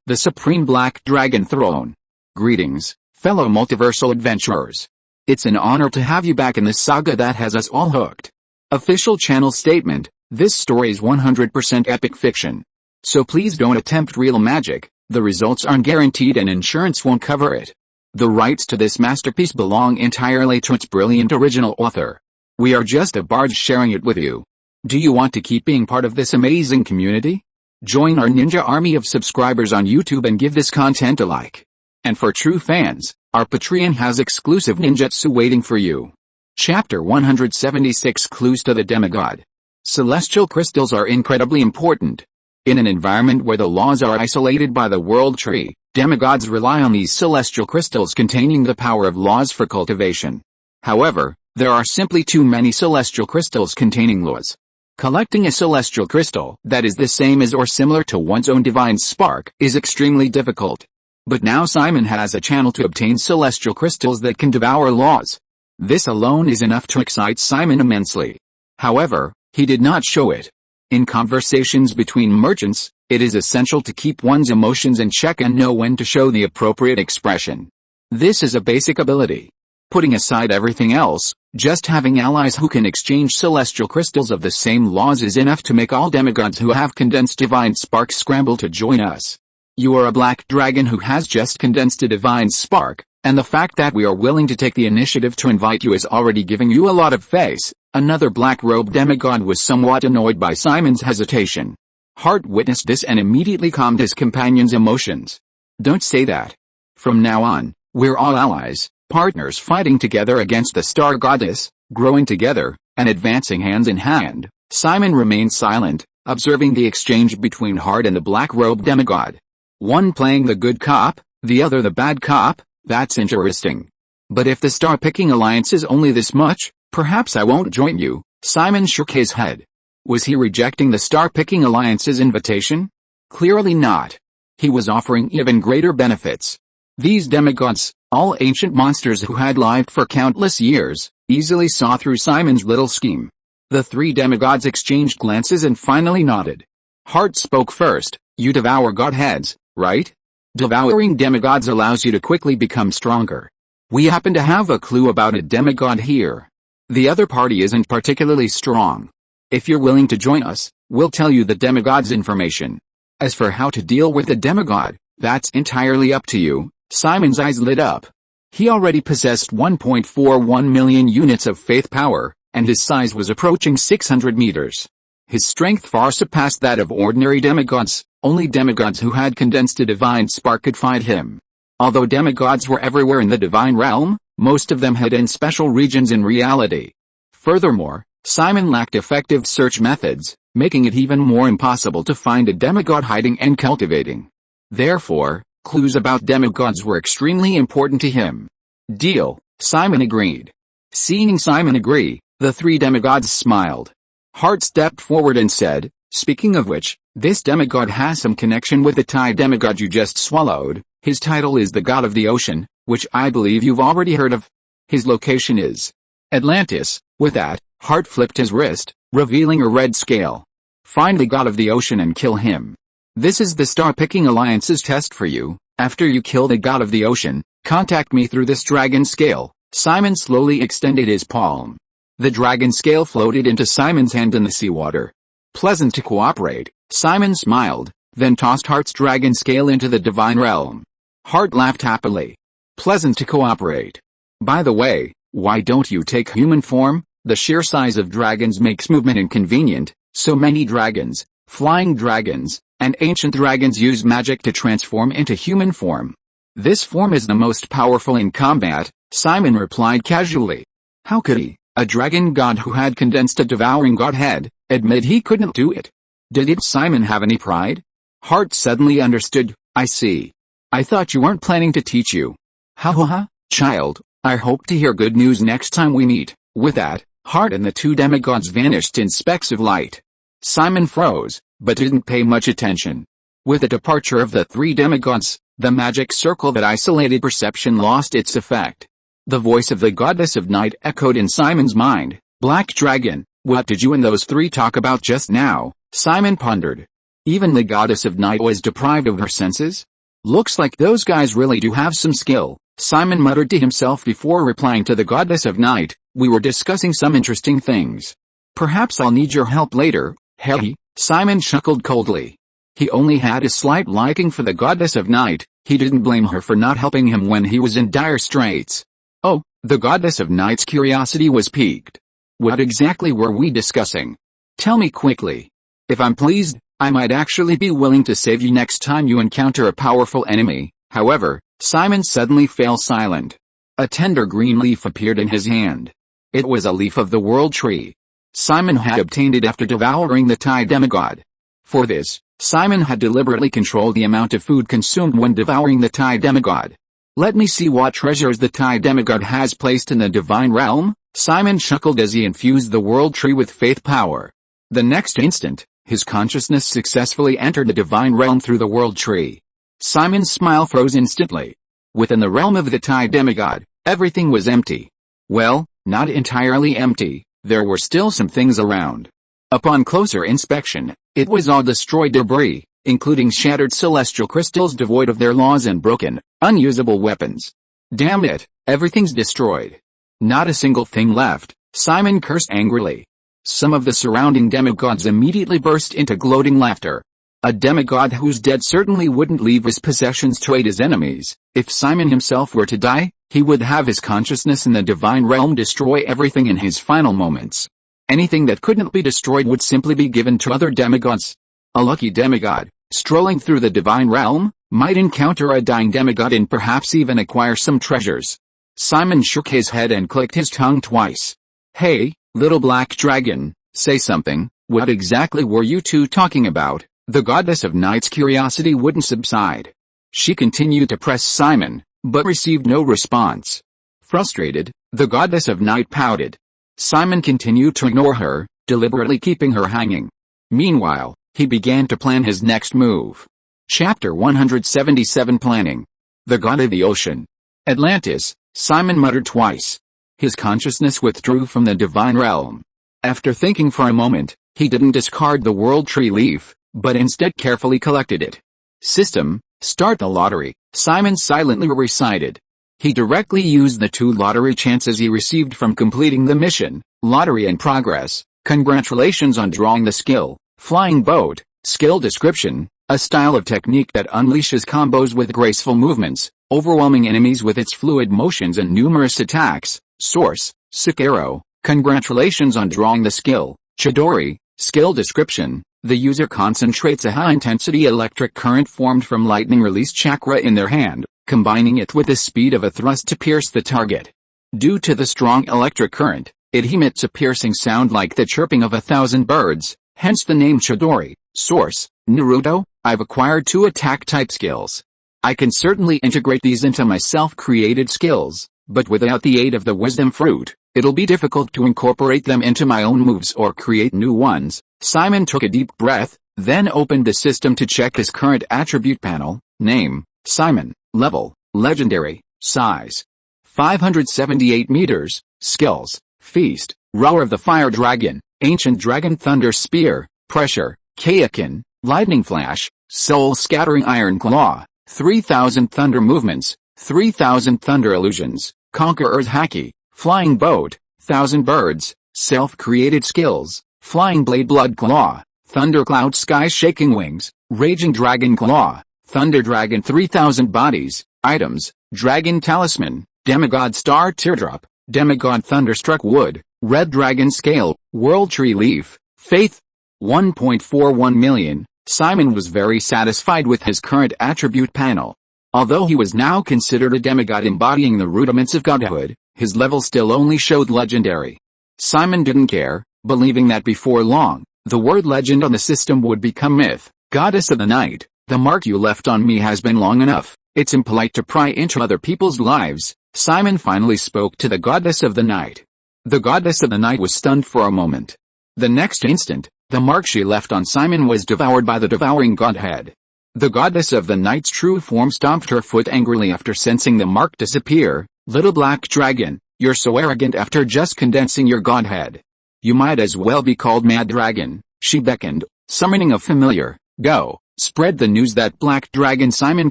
the Supreme Black Dragon Throne. Greetings, fellow multiversal adventurers. It's an honor to have you back in this saga that has us all hooked. Official channel statement: this story is 100% epic fiction. So please don't attempt real magic, the results aren't guaranteed and insurance won't cover it. The rights to this masterpiece belong entirely to its brilliant original author. We are just a barge sharing it with you. Do you want to keep being part of this amazing community? Join our ninja army of subscribers on YouTube and give this content a like. And for true fans, our Patreon has exclusive ninjutsu waiting for you. Chapter 176: Clues to the Demigod. Celestial crystals are incredibly important. In an environment where the laws are isolated by the world tree, demigods rely on these celestial crystals containing the power of laws for cultivation. However, there are simply too many celestial crystals containing laws. Collecting a celestial crystal that is the same as or similar to one's own divine spark is extremely difficult. But now Simon has a channel to obtain celestial crystals that can devour laws. This alone is enough to excite Simon immensely. However, he did not show it. In conversations between merchants, it is essential to keep one's emotions in check and know when to show the appropriate expression. This is a basic ability. Putting aside everything else, just having allies who can exchange celestial crystals of the same laws is enough to make all demigods who have condensed divine spark scramble to join us. You are a black dragon who has just condensed a divine spark, and the fact that we are willing to take the initiative to invite you is already giving you a lot of face. Another black-robed demigod was somewhat annoyed by Simon's hesitation. Hart witnessed this and immediately calmed his companion's emotions. Don't say that. From now on, we're all allies. Partners fighting together against the star goddess, growing together, and advancing hands in hand. Simon remained silent, observing the exchange between Hart and the black-robed demigod. One playing the good cop, the other the bad cop. That's interesting. But if the star-picking alliance is only this much, perhaps I won't join you. Simon shook his head. Was he rejecting the star-picking alliance's invitation? Clearly not. He was offering even greater benefits. These demigods, all ancient monsters who had lived for countless years, easily saw through Simon's little scheme. The three demigods exchanged glances and finally nodded. Hart spoke first. You devour godheads, right? Devouring demigods allows you to quickly become stronger. We happen to have a clue about a demigod here. The other party isn't particularly strong. If you're willing to join us, we'll tell you the demigod's information. As for how to deal with a demigod, that's entirely up to you. Simon's eyes lit up. He already possessed 1.41 million units of faith power, and his size was approaching 600 meters. His strength far surpassed that of ordinary demigods. Only demigods who had condensed a divine spark could fight him. Although demigods were everywhere in the divine realm, most of them hid in special regions in reality. Furthermore, Simon lacked effective search methods, making it even more impossible to find a demigod hiding and cultivating. Therefore, clues about demigods were extremely important to him. Deal, Simon agreed. Seeing Simon agree, the three demigods smiled. Hart stepped forward and said, speaking of which, this demigod has some connection with the Thai demigod you just swallowed. His title is the God of the Ocean, which I believe you've already heard of. His location is Atlantis. With that, Hart flipped his wrist, revealing a red scale. Find the God of the Ocean and kill him. This is the Star-Picking Alliance's test for you. After you kill the God of the Ocean, contact me through this dragon scale. Simon slowly extended his palm. The dragon scale floated into Simon's hand in the seawater. Pleasant to cooperate, Simon smiled, then tossed Hart's dragon scale into the divine realm. Hart laughed happily. Pleasant to cooperate. By the way, why don't you take human form? The sheer size of dragons makes movement inconvenient. So many dragons, flying dragons, and ancient dragons use magic to transform into human form. This form is the most powerful in combat, Simon replied casually. How could he, a dragon god who had condensed a devouring godhead, admit he couldn't do it? Did Simon have any pride? Hart suddenly understood. I see. I thought you weren't planning to teach you. Ha ha ha, child, I hope to hear good news next time we meet. With that, Hart and the two demigods vanished in specks of light. Simon froze, but didn't pay much attention. With the departure of the three demigods, the magic circle that isolated perception lost its effect. The voice of the goddess of night echoed in Simon's mind. Black Dragon, what did you and those three talk about just now? Simon pondered. Even the goddess of night was deprived of her senses? Looks like those guys really do have some skill, Simon muttered to himself before replying to the goddess of night. We were discussing some interesting things. Perhaps I'll need your help later, hey? Simon chuckled coldly. He only had a slight liking for the goddess of night. He didn't blame her for not helping him when he was in dire straits. Oh, the goddess of night's curiosity was piqued. What exactly were we discussing? Tell me quickly. If I'm pleased, I might actually be willing to save you next time you encounter a powerful enemy. However, Simon suddenly fell silent. A tender green leaf appeared in his hand. It was a leaf of the world tree. Simon had obtained it after devouring the Thai demigod. For this, Simon had deliberately controlled the amount of food consumed when devouring the Thai demigod. Let me see what treasures the Thai demigod has placed in the divine realm, Simon chuckled as he infused the world tree with faith power. The next instant, his consciousness successfully entered the divine realm through the world tree. Simon's smile froze instantly. Within the realm of the Thai demigod, everything was empty. Well, not entirely empty, there were still some things around. Upon closer inspection, it was all destroyed debris, including shattered celestial crystals devoid of their laws and broken, unusable weapons. Damn it, everything's destroyed. Not a single thing left, Simon cursed angrily. Some of the surrounding demigods immediately burst into gloating laughter. A demigod who's dead certainly wouldn't leave his possessions to aid his enemies. If Simon himself were to die, he would have his consciousness in the divine realm destroy everything in his final moments. Anything that couldn't be destroyed would simply be given to other demigods. A lucky demigod, strolling through the divine realm, might encounter a dying demigod and perhaps even acquire some treasures. Simon shook his head and clicked his tongue twice. Hey, little black dragon, say something, what exactly were you two talking about? The goddess of night's curiosity wouldn't subside. She continued to press Simon, but received no response. Frustrated, the goddess of night pouted. Simon continued to ignore her, deliberately keeping her hanging. Meanwhile, he began to plan his next move. Chapter 177 Planning. The God of the Ocean. Atlantis, Simon muttered twice. His consciousness withdrew from the divine realm. After thinking for a moment, he didn't discard the world tree leaf, but instead carefully collected it. System, start the lottery, Simon silently recited. He directly used the 2 lottery chances he received from completing the mission. Lottery in progress. Congratulations on drawing the skill. Flying boat. Skill description. A style of technique that unleashes combos with graceful movements, overwhelming enemies with its fluid motions and numerous attacks. Source, Sakaro. Congratulations on drawing the skill. Chidori. Skill description. The user concentrates a high-intensity electric current formed from lightning release chakra in their hand, combining it with the speed of a thrust to pierce the target. Due to the strong electric current, it emits a piercing sound like the chirping of 1,000 birds, hence the name Chidori. Source, Naruto. I've acquired 2 attack-type skills. I can certainly integrate these into my self-created skills, but without the aid of the wisdom fruit, it'll be difficult to incorporate them into my own moves or create new ones. Simon took a deep breath, then opened the system to check his current attribute panel. Name, Simon. Level, Legendary. Size, 578 meters. Skills, Feast, Roar of the Fire Dragon, Ancient Dragon Thunder Spear, Pressure, Kaioken, Lightning Flash, Soul Scattering Iron Claw, 3000 Thunder Movements, 3000 Thunder Illusions, Conqueror's Haki, Flying Boat, 1000 Birds, Self-Created Skills, Flying Blade Blood Claw, Thundercloud Sky Shaking Wings, Raging Dragon Claw, Thunder Dragon 3000 Bodies, Items, Dragon Talisman, Demigod Star Teardrop, Demigod Thunderstruck Wood, Red Dragon Scale, World Tree Leaf, Faith. 1.41 million. Simon was very satisfied with his current attribute panel. Although he was now considered a demigod embodying the rudiments of godhood, his level still only showed legendary. Simon didn't care, believing that before long, the word legend on the system would become myth. Goddess of the night, the mark you left on me has been long enough. It's impolite to pry into other people's lives. Simon finally spoke to the goddess of the night. The goddess of the night was stunned for a moment. The next instant, the mark she left on Simon was devoured by the devouring godhead. The goddess of the night's true form stomped her foot angrily after sensing the mark disappear. Little black dragon, you're so arrogant after just condensing your godhead. You might as well be called Mad Dragon. She beckoned, summoning a familiar. Go. spread the news that Black Dragon Simon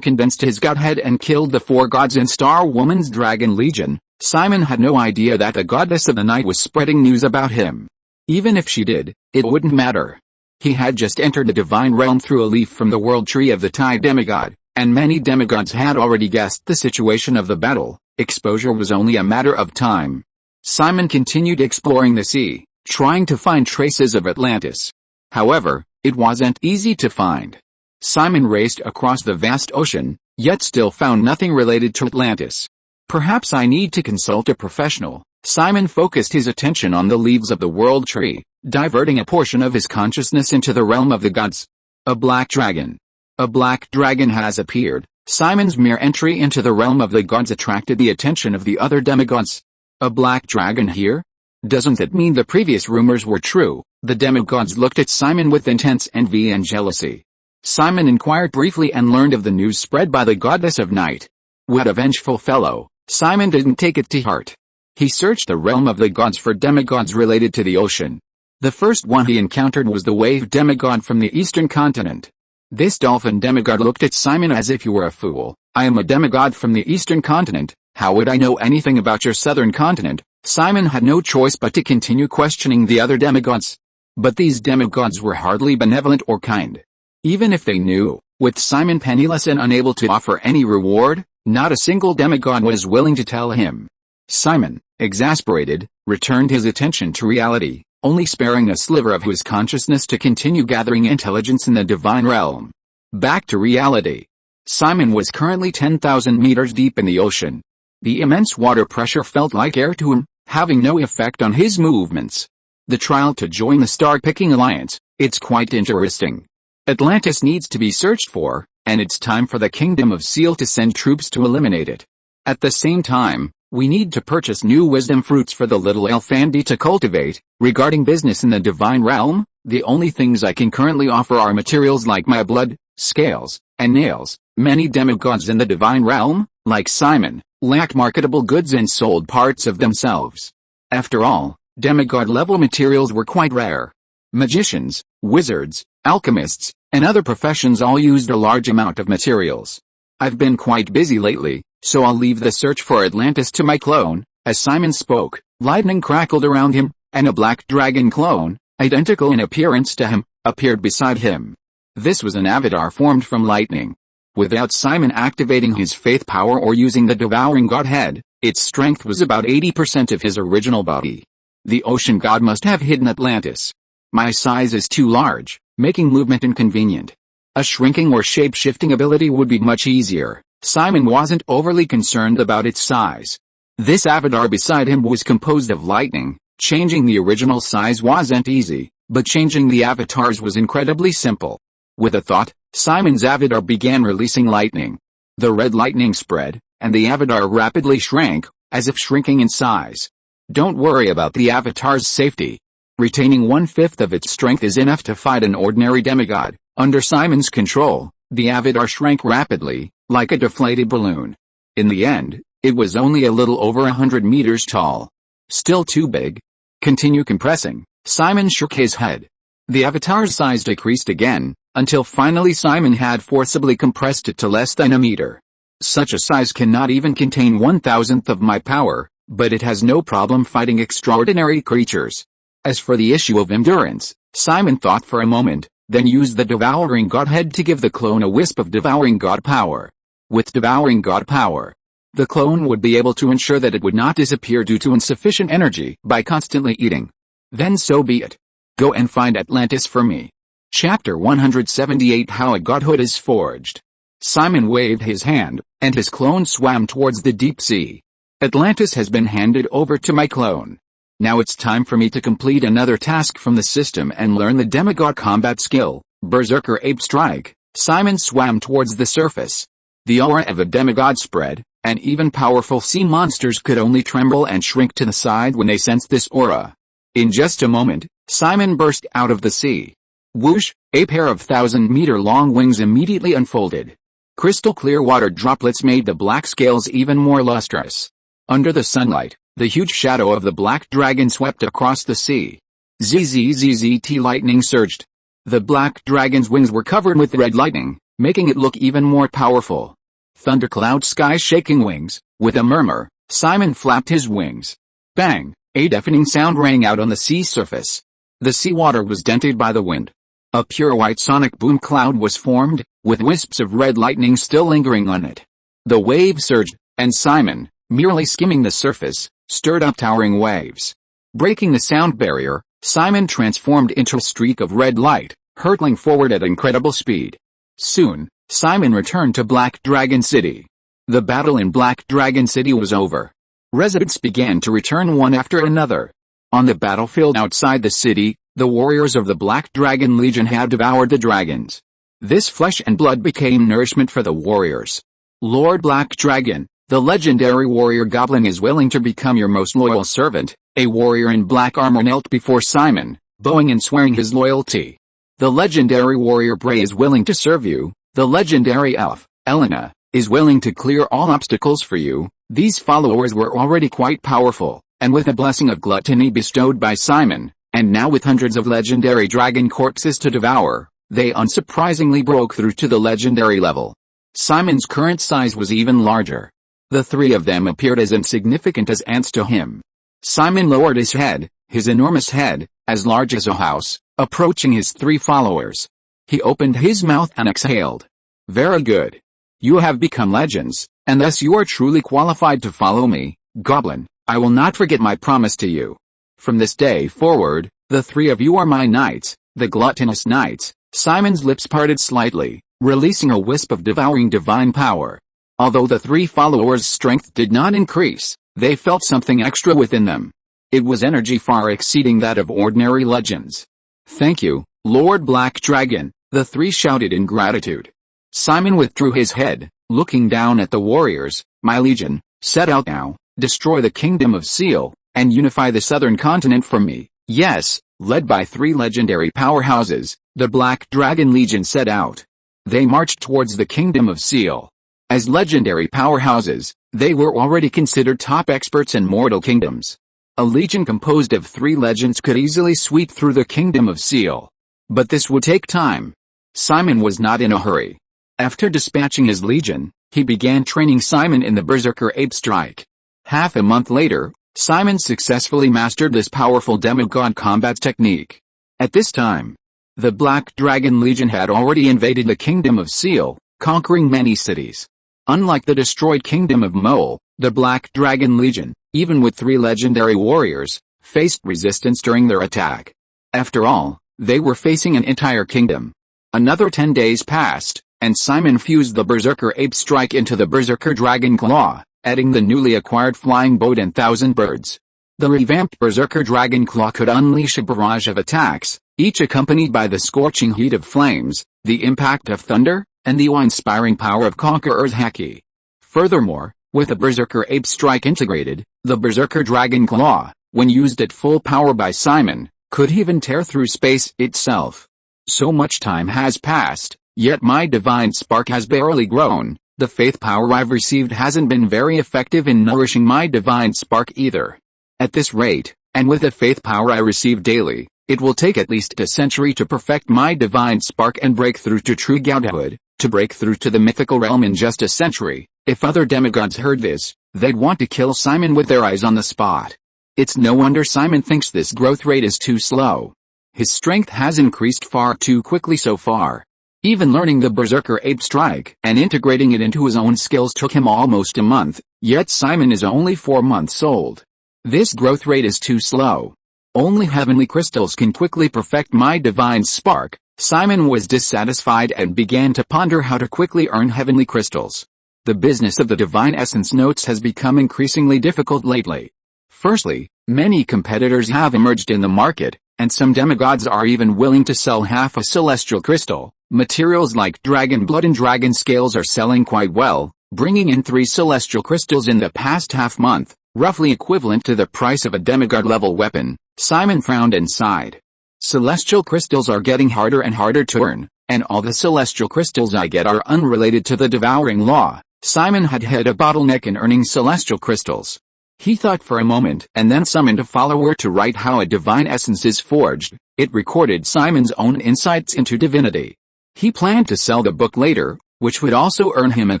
condensed his godhead and killed the 4 gods in Star Woman's Dragon Legion. Simon had no idea that the goddess of the night was spreading news about him. Even if she did, it wouldn't matter. He had just entered the divine realm through a leaf from the world tree of the Tide demigod, and many demigods had already guessed the situation of the battle. Exposure was only a matter of time. Simon continued exploring the sea, trying to find traces of Atlantis. However, it wasn't easy to find. Simon raced across the vast ocean, yet still found nothing related to Atlantis. Perhaps I need to consult a professional. Simon focused his attention on the leaves of the world tree, diverting a portion of his consciousness into the realm of the gods. A black dragon. A black dragon has appeared. Simon's mere entry into the realm of the gods attracted the attention of the other demigods. A black dragon here? Doesn't it mean the previous rumors were true? The demigods looked at Simon with intense envy and jealousy. Simon inquired briefly and learned of the news spread by the goddess of night. What a vengeful fellow. Simon didn't take it to heart. He searched the realm of the gods for demigods related to the ocean. The first one he encountered was the wave demigod from the eastern continent. This dolphin demigod looked at Simon as if you were a fool. I am a demigod from the eastern continent. How would I know anything about your southern continent? Simon had no choice but to continue questioning the other demigods. But these demigods were hardly benevolent or kind. Even if they knew, with Simon penniless and unable to offer any reward, not a single demigod was willing to tell him. Simon, exasperated, returned his attention to reality, only sparing a sliver of his consciousness to continue gathering intelligence in the divine realm. Back to reality. Simon was currently 10,000 meters deep in the ocean. The immense water pressure felt like air to him, having no effect on his movements. The trial to join the Star-Picking Alliance, it's quite interesting. Atlantis needs to be searched for, and it's time for the Kingdom of Seal to send troops to eliminate it. At the same time, we need to purchase new wisdom fruits for the little elf Andy to cultivate. Regarding business in the divine realm, the only things I can currently offer are materials like my blood, scales, and nails. Many demigods in the divine realm, like Simon, lacked marketable goods and sold parts of themselves. After all, demigod-level materials were quite rare. Magicians, wizards, alchemists, and other professions all used a large amount of materials. I've been quite busy lately, so I'll leave the search for Atlantis to my clone. As Simon spoke, lightning crackled around him, and a black dragon clone, identical in appearance to him, appeared beside him. This was an avatar formed from lightning. Without Simon activating his faith power or using the devouring godhead, its strength was about 80% of his original body. The ocean god must have hidden Atlantis. My size is too large, making movement inconvenient. A shrinking or shape-shifting ability would be much easier. Simon wasn't overly concerned about its size. This avatar beside him was composed of lightning. Changing the original size wasn't easy, but changing the avatars was incredibly simple. With a thought, Simon's avatar began releasing lightning. The red lightning spread, and the avatar rapidly shrank, as if shrinking in size. Don't worry about the avatar's safety. Retaining 1/5 of its strength is enough to fight an ordinary demigod. Under Simon's control, the avatar shrank rapidly, like a deflated balloon. In the end, it was only a little over 100 meters tall. Still too big? Continue compressing. Simon shook his head. The avatar's size decreased again, until finally Simon had forcibly compressed it to less than a meter. Such a size cannot even contain 1/1000th of my power, but it has no problem fighting extraordinary creatures. As for the issue of endurance, Simon thought for a moment, then used the devouring godhead to give the clone a wisp of devouring god power. With devouring god power, the clone would be able to ensure that it would not disappear due to insufficient energy by constantly eating. Then so be it. Go and find Atlantis for me. Chapter 178 How a Godhood is Forged. Simon waved his hand, and his clone swam towards the deep sea. Atlantis has been handed over to my clone. Now it's time for me to complete another task from the system and learn the demigod combat skill, Berserker Ape Strike. Simon swam towards the surface. The aura of a demigod spread, and even powerful sea monsters could only tremble and shrink to the side when they sensed this aura. In just a moment, Simon burst out of the sea. Whoosh, a pair of 1,000-meter-long wings immediately unfolded. Crystal clear water droplets made the black scales even more lustrous. Under the sunlight, the huge shadow of the black dragon swept across the sea. ZZZZT lightning surged. The black dragon's wings were covered with red lightning, making it look even more powerful. Thundercloud sky-shaking wings. With a murmur, Simon flapped his wings. Bang! A deafening sound rang out on the sea surface. The seawater was dented by the wind. A pure white sonic boom cloud was formed, with wisps of red lightning still lingering on it. The wave surged, and Simon, merely skimming the surface, stirred up towering waves. Breaking the sound barrier, Simon transformed into a streak of red light, hurtling forward at incredible speed. Soon, Simon returned to Black Dragon City. The battle in Black Dragon City was over. Residents began to return one after another. On the battlefield outside the city, the warriors of the Black Dragon Legion had devoured the dragons. This flesh and blood became nourishment for the warriors. Lord Black Dragon, the legendary warrior goblin is willing to become your most loyal servant. A warrior in black armor knelt before Simon, bowing and swearing his loyalty. The legendary warrior Bray is willing to serve you. The legendary elf, Yulina, is willing to clear all obstacles for you. These followers were already quite powerful, and with a blessing of gluttony bestowed by Simon, and now with hundreds of legendary dragon corpses to devour, they unsurprisingly broke through to the legendary level. Simon's current size was even larger. The three of them appeared as insignificant as ants to him. Simon lowered his enormous head, as large as a house, approaching his three followers. He opened his mouth and exhaled. Very good. You have become legends, and thus you are truly qualified to follow me, Goblin. I will not forget my promise to you. From this day forward, the three of you are my knights, the gluttonous knights. Simon's lips parted slightly, releasing a wisp of devouring divine power. Although the three followers' strength did not increase, they felt something extra within them. It was energy far exceeding that of ordinary legends. Thank you, Lord Black Dragon, the three shouted in gratitude. Simon withdrew his head, looking down at the warriors. My legion, set out now, destroy the kingdom of Seal, and unify the southern continent for me. Yes, led by three legendary powerhouses, the Black Dragon Legion set out. They marched towards the kingdom of Seal. As legendary powerhouses, they were already considered top experts in mortal kingdoms. A legion composed of three legends could easily sweep through the kingdom of Seal. But this would take time. Simon was not in a hurry. After dispatching his legion, he began training Simon in the Berserker Ape Strike. Half a month later, Simon successfully mastered this powerful demigod combat technique. At this time, the Black Dragon Legion had already invaded the kingdom of Seal, conquering many cities. Unlike the destroyed kingdom of Mole, the Black Dragon Legion, even with three legendary warriors, faced resistance during their attack. After all, they were facing an entire kingdom. Another 10 days passed, and Simon fused the Berserker Ape Strike into the Berserker Dragon Claw, adding the newly acquired Flying Boat and Thousand Birds. The revamped Berserker Dragon Claw could unleash a barrage of attacks, each accompanied by the scorching heat of flames, the impact of thunder, and the awe-inspiring power of Conqueror's Haki. Furthermore, with the Berserker Ape Strike integrated, the Berserker Dragon Claw, when used at full power by Simon, could even tear through space itself. So much time has passed, yet my divine spark has barely grown. The faith power I've received hasn't been very effective in nourishing my divine spark either. At this rate, and with the faith power I receive daily, it will take at least a century to perfect my divine spark and break through to true godhood. To break through to the mythical realm in just a century. If other demigods heard this, they'd want to kill Simon with their eyes on the spot. It's no wonder Simon thinks this growth rate is too slow. His strength has increased far too quickly so far. Even learning the Berserker Ape Strike and integrating it into his own skills took him almost a month, yet Simon is only 4 months old. This growth rate is too slow. Only heavenly crystals can quickly perfect my divine spark. Simon was dissatisfied and began to ponder how to quickly earn heavenly crystals. The business of the divine essence notes has become increasingly difficult lately. Firstly, many competitors have emerged in the market, and some demigods are even willing to sell half a celestial crystal. Materials like dragon blood and dragon scales are selling quite well, bringing in 3 celestial crystals in the past half month, roughly equivalent to the price of a demigod level weapon. Simon frowned and sighed. Celestial crystals are getting harder and harder to earn, and all the celestial crystals I get are unrelated to the devouring law. Simon had hit a bottleneck in earning celestial crystals. He thought for a moment and then summoned a follower to write how a divine essence is forged. It recorded Simon's own insights into divinity. He planned to sell the book later, which would also earn him a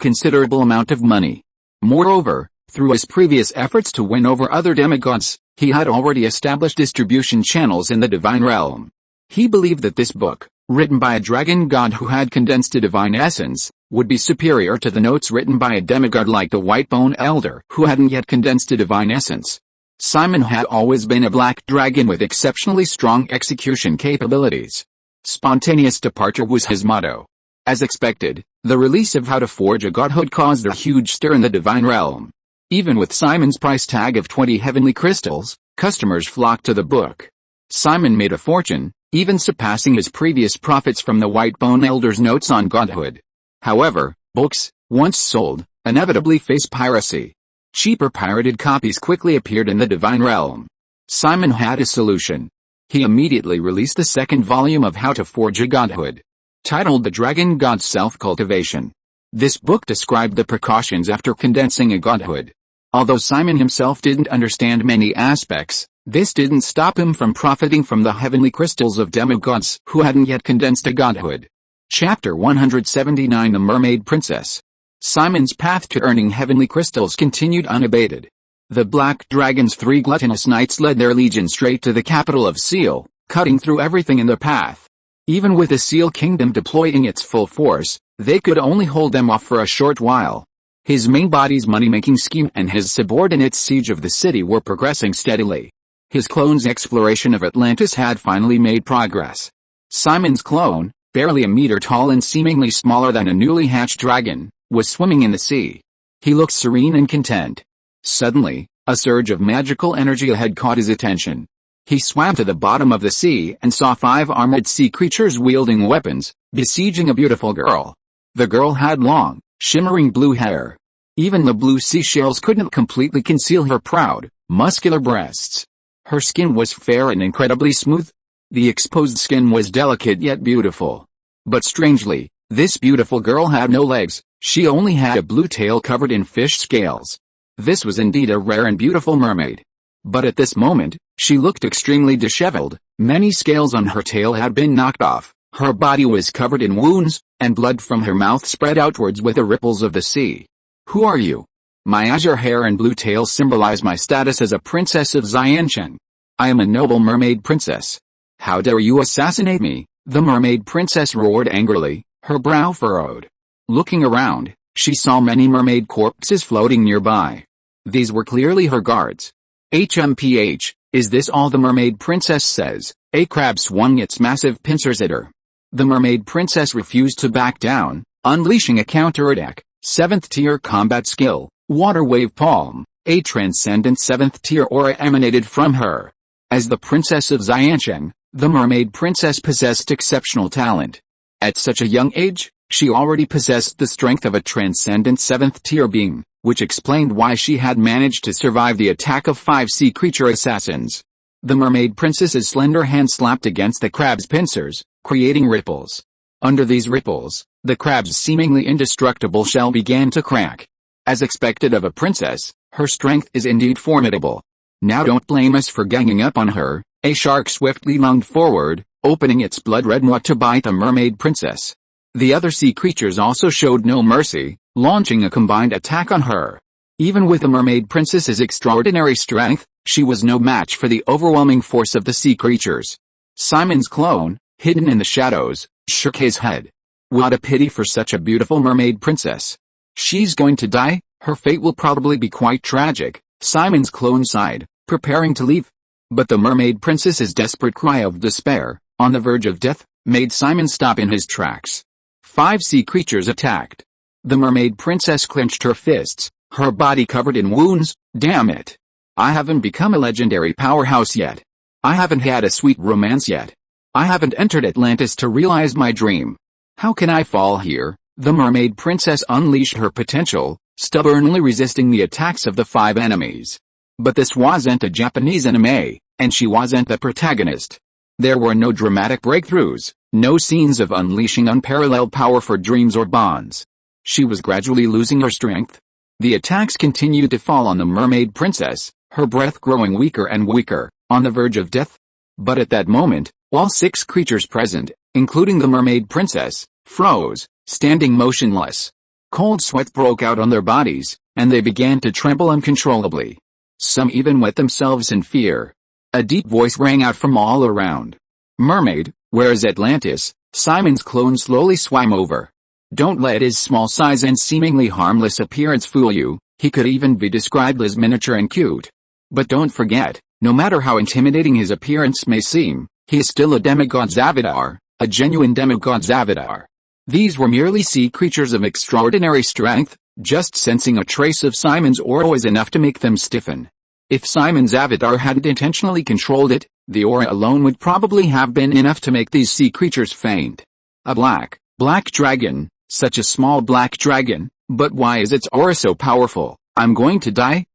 considerable amount of money. Moreover, through his previous efforts to win over other demigods, he had already established distribution channels in the divine realm. He believed that this book, written by a dragon god who had condensed a divine essence, would be superior to the notes written by a demigod like the White Bone Elder who hadn't yet condensed a divine essence. Simon had always been a black dragon with exceptionally strong execution capabilities. Spontaneous departure was his motto. As expected, the release of How to Forge a Godhood caused a huge stir in the divine realm. Even with Simon's price tag of 20 heavenly crystals, customers flocked to the book. Simon made a fortune, even surpassing his previous profits from the White Bone Elder's notes on godhood. However, books, once sold, inevitably face piracy. Cheaper pirated copies quickly appeared in the divine realm. Simon had a solution. He immediately released the second volume of How to Forge a Godhood, titled The Dragon God's Self-Cultivation. This book described the precautions after condensing a godhood. Although Simon himself didn't understand many aspects, this didn't stop him from profiting from the heavenly crystals of demigods who hadn't yet condensed a godhood. Chapter 179 The Mermaid Princess. Simon's path to earning heavenly crystals continued unabated. The Black Dragon's 3 gluttonous knights led their legion straight to the capital of Seal, cutting through everything in their path. Even with the Seal Kingdom deploying its full force, they could only hold them off for a short while. His main body's money-making scheme and his subordinates' siege of the city were progressing steadily. His clone's exploration of Atlantis had finally made progress. Simon's clone, barely a meter tall and seemingly smaller than a newly hatched dragon, was swimming in the sea. He looked serene and content. Suddenly, a surge of magical energy had caught his attention. He swam to the bottom of the sea and saw 5 armored sea creatures wielding weapons, besieging a beautiful girl. The girl had long, shimmering blue hair. Even the blue seashells couldn't completely conceal her proud, muscular breasts. Her skin was fair and incredibly smooth. The exposed skin was delicate yet beautiful. But strangely, this beautiful girl had no legs. She only had a blue tail covered in fish scales. This was indeed a rare and beautiful mermaid. But at this moment, she looked extremely disheveled. Many scales on her tail had been knocked off, her body was covered in wounds, and blood from her mouth spread outwards with the ripples of the sea. Who are you? My azure hair and blue tail symbolize my status as a princess of Xianchen. I am a noble mermaid princess. How dare you assassinate me? The mermaid princess roared angrily, her brow furrowed. Looking around, she saw many mermaid corpses floating nearby. These were clearly her guards. HMPH, is this all the mermaid princess says? A crab swung its massive pincers at her. The mermaid princess refused to back down, unleashing a counterattack. 7th tier combat skill, Water Wave Palm. A transcendent 7th tier aura emanated from her. As the princess of Xianchen, the mermaid princess possessed exceptional talent. At such a young age, she already possessed the strength of a transcendent 7th tier being, which explained why she had managed to survive the attack of 5 sea creature assassins. The mermaid princess's slender hand slapped against the crab's pincers, creating ripples. Under these ripples, the crab's seemingly indestructible shell began to crack. As expected of a princess, her strength is indeed formidable. Now don't blame us for ganging up on her. A shark swiftly lunged forward, opening its blood-red maw to bite the mermaid princess. The other sea creatures also showed no mercy, launching a combined attack on her. Even with the mermaid princess's extraordinary strength, she was no match for the overwhelming force of the sea creatures. Simon's clone, hidden in the shadows, shook his head. What a pity for such a beautiful mermaid princess. She's going to die, her fate will probably be quite tragic. Simon's clone sighed, preparing to leave. But the mermaid princess's desperate cry of despair, on the verge of death, made Simon stop in his tracks. 5 sea creatures attacked. The mermaid princess clenched her fists, her body covered in wounds. Damn it. I haven't become a legendary powerhouse yet. I haven't had a sweet romance yet. I haven't entered Atlantis to realize my dream. How can I fall here? The mermaid princess unleashed her potential, stubbornly resisting the attacks of the 5 enemies. But this wasn't a Japanese anime, and she wasn't the protagonist. There were no dramatic breakthroughs, no scenes of unleashing unparalleled power for dreams or bonds. She was gradually losing her strength. The attacks continued to fall on the mermaid princess, her breath growing weaker and weaker, on the verge of death. But at that moment, All 6 creatures present, including the mermaid princess, froze, standing motionless. Cold sweat broke out on their bodies, and they began to tremble uncontrollably. Some even wet themselves in fear. A deep voice rang out from all around. "Mermaid, where is Atlantis?" Simon's clone slowly swam over. Don't let his small size and seemingly harmless appearance fool you, he could even be described as miniature and cute. But don't forget, no matter how intimidating his appearance may seem, he is still a demigod's avatar, a genuine demigod's avatar. These were merely sea creatures of extraordinary strength, just sensing a trace of Simon's aura was enough to make them stiffen. If Simon's avatar hadn't intentionally controlled it, the aura alone would probably have been enough to make these sea creatures faint. A black dragon, such a small black dragon, but why is its aura so powerful? I'm going to die,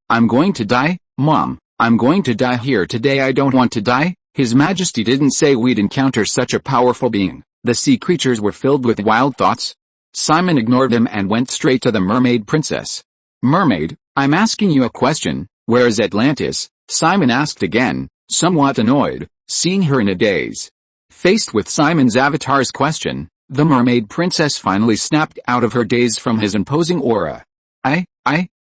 Mom, I'm going to die here today. I don't want to die. His Majesty didn't say we'd encounter such a powerful being. The sea creatures were filled with wild thoughts. Simon ignored them and went straight to the mermaid princess. "Mermaid, I'm asking you a question. Where is Atlantis?" Simon asked again, somewhat annoyed, seeing her in a daze. Faced with Simon's avatar's question, the mermaid princess finally snapped out of her daze from his imposing aura.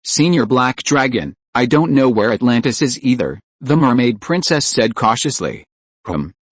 Senior Black Dragon, I don't know where Atlantis is either," the mermaid princess said cautiously.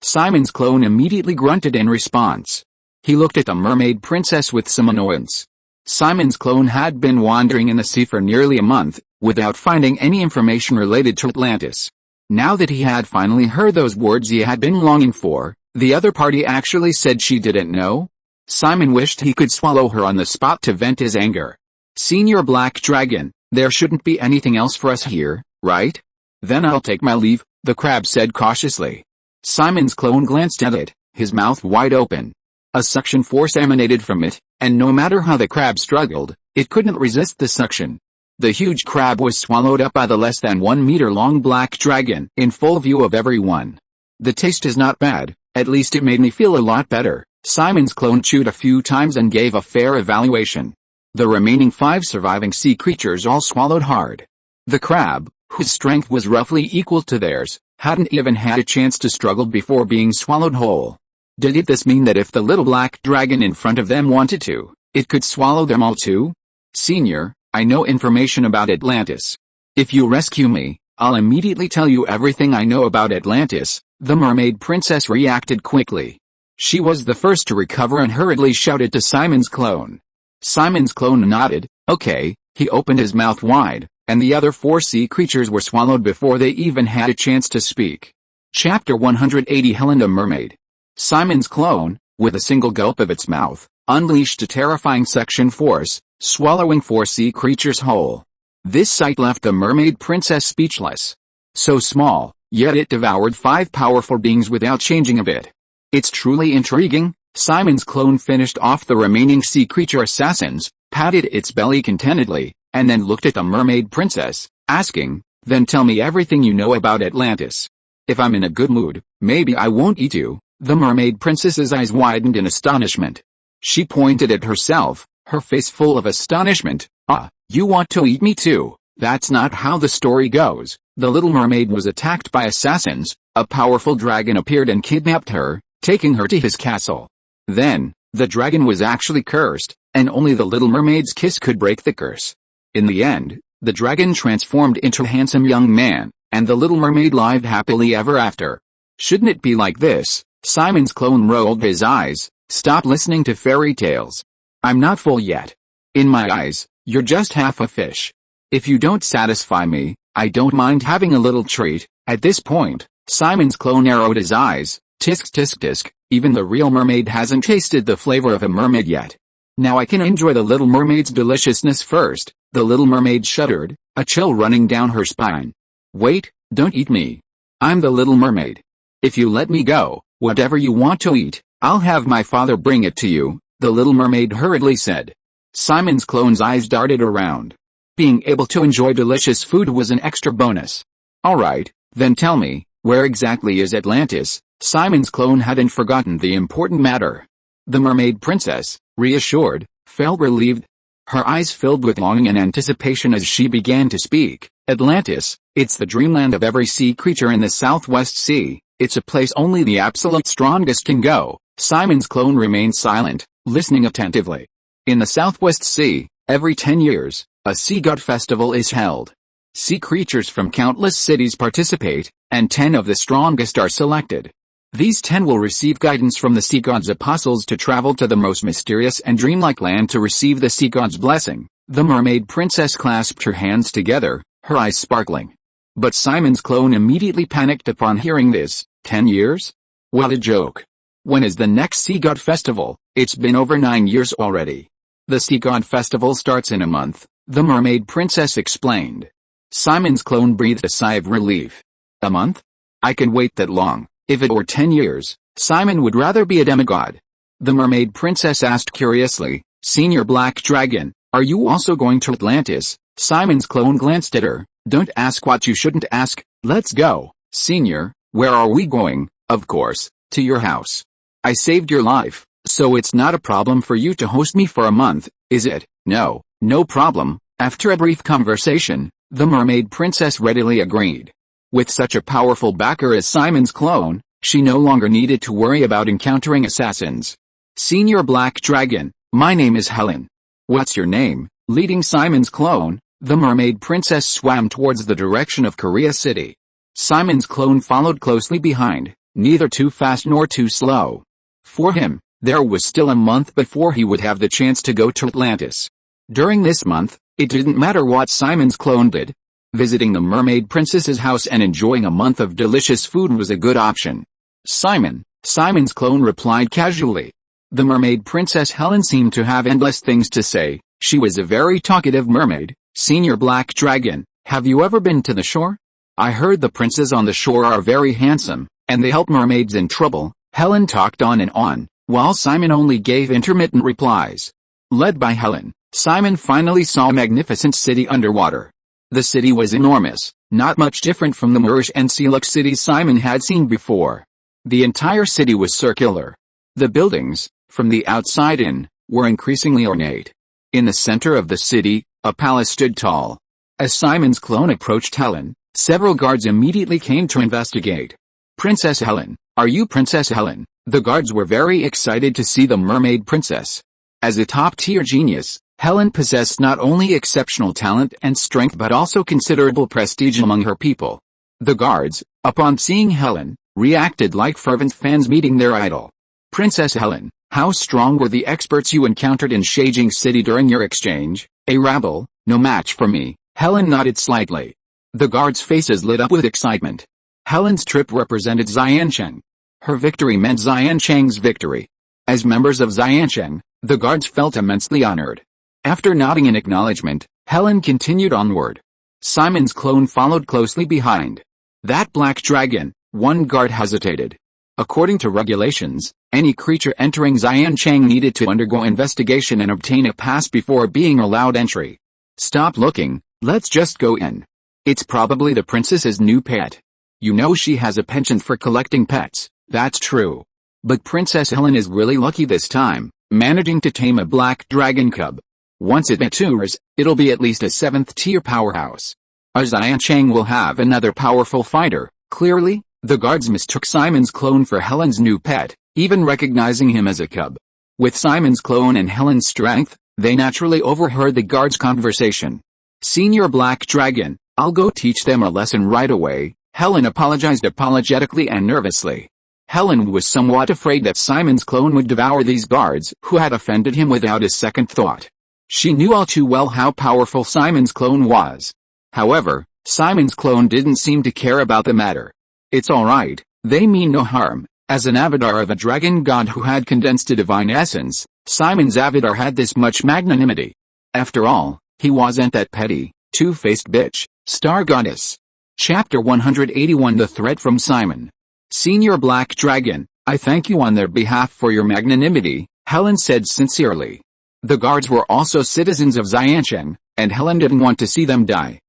Simon's clone immediately grunted in response. He looked at the mermaid princess with some annoyance. Simon's clone had been wandering in the sea for nearly a month, without finding any information related to Atlantis. Now that he had finally heard those words he had been longing for, the other party actually said she didn't know? Simon wished he could swallow her on the spot to vent his anger. "Senior Black Dragon, there shouldn't be anything else for us here, right?" "Then I'll take my leave," the crab said cautiously. Simon's clone glanced at it, his mouth wide open. A suction force emanated from it, and no matter how the crab struggled, it couldn't resist the suction. The huge crab was swallowed up by the less than 1 meter long black dragon, in full view of everyone. "The taste is not bad, at least it made me feel a lot better." Simon's clone chewed a few times and gave a fair evaluation. The remaining 5 surviving sea creatures all swallowed hard. The crab, whose strength was roughly equal to theirs, hadn't even had a chance to struggle before being swallowed whole. Did this mean that if the little black dragon in front of them wanted to, it could swallow them all too? "Senior, I know information about Atlantis. If you rescue me, I'll immediately tell you everything I know about Atlantis," the mermaid princess reacted quickly. She was the first to recover and hurriedly shouted to Simon's clone. Simon's clone nodded. Okay, he opened his mouth wide, and the other 4 sea creatures were swallowed before they even had a chance to speak. Chapter 180 Helena Mermaid. Simon's clone, with a single gulp of its mouth, unleashed a terrifying suction force, swallowing 4 sea creatures whole. This sight left the mermaid princess speechless. So small, yet it devoured 5 powerful beings without changing a bit. It's truly intriguing. Simon's clone finished off the remaining sea creature assassins, patted its belly contentedly, and then looked at the mermaid princess, asking, "Then tell me everything you know about Atlantis. If I'm in a good mood, maybe I won't eat you." The mermaid princess's eyes widened in astonishment. She pointed at herself, her face full of astonishment. "Ah, you want to eat me too? That's not how the story goes." The little mermaid was attacked by assassins. A powerful dragon appeared and kidnapped her, taking her to his castle. Then, the dragon was actually cursed, and only the little mermaid's kiss could break the curse. In the end, the dragon transformed into a handsome young man, and the little mermaid lived happily ever after. Shouldn't it be like this? Simon's clone rolled his eyes. Stop listening to fairy tales. I'm not full yet. In my eyes, you're just half a fish. If you don't satisfy me, I don't mind having a little treat. At this point, Simon's clone narrowed his eyes. Tisk tisk tisk, even the real mermaid hasn't tasted the flavor of a mermaid yet. Now I can enjoy the little mermaid's deliciousness first. The little mermaid shuddered, a chill running down her spine. Wait, don't eat me. I'm the little mermaid. If you let me go, whatever you want to eat, I'll have my father bring it to you, the little mermaid hurriedly said. Simon's clone's eyes darted around. Being able to enjoy delicious food was an extra bonus. Alright, then tell me, where exactly is Atlantis? Simon's clone hadn't forgotten the important matter. The mermaid princess, reassured, felt relieved. Her eyes filled with longing and anticipation as she began to speak. Atlantis, it's the dreamland of every sea creature in the Southwest Sea. It's a place only the absolute strongest can go. Simon's clone remained silent, listening attentively. In the Southwest Sea, every 10 years, a sea god festival is held. Sea creatures from countless cities participate, and 10 of the strongest are selected. These 10 will receive guidance from the sea god's apostles to travel to the most mysterious and dreamlike land to receive the sea god's blessing. The mermaid princess clasped her hands together, her eyes sparkling. But Simon's clone immediately panicked upon hearing this. 10 years? What a joke. When is the next sea god festival? It's been over 9 years already. The sea god festival starts in a month, the mermaid princess explained. Simon's clone breathed a sigh of relief. A month? I can wait that long. If it were 10 years, Simon would rather be a demigod. The mermaid princess asked curiously, Senior Black Dragon, are you also going to Atlantis? Simon's clone glanced at her. Don't ask what you shouldn't ask. Let's go. Senior, where are we going? Of course, to your house. I saved your life, so it's not a problem for you to host me for a month, is it? No, no problem. After a brief conversation, the mermaid princess readily agreed. With such a powerful backer as Simon's clone, she no longer needed to worry about encountering assassins. Senior Black Dragon, my name is Helen. What's your name? Leading Simon's clone, the mermaid princess swam towards the direction of Korea City. Simon's clone followed closely behind, neither too fast nor too slow. For him, there was still a month before he would have the chance to go to Atlantis. During this month, it didn't matter what Simon's clone did. Visiting the mermaid princess's house and enjoying a month of delicious food was a good option. Simon's clone replied casually. The mermaid princess Helen seemed to have endless things to say. She was a very talkative mermaid. Senior Black Dragon, have you ever been to the shore? I heard the princes on the shore are very handsome, and they help mermaids in trouble. Helen talked on and on, while Simon only gave intermittent replies. Led by Helen, Simon finally saw a magnificent city underwater. The city was enormous, not much different from the Moorish and Seluk cities Simon had seen before. The entire city was circular. The buildings, from the outside in, were increasingly ornate. In the center of the city, a palace stood tall. As Simon's clone approached Helen, several guards immediately came to investigate. Princess Helen, are you Princess Helen? The guards were very excited to see the mermaid princess. As a top-tier genius, Helen possessed not only exceptional talent and strength but also considerable prestige among her people. The guards, upon seeing Helen, reacted like fervent fans meeting their idol. Princess Helen, how strong were the experts you encountered in Shajing City during your exchange? A rabble, no match for me. Helen nodded slightly. The guards' faces lit up with excitement. Helen's trip represented Xiancheng. Her victory meant Xiancheng's victory. As members of Xiancheng, the guards felt immensely honored. After nodding in acknowledgement, Helen continued onward. Simon's clone followed closely behind. That black dragon, one guard hesitated. According to regulations, any creature entering Xiancheng needed to undergo investigation and obtain a pass before being allowed entry. Stop looking, let's just go in. It's probably the princess's new pet. You know she has a penchant for collecting pets, that's true. But Princess Helen is really lucky this time, managing to tame a black dragon cub. Once it matures, it'll be at least a 7th-tier powerhouse. Our Xiancheng will have another powerful fighter. Clearly, the guards mistook Simon's clone for Helen's new pet, even recognizing him as a cub. With Simon's clone and Helen's strength, they naturally overheard the guards' conversation. Senior Black Dragon, I'll go teach them a lesson right away. Helen apologized apologetically and nervously. Helen was somewhat afraid that Simon's clone would devour these guards who had offended him without a second thought. She knew all too well how powerful Simon's clone was. However, Simon's clone didn't seem to care about the matter. It's alright, they mean no harm. As an avatar of a dragon god who had condensed a divine essence, Simon's avatar had this much magnanimity. After all, he wasn't that petty, two-faced bitch. Star Goddess. Chapter 181 The Threat from Simon. Senior Black Dragon, I thank you on their behalf for your magnanimity, Helen said sincerely. The guards were also citizens of Xiancheng, and Helen didn't want to see them die.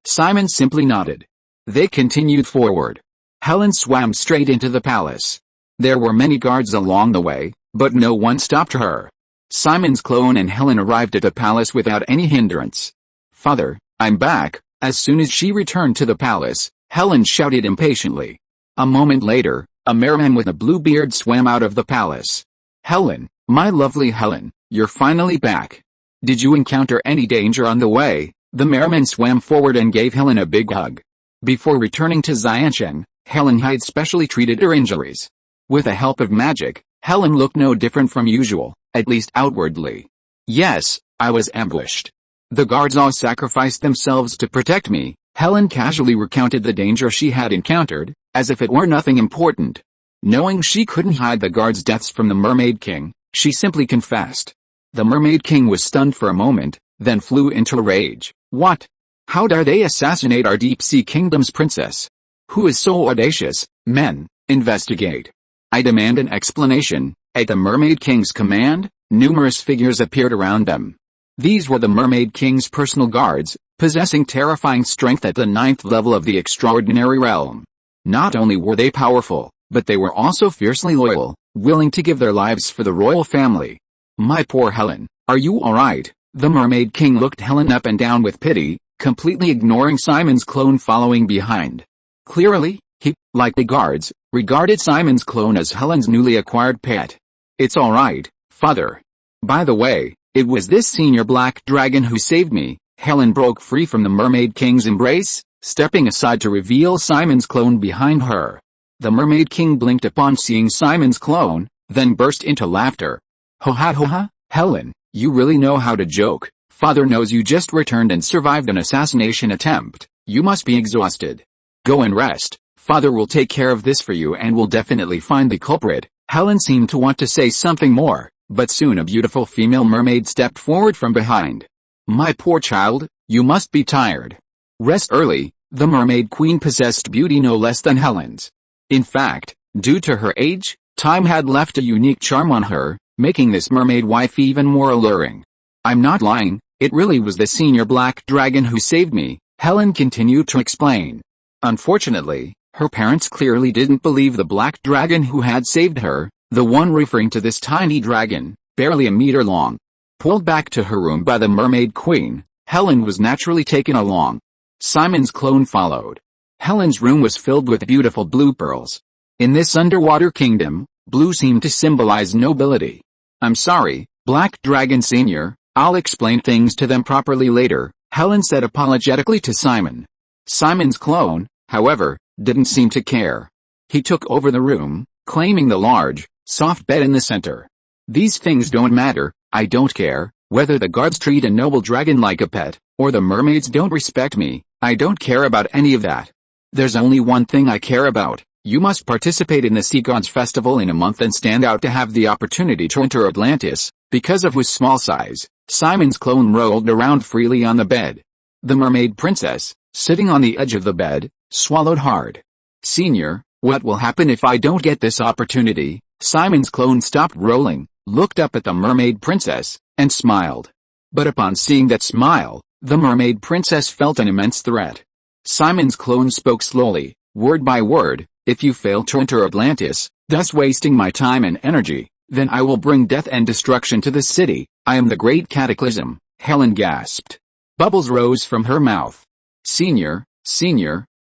Simon simply nodded. They continued forward. Helen swam straight into the palace. There were many guards along the way, but no one stopped her. Simon's clone and Helen arrived at the palace without any hindrance. Father, I'm back. As soon as she returned to the palace, Helen shouted impatiently. A moment later, a merman with a blue beard swam out of the palace. Helen, my lovely Helen, you're finally back. Did you encounter any danger on the way? The merman swam forward and gave Helen a big hug. Before returning to Xiansheng, Helen had specially treated her injuries. With the help of magic, Helen looked no different from usual, at least outwardly. Yes, I was ambushed. The guards all sacrificed themselves to protect me. Helen casually recounted the danger she had encountered, as if it were nothing important. Knowing she couldn't hide the guards' deaths from the Mermaid King, she simply confessed. The Mermaid King was stunned for a moment, then flew into a rage. What? How dare they assassinate our deep-sea kingdom's princess? Who is so audacious? Men, investigate. I demand an explanation. At the Mermaid King's command, numerous figures appeared around them. These were the Mermaid King's personal guards, possessing terrifying strength at the 9th level of the extraordinary realm. Not only were they powerful, but they were also fiercely loyal, willing to give their lives for the royal family. My poor Helen, are you alright? The Mermaid King looked Helen up and down with pity, completely ignoring Simon's clone following behind. Clearly, he, like the guards, regarded Simon's clone as Helen's newly acquired pet. It's alright, father. By the way, it was this senior black dragon who saved me. Helen broke free from the Mermaid King's embrace, stepping aside to reveal Simon's clone behind her. The Mermaid King blinked upon seeing Simon's clone, then burst into laughter. Ho ha ho ha, Helen, you really know how to joke. Father knows you just returned and survived an assassination attempt. You must be exhausted. Go and rest. Father will take care of this for you and will definitely find the culprit. Helen seemed to want to say something more, but soon a beautiful female mermaid stepped forward from behind. My poor child, you must be tired. Rest early. The mermaid queen possessed beauty no less than Helen's. In fact, due to her age, time had left a unique charm on her, making this mermaid wife even more alluring. I'm not lying, it really was the senior black dragon who saved me, Helen continued to explain. Unfortunately, her parents clearly didn't believe the black dragon who had saved her, the one referring to this tiny dragon, barely a meter long. Pulled back to her room by the mermaid queen, Helen was naturally taken along. Simon's clone followed. Helen's room was filled with beautiful blue pearls. In this underwater kingdom, blue seemed to symbolize nobility. I'm sorry, Black Dragon Senior, I'll explain things to them properly later, Helen said apologetically to Simon. Simon's clone, however, didn't seem to care. He took over the room, claiming the large, soft bed in the center. These things don't matter, I don't care, whether the guards treat a noble dragon like a pet, or the mermaids don't respect me, I don't care about any of that. There's only one thing I care about. You must participate in the Sea Gods Festival in a month and stand out to have the opportunity to enter Atlantis. Because of his small size, Simon's clone rolled around freely on the bed. The mermaid princess, sitting on the edge of the bed, swallowed hard. Senior, what will happen if I don't get this opportunity? Simon's clone stopped rolling, looked up at the mermaid princess, and smiled. But upon seeing that smile, the mermaid princess felt an immense threat. Simon's clone spoke slowly, word by word. If you fail to enter Atlantis, thus wasting my time and energy, then I will bring death and destruction to the city. I am the great cataclysm, Helen gasped. Bubbles rose from her mouth. Senior,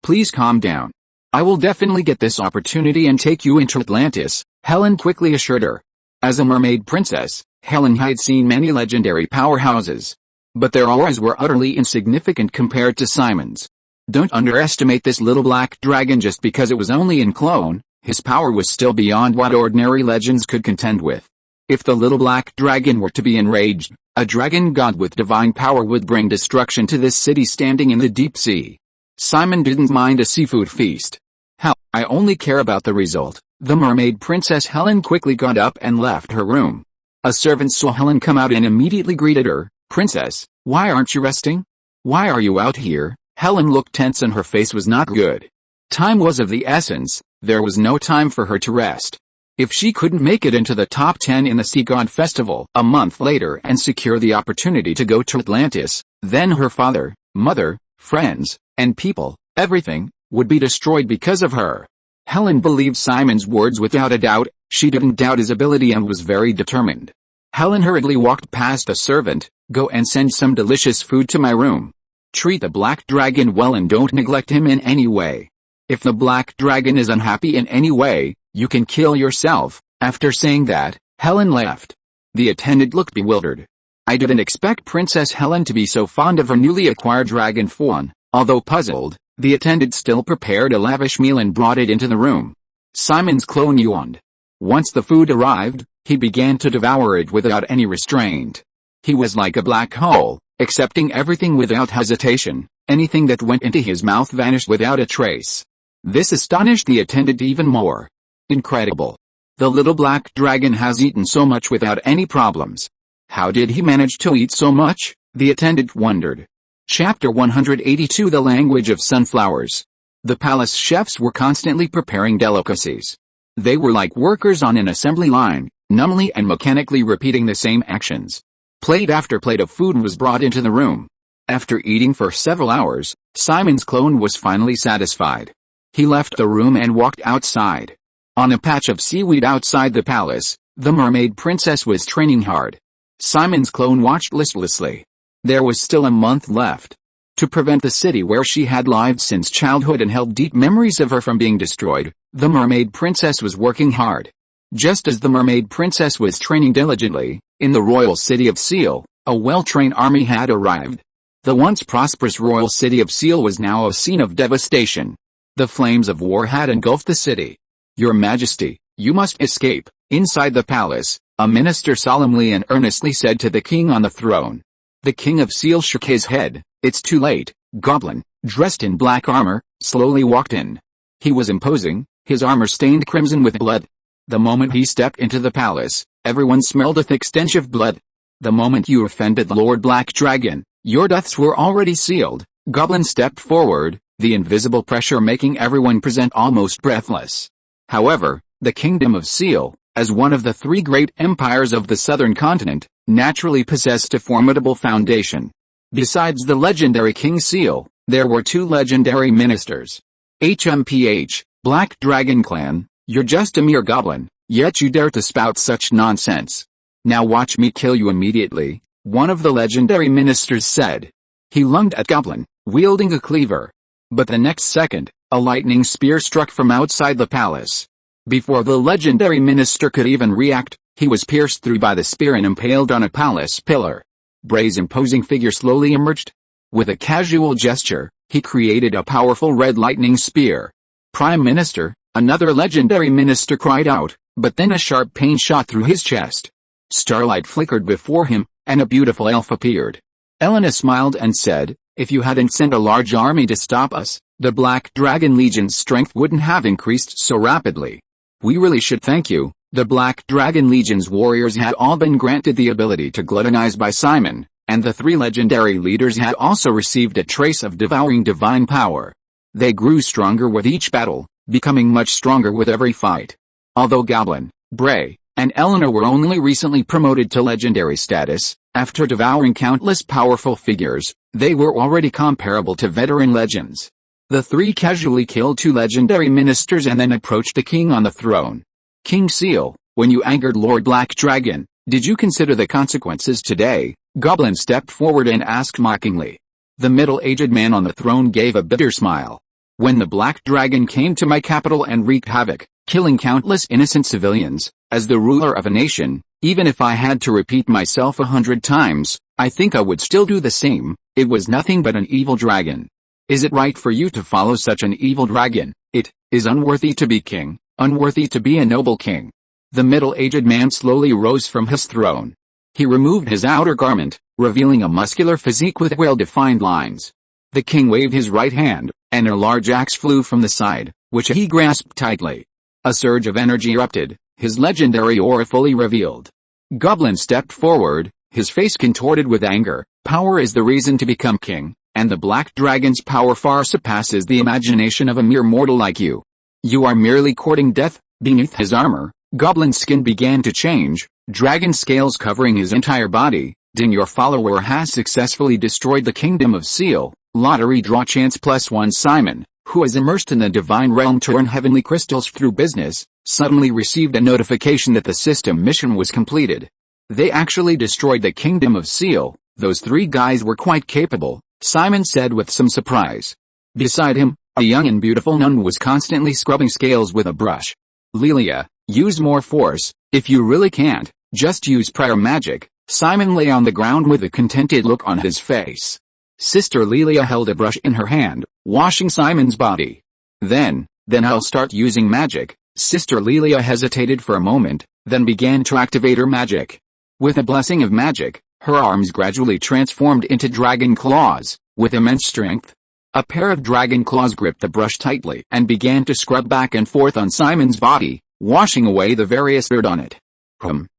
please calm down. I will definitely get this opportunity and take you into Atlantis, Helen quickly assured her. As a mermaid princess, Helen had seen many legendary powerhouses. But their auras were utterly insignificant compared to Simon's. Don't underestimate this little black dragon just because it was only in clone, his power was still beyond what ordinary legends could contend with. If the little black dragon were to be enraged, a dragon god with divine power would bring destruction to this city standing in the deep sea. Simon didn't mind a seafood feast. Hell, I only care about the result. The mermaid princess Helen quickly got up and left her room. A servant saw Helen come out and immediately greeted her. Princess, why aren't you resting? Why are you out here? Helen looked tense and her face was not good. Time was of the essence, there was no time for her to rest. If she couldn't make it into the top 10 in the Sea God Festival a month later and secure the opportunity to go to Atlantis, then her father, mother, friends, and people, everything, would be destroyed because of her. Helen believed Simon's words without a doubt, she didn't doubt his ability and was very determined. Helen hurriedly walked past the servant. Go and send some delicious food to my room. Treat the black dragon well and don't neglect him in any way. If the black dragon is unhappy in any way, you can kill yourself." After saying that, Helen left. The attendant looked bewildered. I didn't expect Princess Helen to be so fond of her newly acquired dragon fawn. Although puzzled, the attendant still prepared a lavish meal and brought it into the room. Simon's clone yawned. Once the food arrived, he began to devour it without any restraint. He was like a black hole, accepting everything without hesitation. Anything that went into his mouth vanished without a trace. This astonished the attendant even more. Incredible. The little black dragon has eaten so much without any problems. How did he manage to eat so much? The attendant wondered. Chapter 182 The Language of Sunflowers. The palace chefs were constantly preparing delicacies. They were like workers on an assembly line, numbly and mechanically repeating the same actions. Plate after plate of food was brought into the room. After eating for several hours, Simon's clone was finally satisfied. He left the room and walked outside. On a patch of seaweed outside the palace, the mermaid princess was training hard. Simon's clone watched listlessly. There was still a month left. To prevent the city where she had lived since childhood and held deep memories of her from being destroyed, the mermaid princess was working hard. Just as the mermaid princess was training diligently, in the royal city of Seal, a well-trained army had arrived. The once prosperous royal city of Seal was now a scene of devastation. The flames of war had engulfed the city. "Your Majesty, you must escape." Inside the palace, a minister solemnly and earnestly said to the king on the throne. The king of Seal shook his head. "It's too late." Goblin, dressed in black armor, slowly walked in. He was imposing, his armor stained crimson with blood. The moment he stepped into the palace, everyone smelled a thick stench of blood. "The moment you offended the Lord Black Dragon, your deaths were already sealed." Goblin stepped forward, the invisible pressure making everyone present almost breathless. However, the Kingdom of Seal, as one of the three great empires of the southern continent, naturally possessed a formidable foundation. Besides the legendary King Seal, there were two legendary ministers. HMPH, Black Dragon Clan, you're just a mere goblin, yet you dare to spout such nonsense. Now watch me kill you immediately, one of the legendary ministers said. He lunged at Goblin, wielding a cleaver. But the next second, a lightning spear struck from outside the palace. Before the legendary minister could even react, he was pierced through by the spear and impaled on a palace pillar. Bray's imposing figure slowly emerged. With a casual gesture, he created a powerful red lightning spear. "Prime Minister," another legendary minister cried out, but then a sharp pain shot through his chest. Starlight flickered before him, and a beautiful elf appeared. Elena smiled and said, "If you hadn't sent a large army to stop us, the Black Dragon Legion's strength wouldn't have increased so rapidly. We really should thank you." The Black Dragon Legion's warriors had all been granted the ability to gluttonize by Simon, and the three legendary leaders had also received a trace of devouring divine power. They grew stronger with each battle, becoming much stronger with every fight. Although Goblin, Bray, and Eleanor were only recently promoted to legendary status, after devouring countless powerful figures, they were already comparable to veteran legends. The three casually killed two legendary ministers and then approached the king on the throne. "King Seal, when you angered Lord Black Dragon, did you consider the consequences today?" Goblin stepped forward and asked mockingly. The middle-aged man on the throne gave a bitter smile. "When the Black Dragon came to my capital and wreaked havoc, killing countless innocent civilians, as the ruler of a nation, even if I had to repeat myself 100 times, I think I would still do the same. It was nothing but an evil dragon. Is it right for you to follow such an evil dragon? It is unworthy to be king, unworthy to be a noble king." The middle-aged man slowly rose from his throne. He removed his outer garment, revealing a muscular physique with well-defined lines. The king waved his right hand, and a large axe flew from the side, which he grasped tightly. A surge of energy erupted, his legendary aura fully revealed. Goblin stepped forward, his face contorted with anger. "Power is the reason to become king, and the Black Dragon's power far surpasses the imagination of a mere mortal like you. You are merely courting death." Beneath his armor, Goblin's skin began to change, dragon scales covering his entire body. "Din, your follower has successfully destroyed the Kingdom of Seal. Lottery draw chance +1. Simon, who is immersed in the divine realm to earn heavenly crystals through business, suddenly received a notification that the system mission was completed. They actually destroyed the Kingdom of Seal. Those three guys were quite capable," Simon said with some surprise. Beside him, A young and beautiful nun was constantly scrubbing scales with a brush. Lilia, use more force. If you really can't, just use prayer magic. Simon lay on the ground with a contented look on his face. Sister Lilia held a brush in her hand, washing Simon's body. Then I'll start using magic. Sister Lilia hesitated for a moment, then began to activate her magic. With a blessing of magic, her arms gradually transformed into dragon claws. With immense strength, a pair of dragon claws gripped the brush tightly and began to scrub back and forth on Simon's body, washing away the various dirt on it.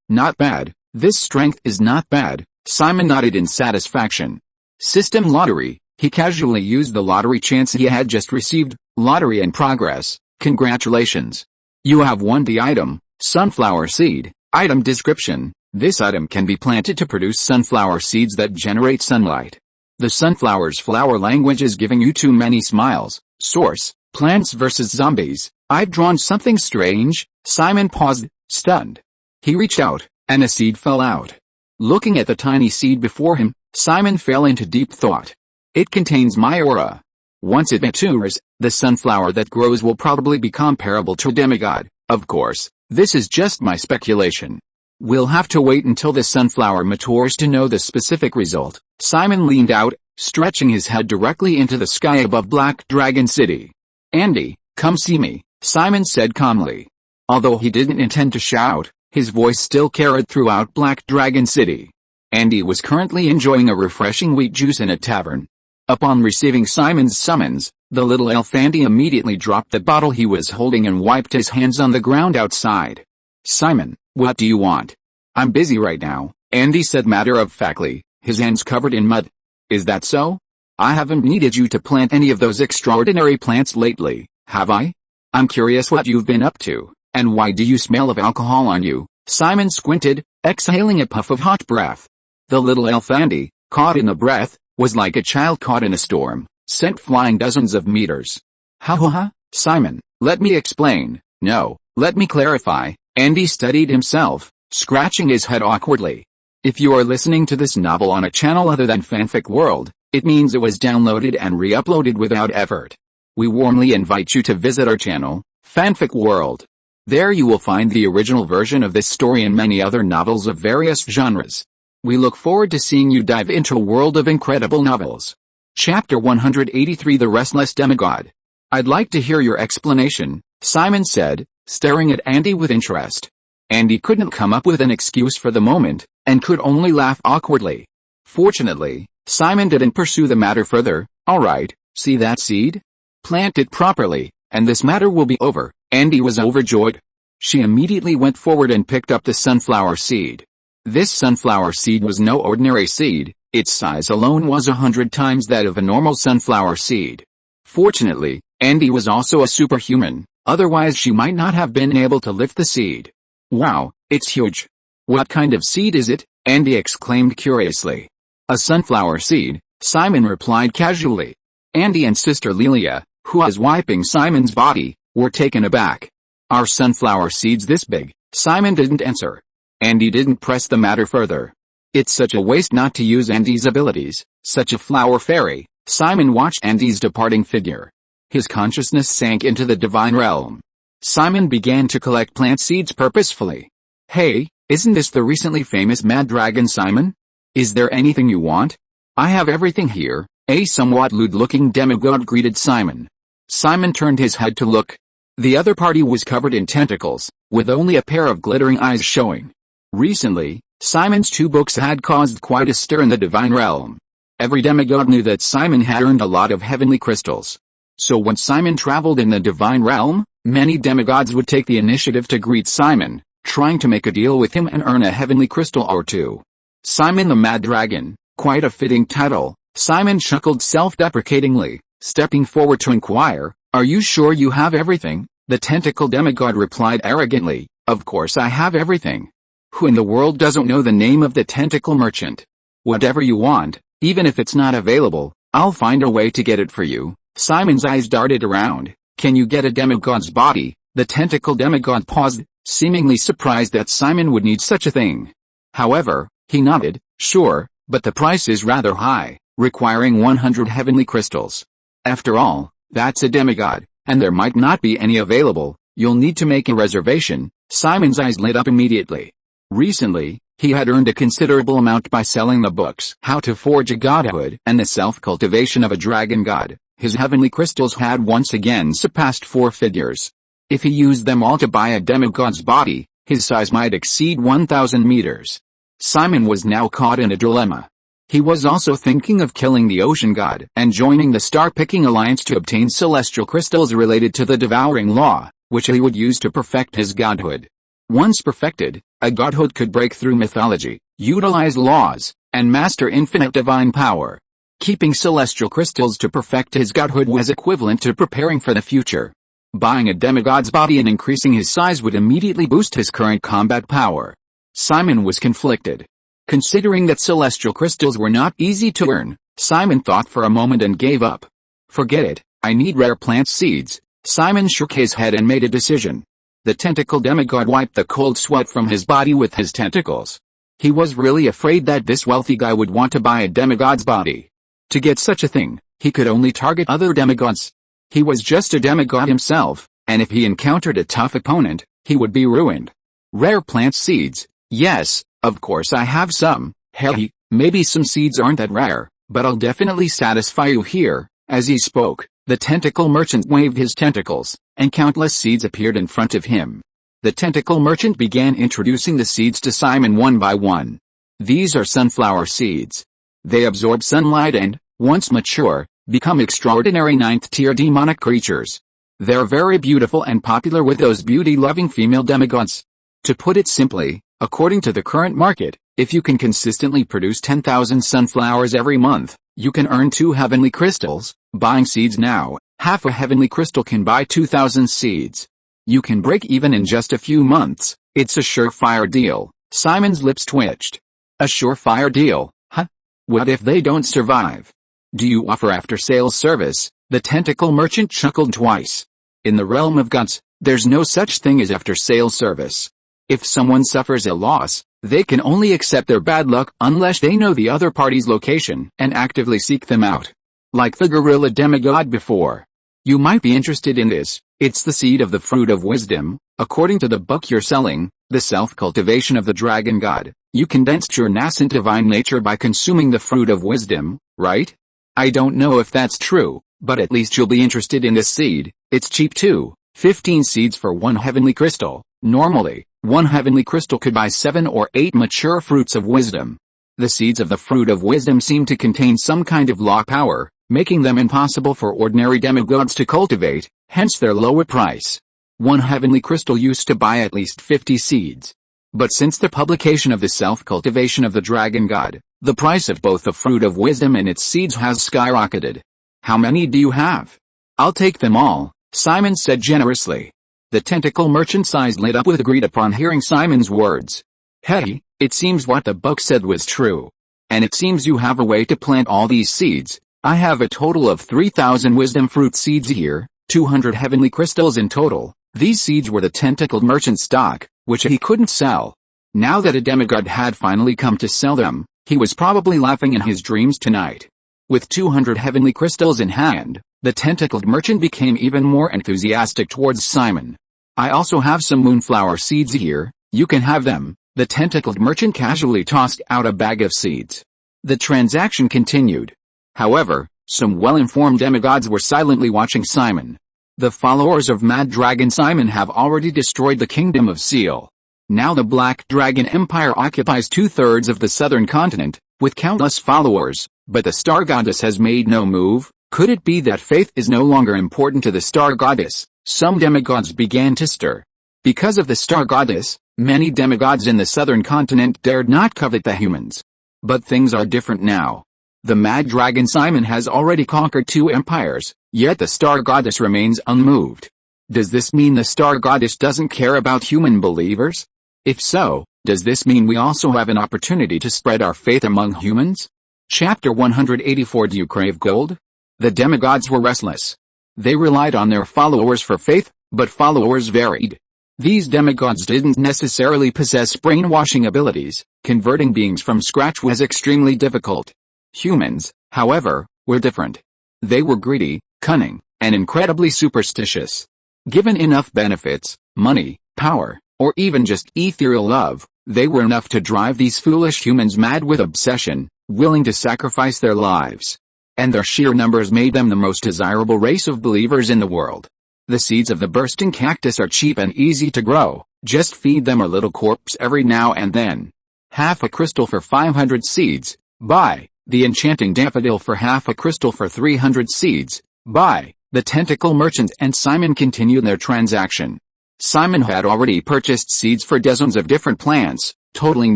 Not bad. This strength is not bad. Simon nodded in satisfaction. System lottery. He casually used the lottery chance he had just received. Lottery in progress. Congratulations. You have won the item, sunflower seed. Item description. This item can be planted to produce sunflower seeds that generate sunlight. The sunflower's flower language is giving you too many smiles. Source, Plants vs. Zombies. I've drawn something strange. Simon paused, stunned. He reached out, and a seed fell out. Looking at the tiny seed before him, Simon fell into deep thought. It contains my aura. Once it matures, the sunflower that grows will probably be comparable to a demigod. Of course, this is just my speculation. We'll have to wait until the sunflower matures to know the specific result. Simon leaned out, stretching his head directly into the sky above Black Dragon City. Andy, come see me, Simon said calmly. Although he didn't intend to shout, his voice still carried throughout Black Dragon City. Andy was currently enjoying a refreshing wheat juice in a tavern. Upon receiving Simon's summons, the little elf Andy immediately dropped the bottle he was holding and wiped his hands on the ground outside. Simon, what do you want? I'm busy right now, Andy said matter-of-factly, his hands covered in mud. Is that so? I haven't needed you to plant any of those extraordinary plants lately, have I? I'm curious what you've been up to. And why do you smell of alcohol on you? Simon squinted, exhaling a puff of hot breath. The little elf Andy, caught in the breath, was like a child caught in a storm, sent flying dozens of meters. Ha, Simon, let me explain. No, let me clarify. Andy steadied himself, scratching his head awkwardly. If you are listening to this novel on a channel other than Fanfic World, it means it was downloaded and re-uploaded without effort. We warmly invite you to visit our channel, Fanfic World. There you will find the original version of this story and many other novels of various genres. We look forward to seeing you dive into a world of incredible novels. Chapter 183 The Restless Demigod. I'd like to hear your explanation, Simon said, staring at Andy with interest. Andy couldn't come up with an excuse for the moment, and could only laugh awkwardly. Fortunately, Simon didn't pursue the matter further. Alright, see that seed? Plant it properly, and this matter will be over. Andy was overjoyed. She immediately went forward and picked up the sunflower seed. This sunflower seed was no ordinary seed, its size alone was 100 times that of a normal sunflower seed. Fortunately, Andy was also a superhuman, otherwise she might not have been able to lift the seed. Wow, it's huge. What kind of seed is it? Andy exclaimed curiously. A sunflower seed, Simon replied casually. Andy and Sister Lilia, who was wiping Simon's body, were taken aback. Are sunflower seeds this big? Simon didn't answer. Andy didn't press the matter further. It's such a waste not to use Andy's abilities, such a flower fairy. Simon watched Andy's departing figure. His consciousness sank into the divine realm. Simon began to collect plant seeds purposefully. Hey, isn't this the recently famous Mad Dragon Simon? Is there anything you want? I have everything here, a somewhat lewd-looking demigod greeted Simon. Simon turned his head to look. The other party was covered in tentacles, with only a pair of glittering eyes showing. Recently, Simon's 2 books had caused quite a stir in the divine realm. Every demigod knew that Simon had earned a lot of heavenly crystals. So when Simon traveled in the divine realm, many demigods would take the initiative to greet Simon, trying to make a deal with him and earn a heavenly crystal or two. Simon the Mad Dragon, quite a fitting title. Simon chuckled self-deprecatingly, stepping forward to inquire, are you sure you have everything? The tentacle demigod replied arrogantly, of course I have everything. Who in the world doesn't know the name of the tentacle merchant? Whatever you want, even if it's not available, I'll find a way to get it for you. Simon's eyes darted around. Can you get a demigod's body? The tentacle demigod paused, seemingly surprised that Simon would need such a thing. However, he nodded, sure, but the price is rather high, requiring 100 heavenly crystals. After all, That's a demigod, and there might not be any available. You'll need to make a reservation. Simon's eyes lit up immediately. Recently, he had earned a considerable amount by selling the books How to Forge a Godhood and the Self-Cultivation of a Dragon God. His heavenly crystals had once again surpassed 4 figures. If he used them all to buy a demigod's body, his size might exceed 1,000 meters. Simon was now caught in a dilemma. He was also thinking of killing the ocean god and joining the star-picking alliance to obtain celestial crystals related to the devouring law, which he would use to perfect his godhood. Once perfected, a godhood could break through mythology, utilize laws, and master infinite divine power. Keeping celestial crystals to perfect his godhood was equivalent to preparing for the future. Buying a demigod's body and increasing his size would immediately boost his current combat power. Simon was conflicted. Considering that celestial crystals were not easy to earn, Simon thought for a moment and gave up. Forget it, I need rare plant seeds. Simon shook his head and made a decision. The tentacle demigod wiped the cold sweat from his body with his tentacles. He was really afraid that this wealthy guy would want to buy a demigod's body. To get such a thing, he could only target other demigods. He was just a demigod himself, and if he encountered a tough opponent, he would be ruined. Rare plant seeds, yes, of course I have some. Hey, maybe some seeds aren't that rare, but I'll definitely satisfy you here. As he spoke, the tentacle merchant waved his tentacles, and countless seeds appeared in front of him. The tentacle merchant began introducing the seeds to Simon one by one. These are sunflower seeds. They absorb sunlight and, once mature, become extraordinary 9th-tier demonic creatures. They're very beautiful and popular with those beauty-loving female demigods. To put it simply, according to the current market, if you can consistently produce 10,000 sunflowers every month, you can earn 2 heavenly crystals. Buying seeds now, half a heavenly crystal can buy 2,000 seeds. You can break even in just a few months. It's a surefire deal. Simon's lips twitched. A surefire deal, huh? What if they don't survive? Do you offer after-sales service? The tentacle merchant chuckled twice. In the realm of gods, there's no such thing as after-sales service. If someone suffers a loss, they can only accept their bad luck unless they know the other party's location and actively seek them out. Like the gorilla demigod before. You might be interested in this. It's the seed of the fruit of wisdom. According to the book you're selling, The Self-Cultivation of the Dragon God, you condensed your nascent divine nature by consuming the fruit of wisdom, right? I don't know if that's true, but at least you'll be interested in this seed. It's cheap too. 15 seeds for 1 heavenly crystal. Normally, 1 heavenly crystal could buy 7 or 8 mature fruits of wisdom. The seeds of the fruit of wisdom seem to contain some kind of law power, making them impossible for ordinary demigods to cultivate, hence their lower price. 1 heavenly crystal used to buy at least 50 seeds. But since the publication of the Self-Cultivation of the Dragon God, the price of both the fruit of wisdom and its seeds has skyrocketed. How many do you have? I'll take them all, Simon said generously. The tentacle merchant's eyes lit up with greed upon hearing Simon's words. Hey, it seems what the book said was true. And it seems you have a way to plant all these seeds. I have a total of 3,000 wisdom fruit seeds here, 200 heavenly crystals in total. These seeds were the tentacled merchant's stock, which he couldn't sell. Now that a demigod had finally come to sell them, he was probably laughing in his dreams tonight. With 200 heavenly crystals in hand, the tentacled merchant became even more enthusiastic towards Simon. I also have some moonflower seeds here, you can have them. The tentacled merchant casually tossed out a bag of seeds. The transaction continued. However, some well-informed demigods were silently watching Simon. The followers of Mad Dragon Simon have already destroyed the kingdom of Seal. Now the Black Dragon Empire occupies 2/3 of the southern continent, with countless followers, but the Star Goddess has made no move. Could it be that faith is no longer important to the Star Goddess? Some demigods began to stir. Because of the Star Goddess, many demigods in the southern continent dared not covet the humans. But things are different now. The Mad Dragon Simon has already conquered 2 empires, yet the Star Goddess remains unmoved. Does this mean the Star Goddess doesn't care about human believers? If so, does this mean we also have an opportunity to spread our faith among humans? Chapter 184. Do you crave gold? The demigods were restless. They relied on their followers for faith, but followers varied. These demigods didn't necessarily possess brainwashing abilities. Converting beings from scratch was extremely difficult. Humans, however, were different. They were greedy, cunning, and incredibly superstitious. Given enough benefits, money, power, or even just ethereal love, they were enough to drive these foolish humans mad with obsession, willing to sacrifice their lives. And their sheer numbers made them the most desirable race of believers in the world. The seeds of the bursting cactus are cheap and easy to grow, just feed them a little corpse every now and then. Half a crystal for 500 seeds, buy. The enchanting daffodil for half a crystal for 300 seeds, buy. The tentacle merchant and Simon continued their transaction. Simon had already purchased seeds for dozens of different plants, totaling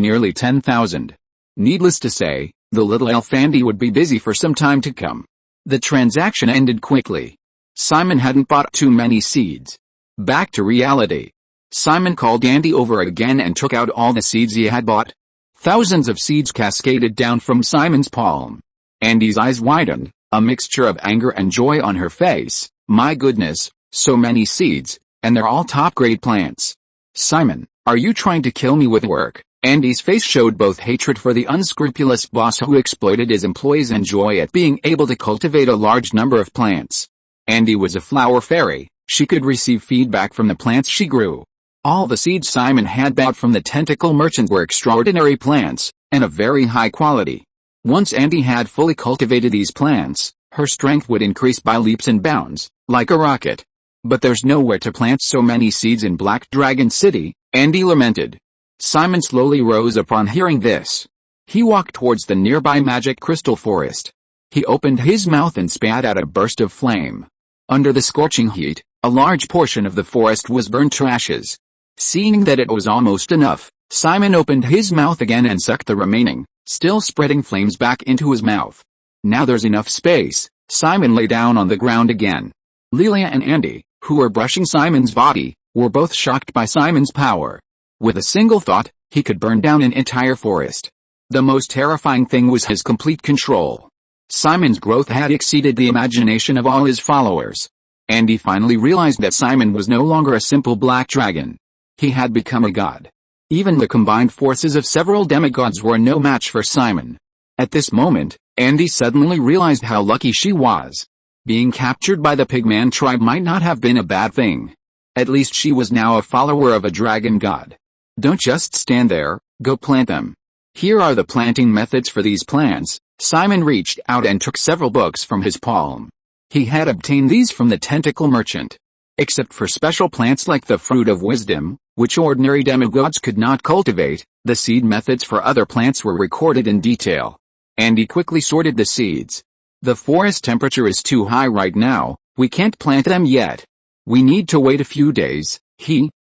nearly 10,000. Needless to say, the little elf Andy would be busy for some time to come. The transaction ended quickly. Simon hadn't bought too many seeds. Back to reality. Simon called Andy over again and took out all the seeds he had bought. Thousands of seeds cascaded down from Simon's palm. Andy's eyes widened, a mixture of anger and joy on her face. My goodness, so many seeds, and they're all top-grade plants. Simon, are you trying to kill me with work? Andy's face showed both hatred for the unscrupulous boss who exploited his employees and joy at being able to cultivate a large number of plants. Andy was a flower fairy. She could receive feedback from the plants she grew. All the seeds Simon had bought from the tentacle merchant were extraordinary plants, and of very high quality. Once Andy had fully cultivated these plants, her strength would increase by leaps and bounds, like a rocket. But there's nowhere to plant so many seeds in Black Dragon City, Andy lamented. Simon slowly rose upon hearing this. He walked towards the nearby magic crystal forest. He opened his mouth and spat out a burst of flame. Under the scorching heat, a large portion of the forest was burned to ashes. Seeing that it was almost enough, Simon opened his mouth again and sucked the remaining, still spreading flames back into his mouth. Now there's enough space. Simon lay down on the ground again. Lilia and Andy, who were brushing Simon's body, were both shocked by Simon's power. With a single thought, he could burn down an entire forest. The most terrifying thing was his complete control. Simon's growth had exceeded the imagination of all his followers. Andy finally realized that Simon was no longer a simple black dragon. He had become a god. Even the combined forces of several demigods were no match for Simon. At this moment, Andy suddenly realized how lucky she was. Being captured by the Pigman tribe might not have been a bad thing. At least she was now a follower of a dragon god. Don't just stand there, go plant them. Here are the planting methods for these plants. Simon reached out and took several books from his palm. He had obtained these from the tentacle merchant. Except for special plants like the fruit of wisdom, which ordinary demigods could not cultivate, the seed methods for other plants were recorded in detail. Andy quickly sorted the seeds. The forest temperature is too high right now, we can't plant them yet. We need to wait a few days,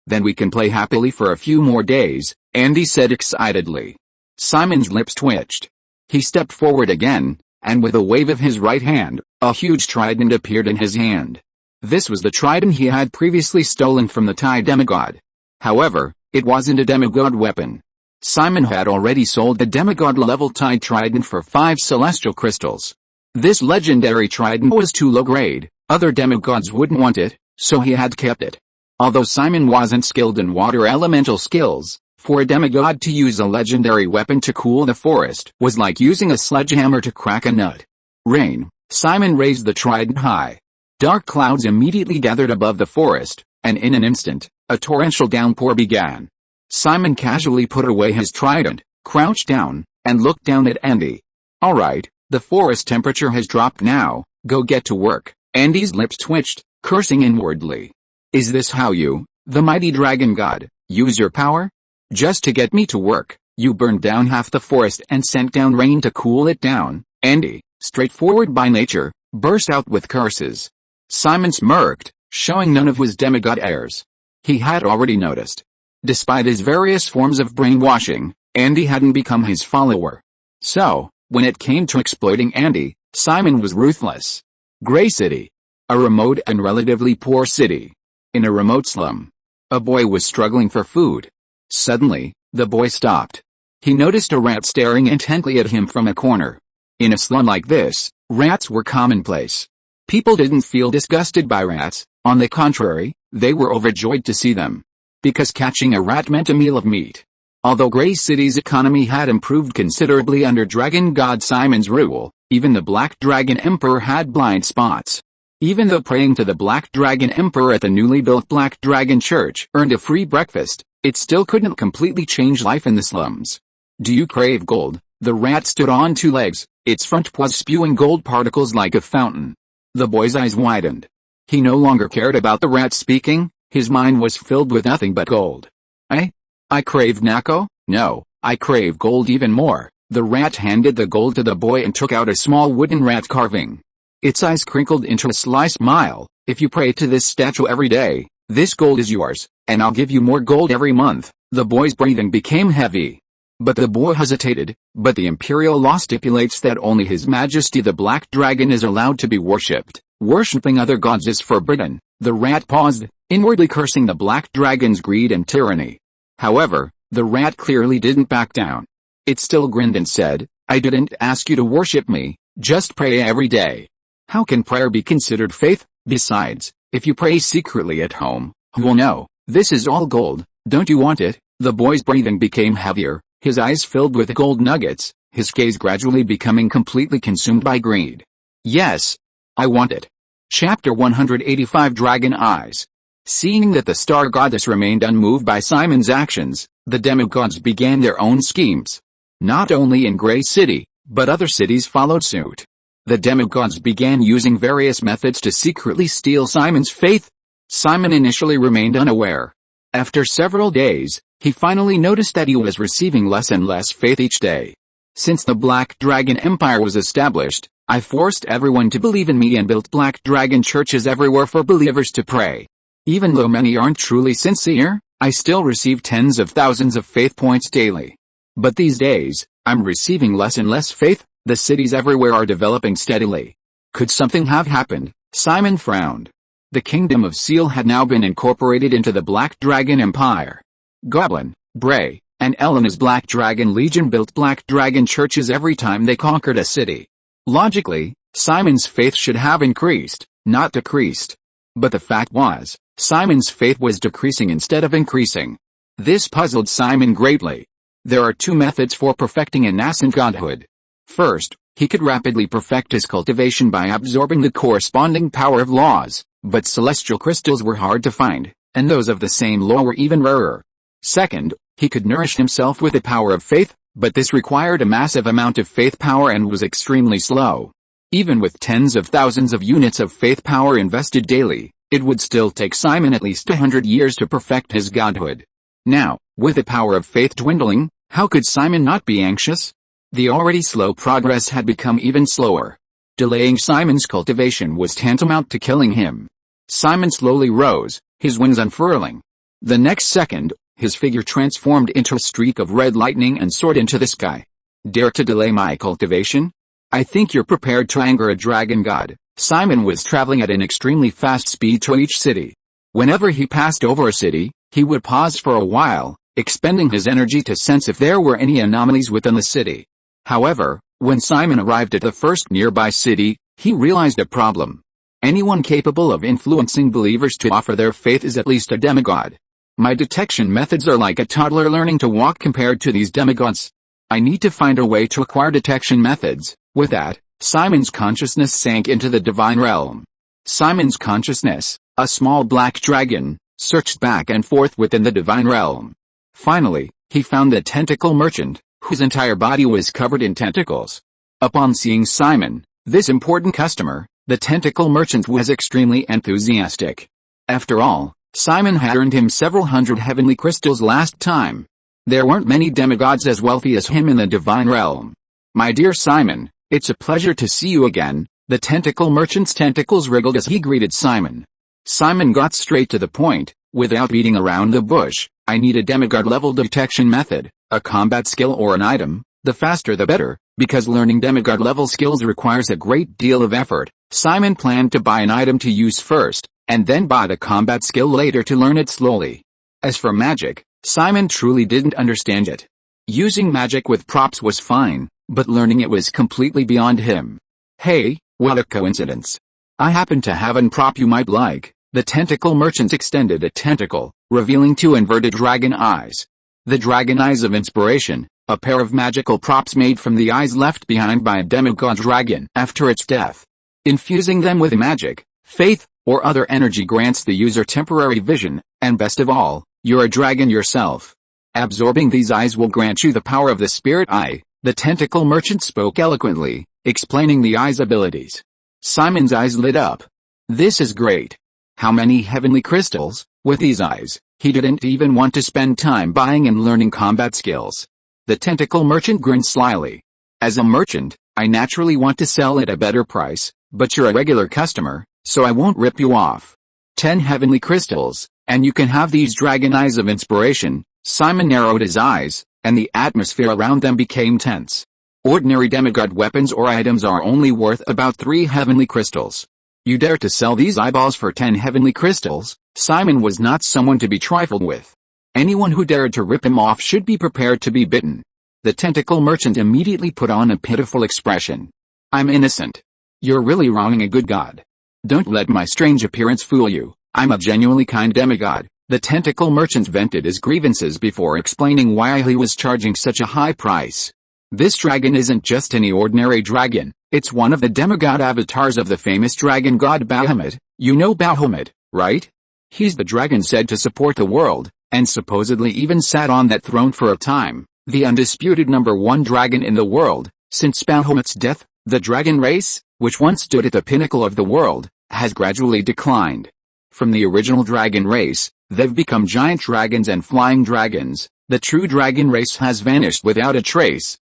then we can play happily for a few more days, Andy said excitedly. Simon's lips twitched. He stepped forward again, and with a wave of his right hand, a huge trident appeared in his hand. This was the trident he had previously stolen from the Thai demigod. However, it wasn't a demigod weapon. Simon had already sold the demigod-level Thai trident for 5 celestial crystals. This legendary trident was too low grade, other demigods wouldn't want it, so he had kept it. Although Simon wasn't skilled in water elemental skills, for a demigod to use a legendary weapon to cool the forest was like using a sledgehammer to crack a nut. Rain. Simon raised the trident high. Dark clouds immediately gathered above the forest, and in an instant, a torrential downpour began. Simon casually put away his trident, crouched down, and looked down at Andy. All right, the forest temperature has dropped now, go get to work. Andy's lips twitched, cursing inwardly. Is this how you, the mighty dragon god, use your power? Just to get me to work, you burned down half the forest and sent down rain to cool it down. Andy, straightforward by nature, burst out with curses. Simon smirked, showing none of his demigod airs. He had already noticed. Despite his various forms of brainwashing, Andy hadn't become his follower. So, when it came to exploiting Andy, Simon was ruthless. Gray City. A remote and relatively poor city. In a remote slum. A boy was struggling for food. Suddenly, the boy stopped. He noticed a rat staring intently at him from a corner. In a slum like this, rats were commonplace. People didn't feel disgusted by rats, on the contrary, they were overjoyed to see them. Because catching a rat meant a meal of meat. Although Gray City's economy had improved considerably under Dragon God Simon's rule, even the Black Dragon Emperor had blind spots. Even though praying to the Black Dragon Emperor at the newly built Black Dragon Church earned a free breakfast, it still couldn't completely change life in the slums. Do you crave gold? The rat stood on two legs, its front paws spewing gold particles like a fountain. The boy's eyes widened. He no longer cared about the rat speaking, his mind was filled with nothing but gold. I crave Nako? No, I crave gold even more. The rat handed the gold to the boy and took out a small wooden rat carving. Its eyes crinkled into a sly smile. If you pray to this statue every day, this gold is yours, and I'll give you more gold every month. The boy's breathing became heavy. But the boy hesitated. But the imperial law stipulates that only His Majesty the Black Dragon is allowed to be worshipped. Worshipping other gods is forbidden. The rat paused, inwardly cursing the Black Dragon's greed and tyranny. However, the rat clearly didn't back down. It still grinned and said, I didn't ask you to worship me, just pray every day. How can prayer be considered faith? Besides, if you pray secretly at home, who will know? This is all gold, don't you want it? The boy's breathing became heavier, his eyes filled with gold nuggets, his gaze gradually becoming completely consumed by greed. Yes, I want it. Chapter 185 Dragon Eyes. Seeing that the star goddess remained unmoved by Simon's actions, the demigods began their own schemes. Not only in Grey City, but other cities followed suit. The demigods began using various methods to secretly steal Simon's faith. Simon initially remained unaware. After several days, he finally noticed that he was receiving less and less faith each day. Since the Black Dragon Empire was established, I forced everyone to believe in me and built Black Dragon churches everywhere for believers to pray. Even though many aren't truly sincere, I still receive tens of thousands of faith points daily. But these days, I'm receiving less and less faith. The cities everywhere are developing steadily. Could something have happened? Simon frowned. The Kingdom of Seal had now been incorporated into the Black Dragon Empire. Goblin, Bray, and Elena's Black Dragon Legion built Black Dragon churches every time they conquered a city. Logically, Simon's faith should have increased, not decreased. But the fact was, Simon's faith was decreasing instead of increasing. This puzzled Simon greatly. There are two methods for perfecting a nascent godhood. First, he could rapidly perfect his cultivation by absorbing the corresponding power of laws, but celestial crystals were hard to find, and those of the same law were even rarer. Second, he could nourish himself with the power of faith, but this required a massive amount of faith power and was extremely slow. Even with tens of thousands of units of faith power invested daily, it would still take Simon at least 100 years to perfect his godhood. Now, with the power of faith dwindling, how could Simon not be anxious? The already slow progress had become even slower. Delaying Simon's cultivation was tantamount to killing him. Simon slowly rose, his wings unfurling. The next second, his figure transformed into a streak of red lightning and soared into the sky. Dare to delay my cultivation? I think you're prepared to anger a dragon god. Simon was traveling at an extremely fast speed to each city. Whenever he passed over a city, he would pause for a while, expending his energy to sense if there were any anomalies within the city. However, when Simon arrived at the first nearby city, he realized a problem. Anyone capable of influencing believers to offer their faith is at least a demigod. My detection methods are like a toddler learning to walk compared to these demigods. I need to find a way to acquire detection methods. With that, Simon's consciousness sank into the divine realm. Simon's consciousness, a small black dragon, searched back and forth within the divine realm. Finally, he found the tentacle merchant, whose entire body was covered in tentacles. Upon seeing Simon, this important customer, the tentacle merchant was extremely enthusiastic. After all, Simon had earned him several hundred heavenly crystals last time. There weren't many demigods as wealthy as him in the divine realm. My dear Simon, it's a pleasure to see you again. The tentacle merchant's tentacles wriggled as he greeted Simon. Simon got straight to the point, without beating around the bush. I need a demigod level detection method, a combat skill or an item, the faster the better, because learning demigod level skills requires a great deal of effort. Simon planned to buy an item to use first, and then buy the combat skill later to learn it slowly. As for magic, Simon truly didn't understand it. Using magic with props was fine, but learning it was completely beyond him. Hey, what a coincidence. I happen to have an prop you might like. The tentacle merchant extended a tentacle, revealing two inverted dragon eyes. The dragon eyes of inspiration, a pair of magical props made from the eyes left behind by a demigod dragon after its death. Infusing them with magic, Faith, or other energy grants the user temporary vision, and best of all, you're a dragon yourself. Absorbing these eyes will grant you the power of the spirit eye. The tentacle merchant spoke eloquently, explaining the eye's abilities. Simon's eyes lit up. This is great. How many heavenly crystals? With these eyes, he didn't even want to spend time buying and learning combat skills. The tentacle merchant grinned slyly. As a merchant, I naturally want to sell at a better price, but you're a regular customer, so I won't rip you off. 10 heavenly crystals, and you can have these dragon eyes of inspiration. Simon narrowed his eyes, and the atmosphere around them became tense. Ordinary demigod weapons or items are only worth about 3 heavenly crystals. You dare to sell these eyeballs for 10 heavenly crystals? Simon was not someone to be trifled with. Anyone who dared to rip him off should be prepared to be bitten. The tentacle merchant immediately put on a pitiful expression. I'm innocent. You're really wronging a good god. Don't let my strange appearance fool you. I'm a genuinely kind demigod. The tentacle merchant vented his grievances before explaining why he was charging such a high price. This dragon isn't just any ordinary dragon, it's one of the demigod avatars of the famous dragon god Bahamut. You know Bahamut, right? He's the dragon said to support the world, and supposedly even sat on that throne for a time, the undisputed #1 dragon in the world. Since Bahamut's death, the dragon race, which once stood at the pinnacle of the world, has gradually declined. From the original dragon race, they've become giant dragons and flying dragons. The true dragon race has vanished without a trace.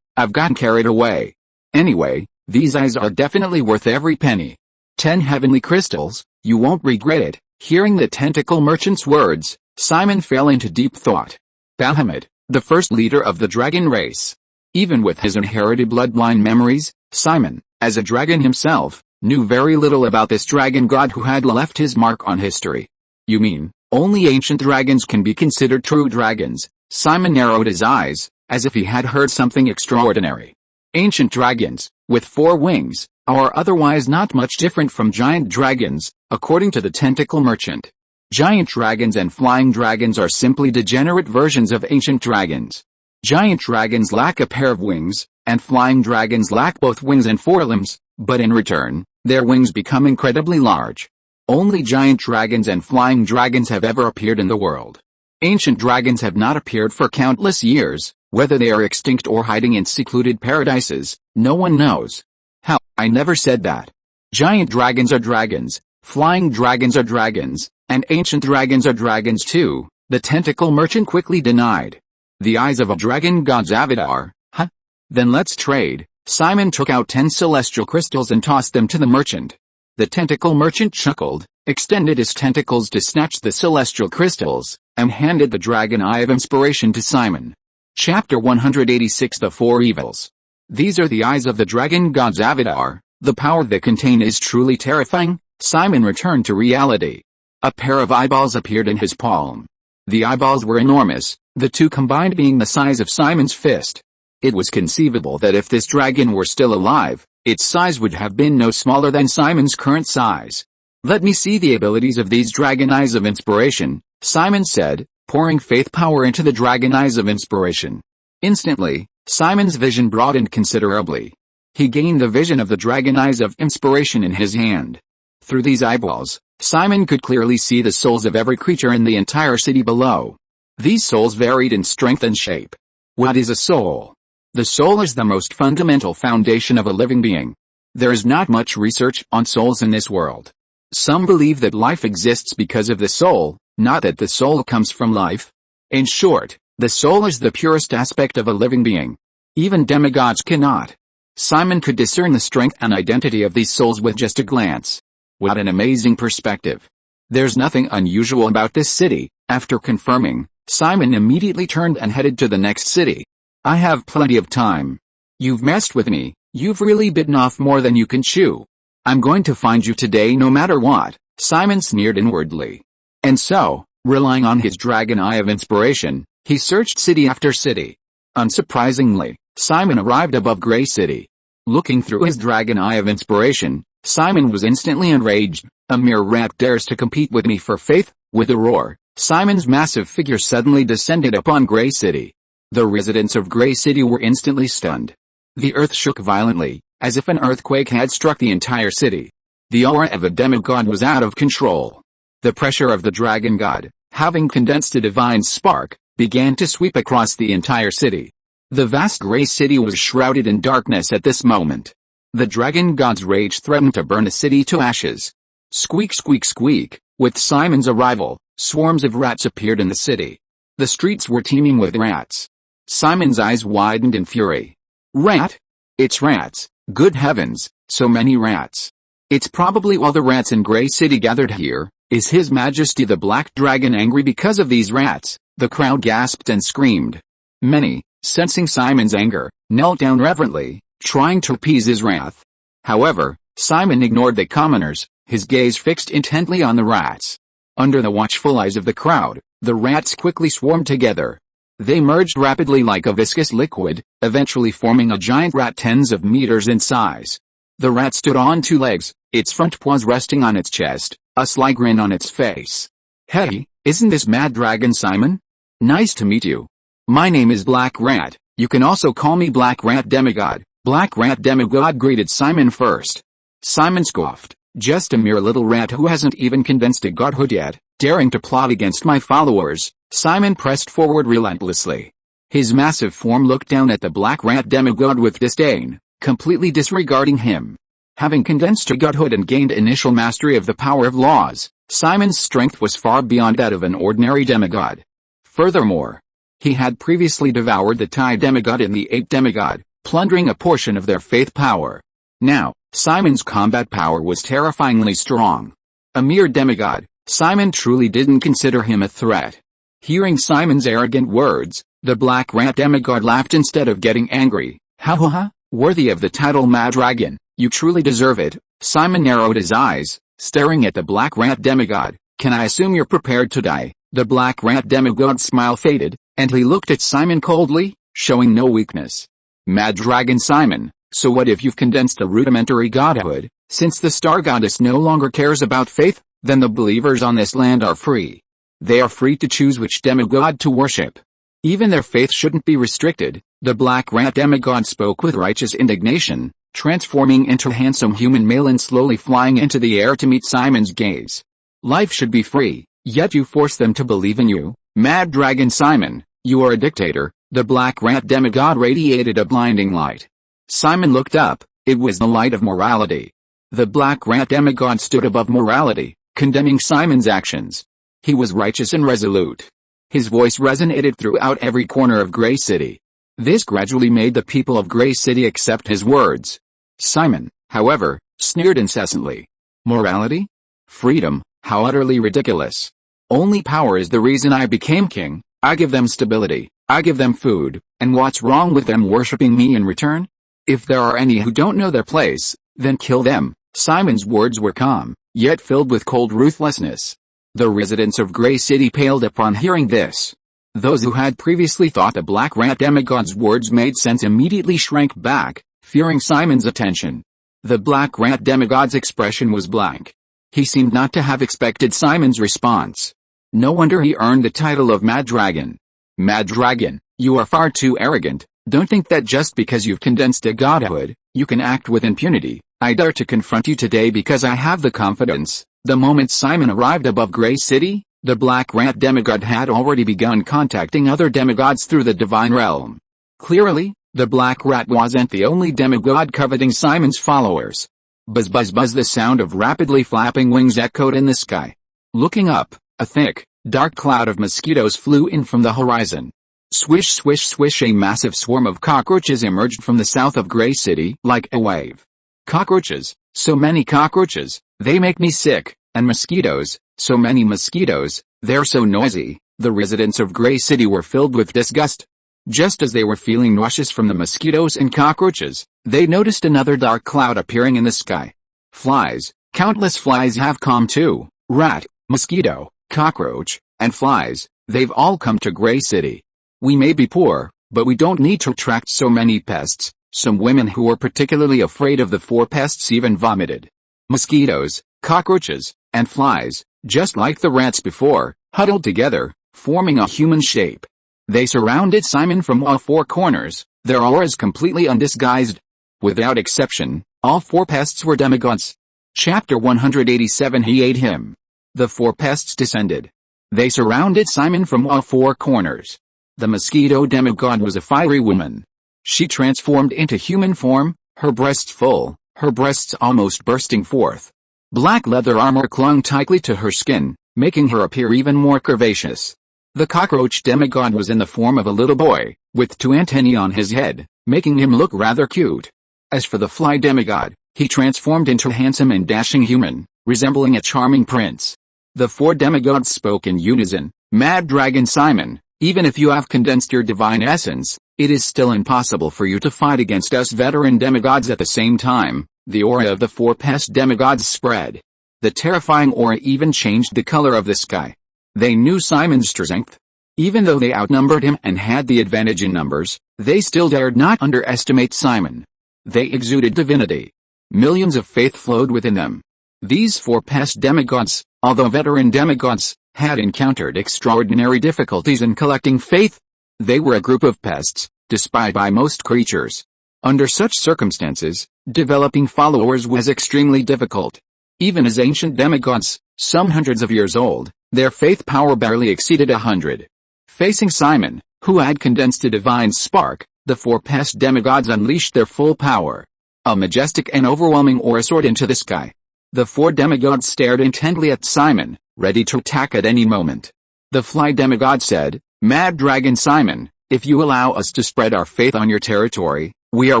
I've gotten carried away. Anyway, these eyes are definitely worth every penny. 10 heavenly crystals, you won't regret it. Hearing the tentacle merchant's words, Simon fell into deep thought. Bahamut, the first leader of the dragon race. Even with his inherited bloodline memories, Simon, as a dragon himself, knew very little about this dragon god who had left his mark on history. You mean, only ancient dragons can be considered true dragons? Simon narrowed his eyes, as if he had heard something extraordinary. Ancient dragons, with 4 wings, are otherwise not much different from giant dragons, according to the tentacle merchant. Giant dragons and flying dragons are simply degenerate versions of ancient dragons. Giant dragons lack a pair of wings, and flying dragons lack both wings and forelimbs, but in return, their wings become incredibly large. Only giant dragons and flying dragons have ever appeared in the world. Ancient dragons have not appeared for countless years. Whether they are extinct or hiding in secluded paradises, no one knows. How? I never said that. Giant dragons are dragons, flying dragons are dragons, and ancient dragons are dragons too, the tentacle merchant quickly denied. The eyes of a dragon god's avatar, huh? Then let's trade. Simon took out 10 celestial crystals and tossed them to the merchant. The tentacle merchant chuckled, extended his tentacles to snatch the celestial crystals, and handed the dragon eye of inspiration to Simon. Chapter 186 The 4 Evils. These are the eyes of the dragon god's avatar. The power they contain is truly terrifying. Simon returned to reality. A pair of eyeballs appeared in his palm. The eyeballs were enormous, the two combined being the size of Simon's fist. It was conceivable that if this dragon were still alive, its size would have been no smaller than Simon's current size. Let me see the abilities of these dragon eyes of inspiration, Simon said, pouring faith power into the dragon eyes of inspiration. Instantly, Simon's vision broadened considerably. He gained the vision of the dragon eyes of inspiration in his hand. Through these eyeballs, Simon could clearly see the souls of every creature in the entire city below. These souls varied in strength and shape. What is a soul? The soul is the most fundamental foundation of a living being. There is not much research on souls in this world. Some believe that life exists because of the soul, not that the soul comes from life. In short, the soul is the purest aspect of a living being. Even demigods cannot. Simon could discern the strength and identity of these souls with just a glance. What an amazing perspective. There's nothing unusual about this city. After confirming, Simon immediately turned and headed to the next city. I have plenty of time. You've messed with me. You've really bitten off more than you can chew. I'm going to find you today no matter what. Simon sneered inwardly. And so, relying on his dragon eye of inspiration, he searched city after city. Unsurprisingly, Simon arrived above Grey City. Looking through his dragon eye of inspiration, Simon was instantly enraged. A mere rat dares to compete with me for faith. With a roar, Simon's massive figure suddenly descended upon Grey City. The residents of Grey City were instantly stunned. The earth shook violently, as if an earthquake had struck the entire city. The aura of a demigod was out of control. The pressure of the dragon god, having condensed a divine spark, began to sweep across the entire city. The vast gray city was shrouded in darkness at this moment. The dragon god's rage threatened to burn the city to ashes. Squeak, squeak, squeak. With Simon's arrival, swarms of rats appeared in the city. The streets were teeming with rats. Simon's eyes widened in fury. Rat? It's rats. Good heavens, so many rats. It's probably all the rats in Grey City gathered here. Is His Majesty the Black Dragon angry because of these rats? The crowd gasped and screamed. Many, sensing Simon's anger, knelt down reverently, trying to appease his wrath. However, Simon ignored the commoners, his gaze fixed intently on the rats. Under the watchful eyes of the crowd, the rats quickly swarmed together. They merged rapidly like a viscous liquid, eventually forming a giant rat tens of meters in size. The rat stood on two legs, its front paws resting on its chest, a sly grin on its face. Hey, isn't this Mad Dragon Simon? Nice to meet you. My name is Black Rat, you can also call me Black Rat Demigod. Black Rat Demigod greeted Simon first. Simon scoffed, just a mere little rat who hasn't even condensed a godhood yet, daring to plot against my followers. Simon pressed forward relentlessly. His massive form looked down at the Black Rat Demigod with disdain, completely disregarding him. Having condensed to godhood and gained initial mastery of the power of laws, Simon's strength was far beyond that of an ordinary demigod. Furthermore, he had previously devoured the Thai demigod and the ape demigod, plundering a portion of their faith power. Now, Simon's combat power was terrifyingly strong. A mere demigod, Simon truly didn't consider him a threat. Hearing Simon's arrogant words, the Black Rat Demigod laughed instead of getting angry. Ha ha ha, worthy of the title Mad Dragon, you truly deserve it. Simon narrowed his eyes, staring at the Black Rat Demigod. Can I assume you're prepared to die? The Black Rat Demigod's smile faded, and he looked at Simon coldly, showing no weakness. Mad Dragon Simon, so what if you've condensed a rudimentary godhood? Since the Star Goddess no longer cares about faith, then the believers on this land are free. They are free to choose which demigod to worship. Even their faith shouldn't be restricted. The Black Rat Demigod spoke with righteous indignation, transforming into a handsome human male and slowly flying into the air to meet Simon's gaze. Life should be free, yet you force them to believe in you. Mad Dragon Simon, you are a dictator. The Black Rat Demigod radiated a blinding light. Simon looked up. It was the light of morality. The Black Rat Demigod stood above morality, condemning Simon's actions. He was righteous and resolute. His voice resonated throughout every corner of Grey City. This gradually made the people of Grey City accept his words. Simon, however, sneered incessantly. Morality? Freedom? How utterly ridiculous. Only power is the reason I became king. I give them stability, I give them food, and what's wrong with them worshipping me in return? If there are any who don't know their place, then kill them. Simon's words were calm, yet filled with cold ruthlessness. The residents of Grey City paled upon hearing this. Those who had previously thought the Black Rat Demigod's words made sense immediately shrank back, fearing Simon's attention. The Black Rat Demigod's expression was blank. He seemed not to have expected Simon's response. No wonder he earned the title of Mad Dragon. Mad Dragon, you are far too arrogant. Don't think that just because you've condensed a godhood, you can act with impunity. I dare to confront you today because I have the confidence. The moment Simon arrived above Grey City, the Black Rat Demigod had already begun contacting other demigods through the divine realm. Clearly, the Black Rat wasn't the only demigod coveting Simon's followers. Buzz buzz buzz, the sound of rapidly flapping wings echoed in the sky. Looking up, a thick, dark cloud of mosquitoes flew in from the horizon. Swish swish swish, a massive swarm of cockroaches emerged from the south of Grey City like a wave. Cockroaches, so many cockroaches, they make me sick, and mosquitoes, so many mosquitoes, they're so noisy. The residents of Grey City were filled with disgust. Just as they were feeling nauseous from the mosquitoes and cockroaches, they noticed another dark cloud appearing in the sky. Flies, countless flies have come too. Rat, mosquito, cockroach, and flies, they've all come to Grey City. We may be poor, but we don't need to attract so many pests. Some women who were particularly afraid of the four pests even vomited. Mosquitoes, cockroaches, and flies, just like the rats before, huddled together, forming a human shape. They surrounded Simon from all four corners, their auras completely undisguised. Without exception, all four pests were demigods. Chapter 187 He ate him. The four pests descended. They surrounded Simon from all four corners. The mosquito demigod was a fiery woman. She transformed into human form, her breasts full, her breasts almost bursting forth. Black leather armor clung tightly to her skin, making her appear even more curvaceous. The cockroach demigod was in the form of a little boy, with two antennae on his head, making him look rather cute. As for the fly demigod, he transformed into a handsome and dashing human, resembling a charming prince. The four demigods spoke in unison. Mad Dragon Simon, even if you have condensed your divine essence, it is still impossible for you to fight against us veteran demigods at the same time. The aura of the four pest demigods spread. The terrifying aura even changed the color of the sky. They knew Simon's strength. Even though they outnumbered him and had the advantage in numbers, they still dared not underestimate Simon. They exuded divinity. Millions of faith flowed within them. These four pest demigods, although veteran demigods, had encountered extraordinary difficulties in collecting faith. They were a group of pests, despised by most creatures. Under such circumstances, developing followers was extremely difficult. Even as ancient demigods, some hundreds of years old, their faith power barely exceeded 100. Facing Simon, who had condensed a divine spark, the four pest demigods unleashed their full power. A majestic and overwhelming aura soared into the sky. The four demigods stared intently at Simon, ready to attack at any moment. The fly demigod said, "Mad Dragon Simon, if you allow us to spread our faith on your territory, we are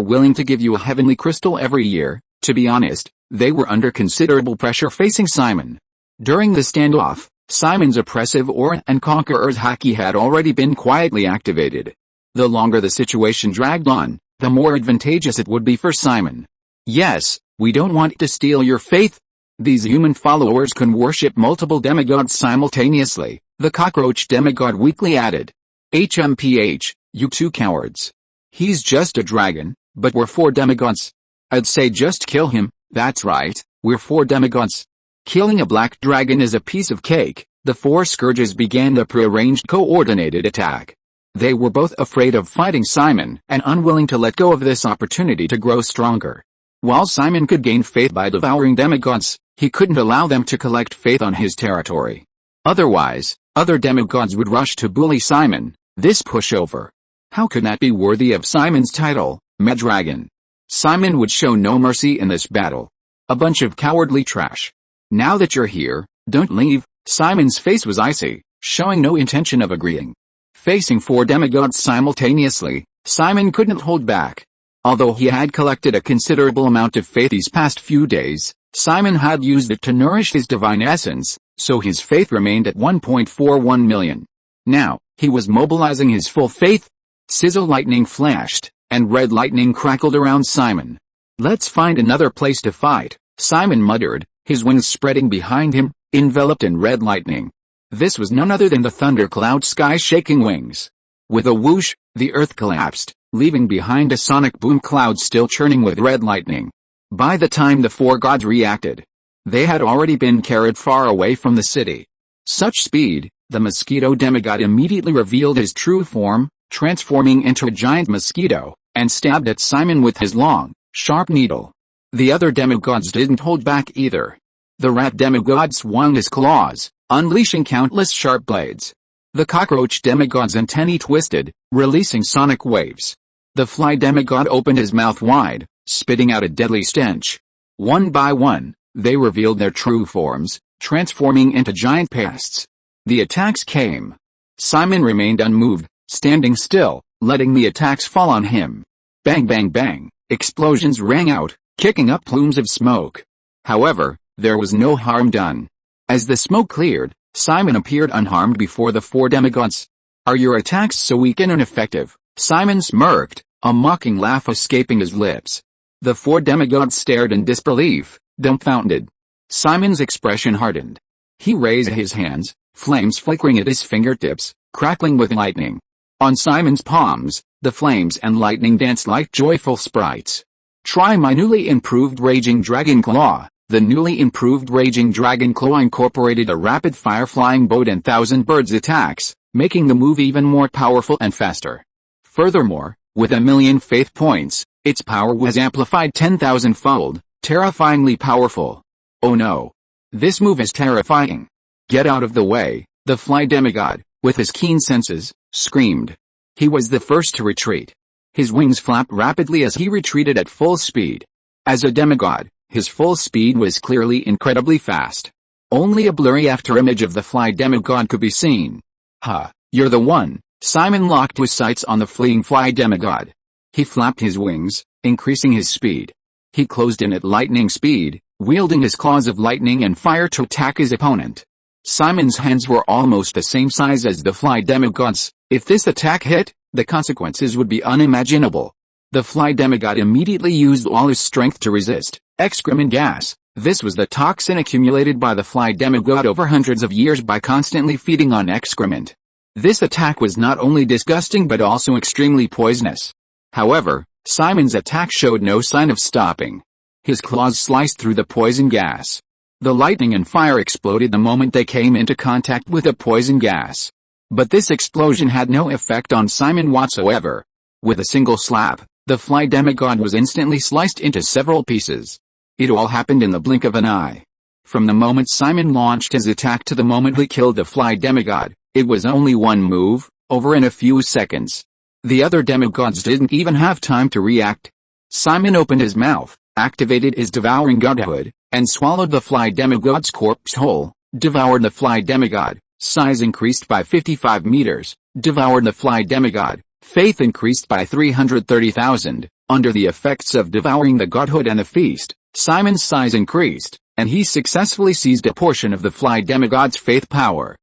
willing to give you a heavenly crystal every year." To be honest, they were under considerable pressure facing Simon. During the standoff, Simon's oppressive aura and conqueror's haki had already been quietly activated. The longer the situation dragged on, the more advantageous it would be for Simon. "Yes, we don't want to steal your faith. These human followers can worship multiple demigods simultaneously," the cockroach demigod weakly added. "HMPH, you two cowards. He's just a dragon, but we're four demigods. I'd say just kill him." "That's right, we're four demigods. Killing a black dragon is a piece of cake." The four scourges began the prearranged coordinated attack. They were both afraid of fighting Simon and unwilling to let go of this opportunity to grow stronger. While Simon could gain faith by devouring demigods, he couldn't allow them to collect faith on his territory. Otherwise, other demigods would rush to bully Simon. This pushover. How could that be worthy of Simon's title, Mad Dragon? Simon would show no mercy in this battle. A bunch of cowardly trash. "Now that you're here, don't leave." Simon's face was icy, showing no intention of agreeing. Facing four demigods simultaneously, Simon couldn't hold back. Although he had collected a considerable amount of faith these past few days, Simon had used it to nourish his divine essence, so his faith remained at 1.41 million. Now, he was mobilizing his full faith. Sizzle lightning flashed, and red lightning crackled around Simon. "Let's find another place to fight," Simon muttered, his wings spreading behind him, enveloped in red lightning. This was none other than the thundercloud sky-shaking wings. With a whoosh, the earth collapsed, leaving behind a sonic boom cloud still churning with red lightning. By the time the four gods reacted, they had already been carried far away from the city. Such speed, the mosquito demigod immediately revealed his true form, transforming into a giant mosquito, and stabbed at Simon with his long, sharp needle. The other demigods didn't hold back either. The rat demigod swung his claws, unleashing countless sharp blades. The cockroach demigod's antennae twisted, releasing sonic waves. The fly demigod opened his mouth wide, spitting out a deadly stench. One by one, they revealed their true forms, transforming into giant pests. The attacks came. Simon remained unmoved, standing still, letting the attacks fall on him. Bang bang bang, explosions rang out, kicking up plumes of smoke. However, there was no harm done. As the smoke cleared, Simon appeared unharmed before the four demigods. "Are your attacks so weak and ineffective?" Simon smirked, a mocking laugh escaping his lips. The four demigods stared in disbelief, dumbfounded. Simon's expression hardened. He raised his hands, flames flickering at his fingertips, crackling with lightning. On Simon's palms, the flames and lightning danced like joyful sprites. "Try my newly improved Raging Dragon Claw." The newly improved Raging Dragon Claw incorporated a rapid-fire flying boat and 1,000 birds attacks, making the move even more powerful and faster. Furthermore, with 1,000,000 faith points, its power was amplified 10,000-fold, terrifyingly powerful. Oh no. This move is terrifying. Get out of the way, the fly demigod, with his keen senses, screamed. He was the first to retreat. His wings flapped rapidly as he retreated at full speed. As a demigod, his full speed was clearly incredibly fast. Only a blurry afterimage of the fly demigod could be seen. Ha, you're the one. Simon locked his sights on the fleeing fly demigod. He flapped his wings, increasing his speed. He closed in at lightning speed, wielding his claws of lightning and fire to attack his opponent. Simon's hands were almost the same size as the fly demigod's. If this attack hit, the consequences would be unimaginable. The fly demigod immediately used all his strength to resist. Excrement gas. This was the toxin accumulated by the fly demigod over hundreds of years by constantly feeding on excrement. This attack was not only disgusting but also extremely poisonous. However, Simon's attack showed no sign of stopping. His claws sliced through the poison gas. The lightning and fire exploded the moment they came into contact with the poison gas. But this explosion had no effect on Simon whatsoever. With a single slap, the fly demigod was instantly sliced into several pieces. It all happened in the blink of an eye. From the moment Simon launched his attack to the moment he killed the fly demigod, it was only one move, over in a few seconds. The other demigods didn't even have time to react. Simon opened his mouth, activated his devouring godhood, and swallowed the fly demigod's corpse whole. Devoured the fly demigod. Size increased by 55 meters. Devoured the fly demigod. Faith increased by 330,000. Under the effects of devouring the godhood and the feast, Simon's size increased, and he successfully seized a portion of the fly demigod's faith power.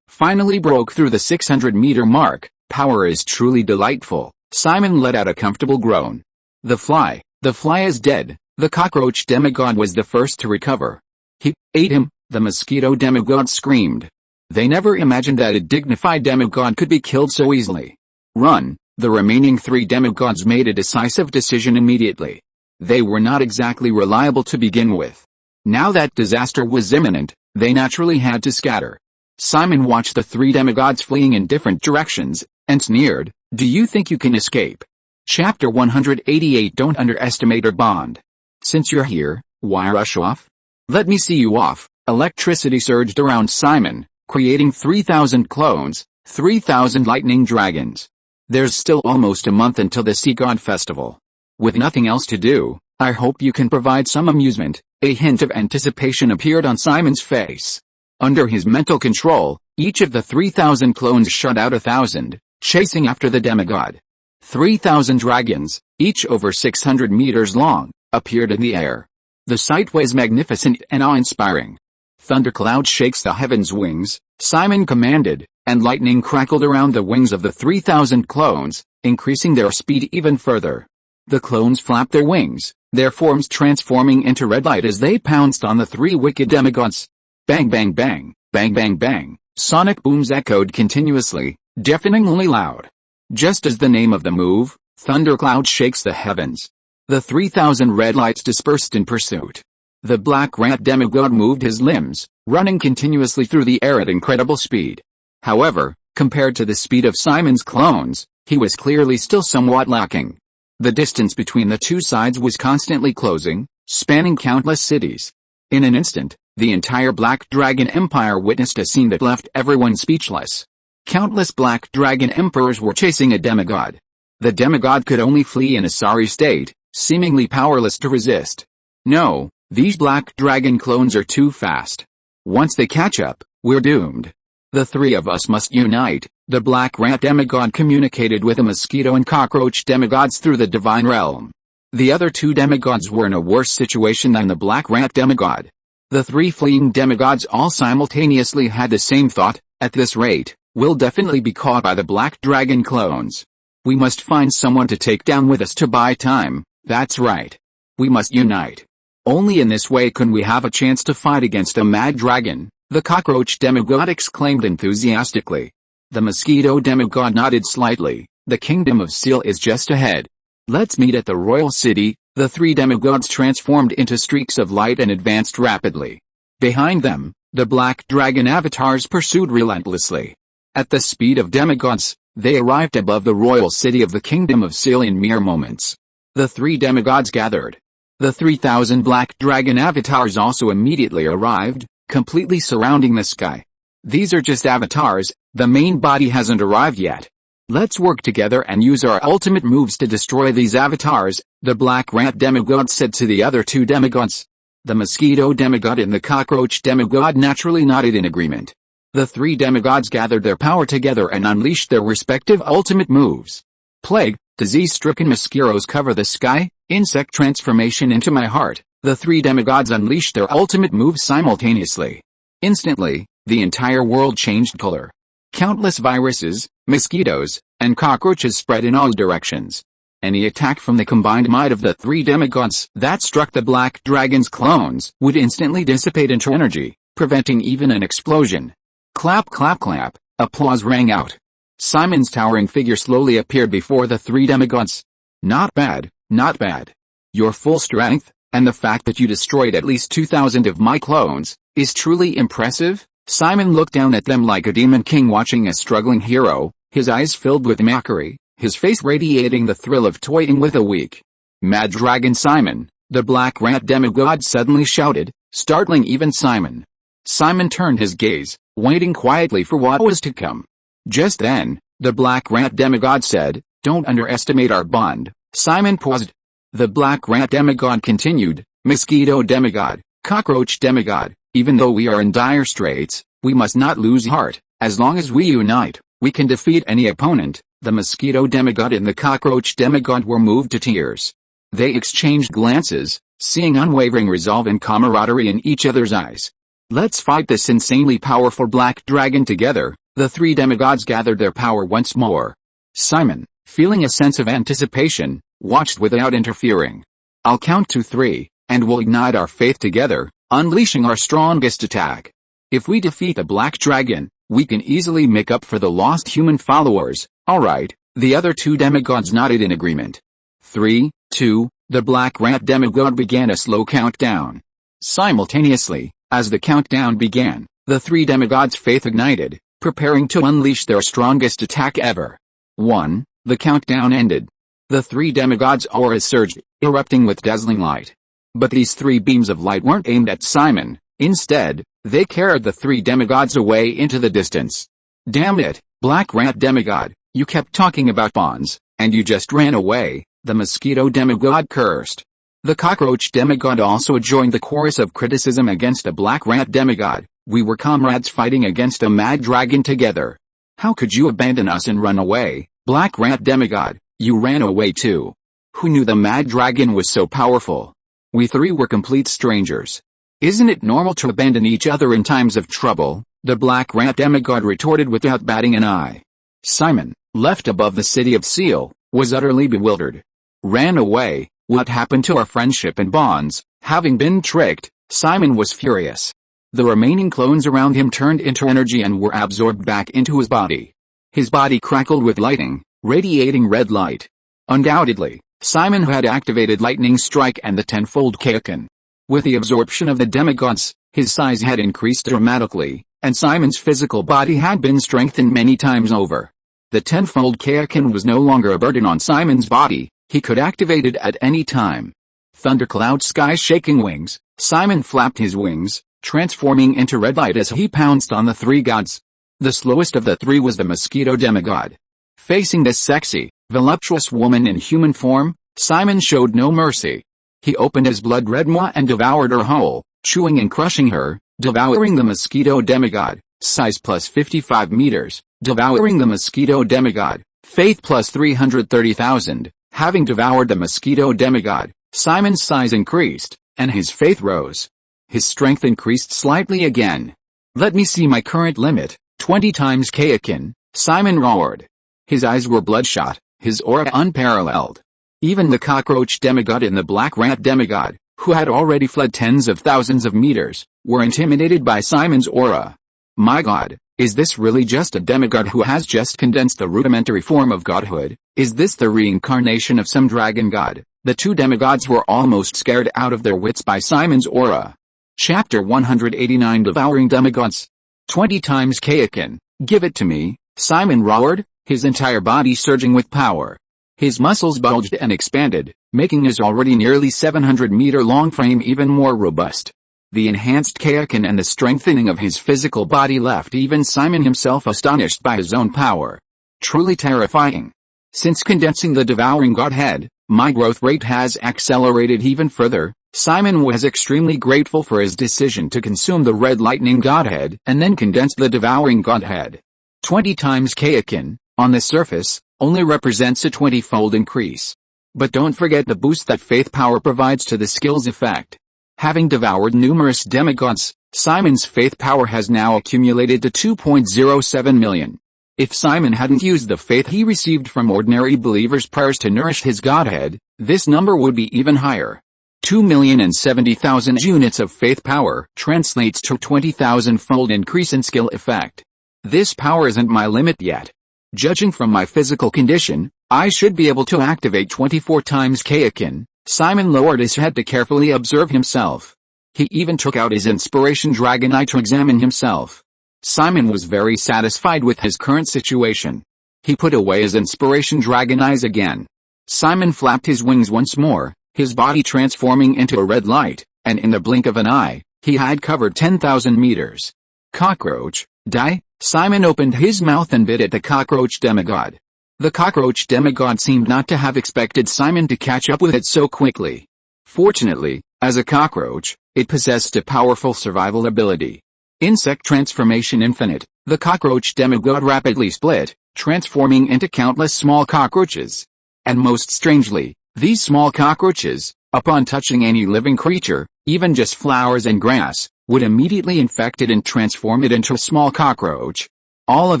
Finally broke through the 600-meter mark. Power is truly delightful. Simon let out a comfortable groan. The fly is dead. The cockroach demigod was the first to recover. He ate him, the mosquito demigod screamed. They never imagined that a dignified demigod could be killed so easily. Run. The remaining 3 demigods made a decisive decision immediately. They were not exactly reliable to begin with. Now that disaster was imminent, they naturally had to scatter. Simon watched the 3 demigods fleeing in different directions, and sneered, "Do you think you can escape?" Chapter 188. Don't underestimate or bond. Since you're here, why rush off? Let me see you off. Electricity surged around Simon, creating 3,000 clones, 3,000 lightning dragons. There's still almost a month until the Sea God Festival. With nothing else to do, I hope you can provide some amusement. A hint of anticipation appeared on Simon's face. Under his mental control, each of the 3,000 clones shot out 1,000, chasing after the demigod. 3,000 dragons, each over 600 meters long, appeared in the air. The sight was magnificent and awe-inspiring. Thundercloud shakes the heavens' wings, Simon commanded, and lightning crackled around the wings of the 3,000 clones, increasing their speed even further. The clones flapped their wings, their forms transforming into red light as they pounced on the 3 wicked demigods. Bang bang bang, bang bang bang, sonic booms echoed continuously, deafeningly loud. Just as the name of the move, thundercloud shakes the heavens. The 3,000 red lights dispersed in pursuit. The black rat demigod moved his limbs, running continuously through the air at incredible speed. However, compared to the speed of Simon's clones, he was clearly still somewhat lacking. The distance between the two sides was constantly closing, spanning countless cities. In an instant, the entire Black Dragon Empire witnessed a scene that left everyone speechless. Countless Black Dragon Emperors were chasing a demigod. The demigod could only flee in a sorry state, seemingly powerless to resist. No, these Black Dragon clones are too fast. Once they catch up, we're doomed. The 3 of us must unite. The Black Rat demigod communicated with the mosquito and cockroach demigods through the divine realm. The other 2 demigods were in a worse situation than the Black Rat demigod. The 3 fleeing demigods all simultaneously had the same thought: at this rate, we'll definitely be caught by the Black Dragon clones. We must find someone to take down with us to buy time. That's right. We must unite. Only in this way can we have a chance to fight against a mad dragon, the cockroach demigod exclaimed enthusiastically. The mosquito demigod nodded slightly. The kingdom of Seal is just ahead. Let's meet at the royal city. The 3 demigods transformed into streaks of light and advanced rapidly. Behind them, the Black Dragon avatars pursued relentlessly. At the speed of demigods, they arrived above the royal city of the kingdom of Seal in mere moments. The 3 demigods gathered. The 3,000 black dragon avatars also immediately arrived, completely surrounding the sky. These are just avatars, the main body hasn't arrived yet. Let's work together and use our ultimate moves to destroy these avatars, the black rat demigod said to the other two demigods. The mosquito demigod and the cockroach demigod naturally nodded in agreement. The three demigods gathered their power together and unleashed their respective ultimate moves. Plague, disease-stricken mosquitoes cover the sky, insect transformation into my heart. The three demigods unleashed their ultimate moves simultaneously. Instantly, the entire world changed color. Countless viruses, mosquitoes, and cockroaches spread in all directions. Any attack from the combined might of the three demigods that struck the black dragon's clones would instantly dissipate into energy, preventing even an explosion. Clap clap clap, applause rang out. Simon's towering figure slowly appeared before the three demigods. Not bad, not bad. Your full strength, and the fact that you destroyed at least 2,000 of my clones, is truly impressive. Simon looked down at them like a demon king watching a struggling hero, his eyes filled with mockery, his face radiating the thrill of toying with a weak, mad dragon. Simon, the black rat demigod suddenly shouted, startling even Simon. Simon turned his gaze, waiting quietly for what was to come. Just then, the black rat demigod said, "Don't underestimate our bond." Simon paused. The black rat demigod continued, "Mosquito demigod, cockroach demigod, even though we are in dire straits, we must not lose heart. As long as we unite, we can defeat any opponent." The mosquito demigod and the cockroach demigod were moved to tears. They exchanged glances, seeing unwavering resolve and camaraderie in each other's eyes. Let's fight this insanely powerful black dragon together. The three demigods gathered their power once more. Simon, feeling a sense of anticipation, watched without interfering. I'll count to 3, and we'll ignite our faith together, unleashing our strongest attack. If we defeat the black dragon, we can easily make up for the lost human followers. Alright, the other two demigods nodded in agreement. 3, 2, the black rat demigod began a slow countdown. Simultaneously, as the countdown began, the three demigods' faith ignited, preparing to unleash their strongest attack ever. 1, the countdown ended. The three demigods' auras surged, erupting with dazzling light. But these three beams of light weren't aimed at Simon. Instead, they carried the three demigods away into the distance. Damn it, black rat demigod, you kept talking about bonds, and you just ran away, the mosquito demigod cursed. The cockroach demigod also joined the chorus of criticism against the black rat demigod. We were comrades fighting against a mad dragon together. How could you abandon us and run away, black rat demigod? You ran away too. Who knew the mad dragon was so powerful? We three were complete strangers. Isn't it normal to abandon each other in times of trouble? The black rat demigod retorted without batting an eye. Simon, left above the city of Seal, was utterly bewildered. Ran away? What happened to our friendship and bonds? Having been tricked, Simon was furious. The remaining clones around him turned into energy and were absorbed back into his body. His body crackled with lightning, radiating red light. Undoubtedly, Simon had activated Lightning Strike and the tenfold Kaioken. With the absorption of the demigods, his size had increased dramatically, and Simon's physical body had been strengthened many times over. The tenfold Kaioken was no longer a burden on Simon's body, he could activate it at any time. Thundercloud sky-shaking wings, Simon flapped his wings, transforming into red light as he pounced on the three gods. The slowest of the three was the mosquito demigod. Facing this sexy, voluptuous woman in human form, Simon showed no mercy. He opened his blood-red maw and devoured her whole, chewing and crushing her, devouring the mosquito demigod, size plus 55 meters, devouring the mosquito demigod, faith plus 330,000. Having devoured the mosquito demigod, Simon's size increased, and his faith rose. His strength increased slightly again. Let me see my current limit, 20 times Kaioken, Simon roared. His eyes were bloodshot, his aura unparalleled. Even the cockroach demigod and the black rat demigod, who had already fled tens of thousands of meters, were intimidated by Simon's aura. My god, is this really just a demigod who has just condensed the rudimentary form of godhood? Is this the reincarnation of some dragon god? The two demigods were almost scared out of their wits by Simon's aura. Chapter 189 Devouring Demigods. 20 times Kaioken, give it to me, Simon roared, his entire body surging with power. His muscles bulged and expanded, making his already nearly 700-meter-long frame even more robust. The enhanced kaioken and the strengthening of his physical body left even Simon himself astonished by his own power. Truly terrifying. Since condensing the devouring godhead, my growth rate has accelerated even further. Simon was extremely grateful for his decision to consume the red lightning godhead and then condense the devouring godhead. 20 times kaioken, on the surface, only represents a 20-fold increase. But don't forget the boost that faith power provides to the skill's effect. Having devoured numerous demigods, Simon's faith power has now accumulated to 2.07 million. If Simon hadn't used the faith he received from ordinary believers' prayers to nourish his godhead, this number would be even higher. 2,070,000 units of faith power translates to 20,000-fold increase in skill effect. This power isn't my limit yet. Judging from my physical condition, I should be able to activate 24 times kaioken. Simon lowered his head to carefully observe himself. He even took out his inspiration dragon eye to examine himself. Simon was very satisfied with his current situation. He put away his inspiration dragon eyes again. Simon flapped his wings once more, his body transforming into a red light, and in the blink of an eye, he had covered 10,000 meters. Cockroach, die? Simon opened his mouth and bit at the cockroach demigod. The cockroach demigod seemed not to have expected Simon to catch up with it so quickly. Fortunately, as a cockroach, it possessed a powerful survival ability. Insect transformation infinite, the cockroach demigod rapidly split, transforming into countless small cockroaches. And most strangely, these small cockroaches, upon touching any living creature, even just flowers and grass, would immediately infect it and transform it into a small cockroach. All of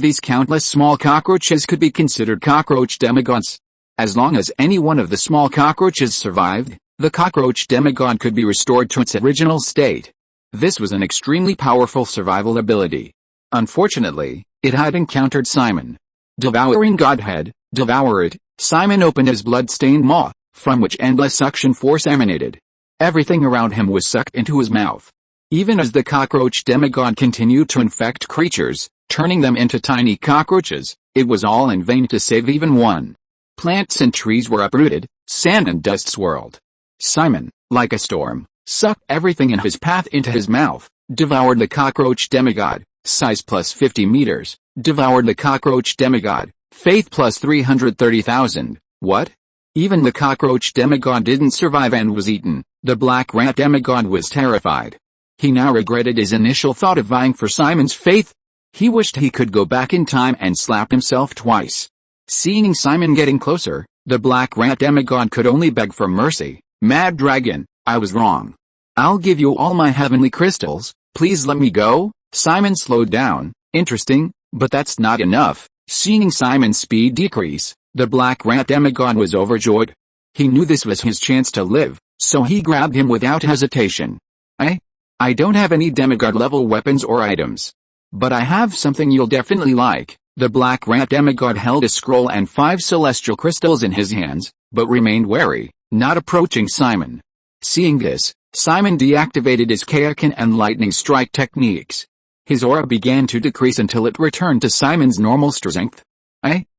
these countless small cockroaches could be considered cockroach demigods. As long as any one of the small cockroaches survived, the cockroach demigod could be restored to its original state. This was an extremely powerful survival ability. Unfortunately, it had encountered Simon. Devouring godhead, devoured, Simon opened his blood-stained maw, from which endless suction force emanated. Everything around him was sucked into his mouth. Even as the cockroach demigod continued to infect creatures, turning them into tiny cockroaches, it was all in vain to save even one. Plants and trees were uprooted, sand and dust swirled. Simon, like a storm, sucked everything in his path into his mouth, devoured the cockroach demigod, size plus 50 meters, devoured the cockroach demigod, faith plus 330,000, what? Even the cockroach demigod didn't survive and was eaten. The black rat demigod was terrified. He now regretted his initial thought of vying for Simon's faith. He wished he could go back in time and slap himself twice. Seeing Simon getting closer, the black rat demigod could only beg for mercy. Mad dragon, I was wrong. I'll give you all my heavenly crystals, please let me go. Simon slowed down. Interesting, but that's not enough. Seeing Simon's speed decrease, the black rat demigod was overjoyed. He knew this was his chance to live, so he grabbed him without hesitation. I don't have any demigod-level weapons or items. But I have something you'll definitely like. The black rat demigod held a scroll and 5 celestial crystals in his hands, but remained wary, not approaching Simon. Seeing this, Simon deactivated his kaioken and lightning strike techniques. His aura began to decrease until it returned to Simon's normal strength.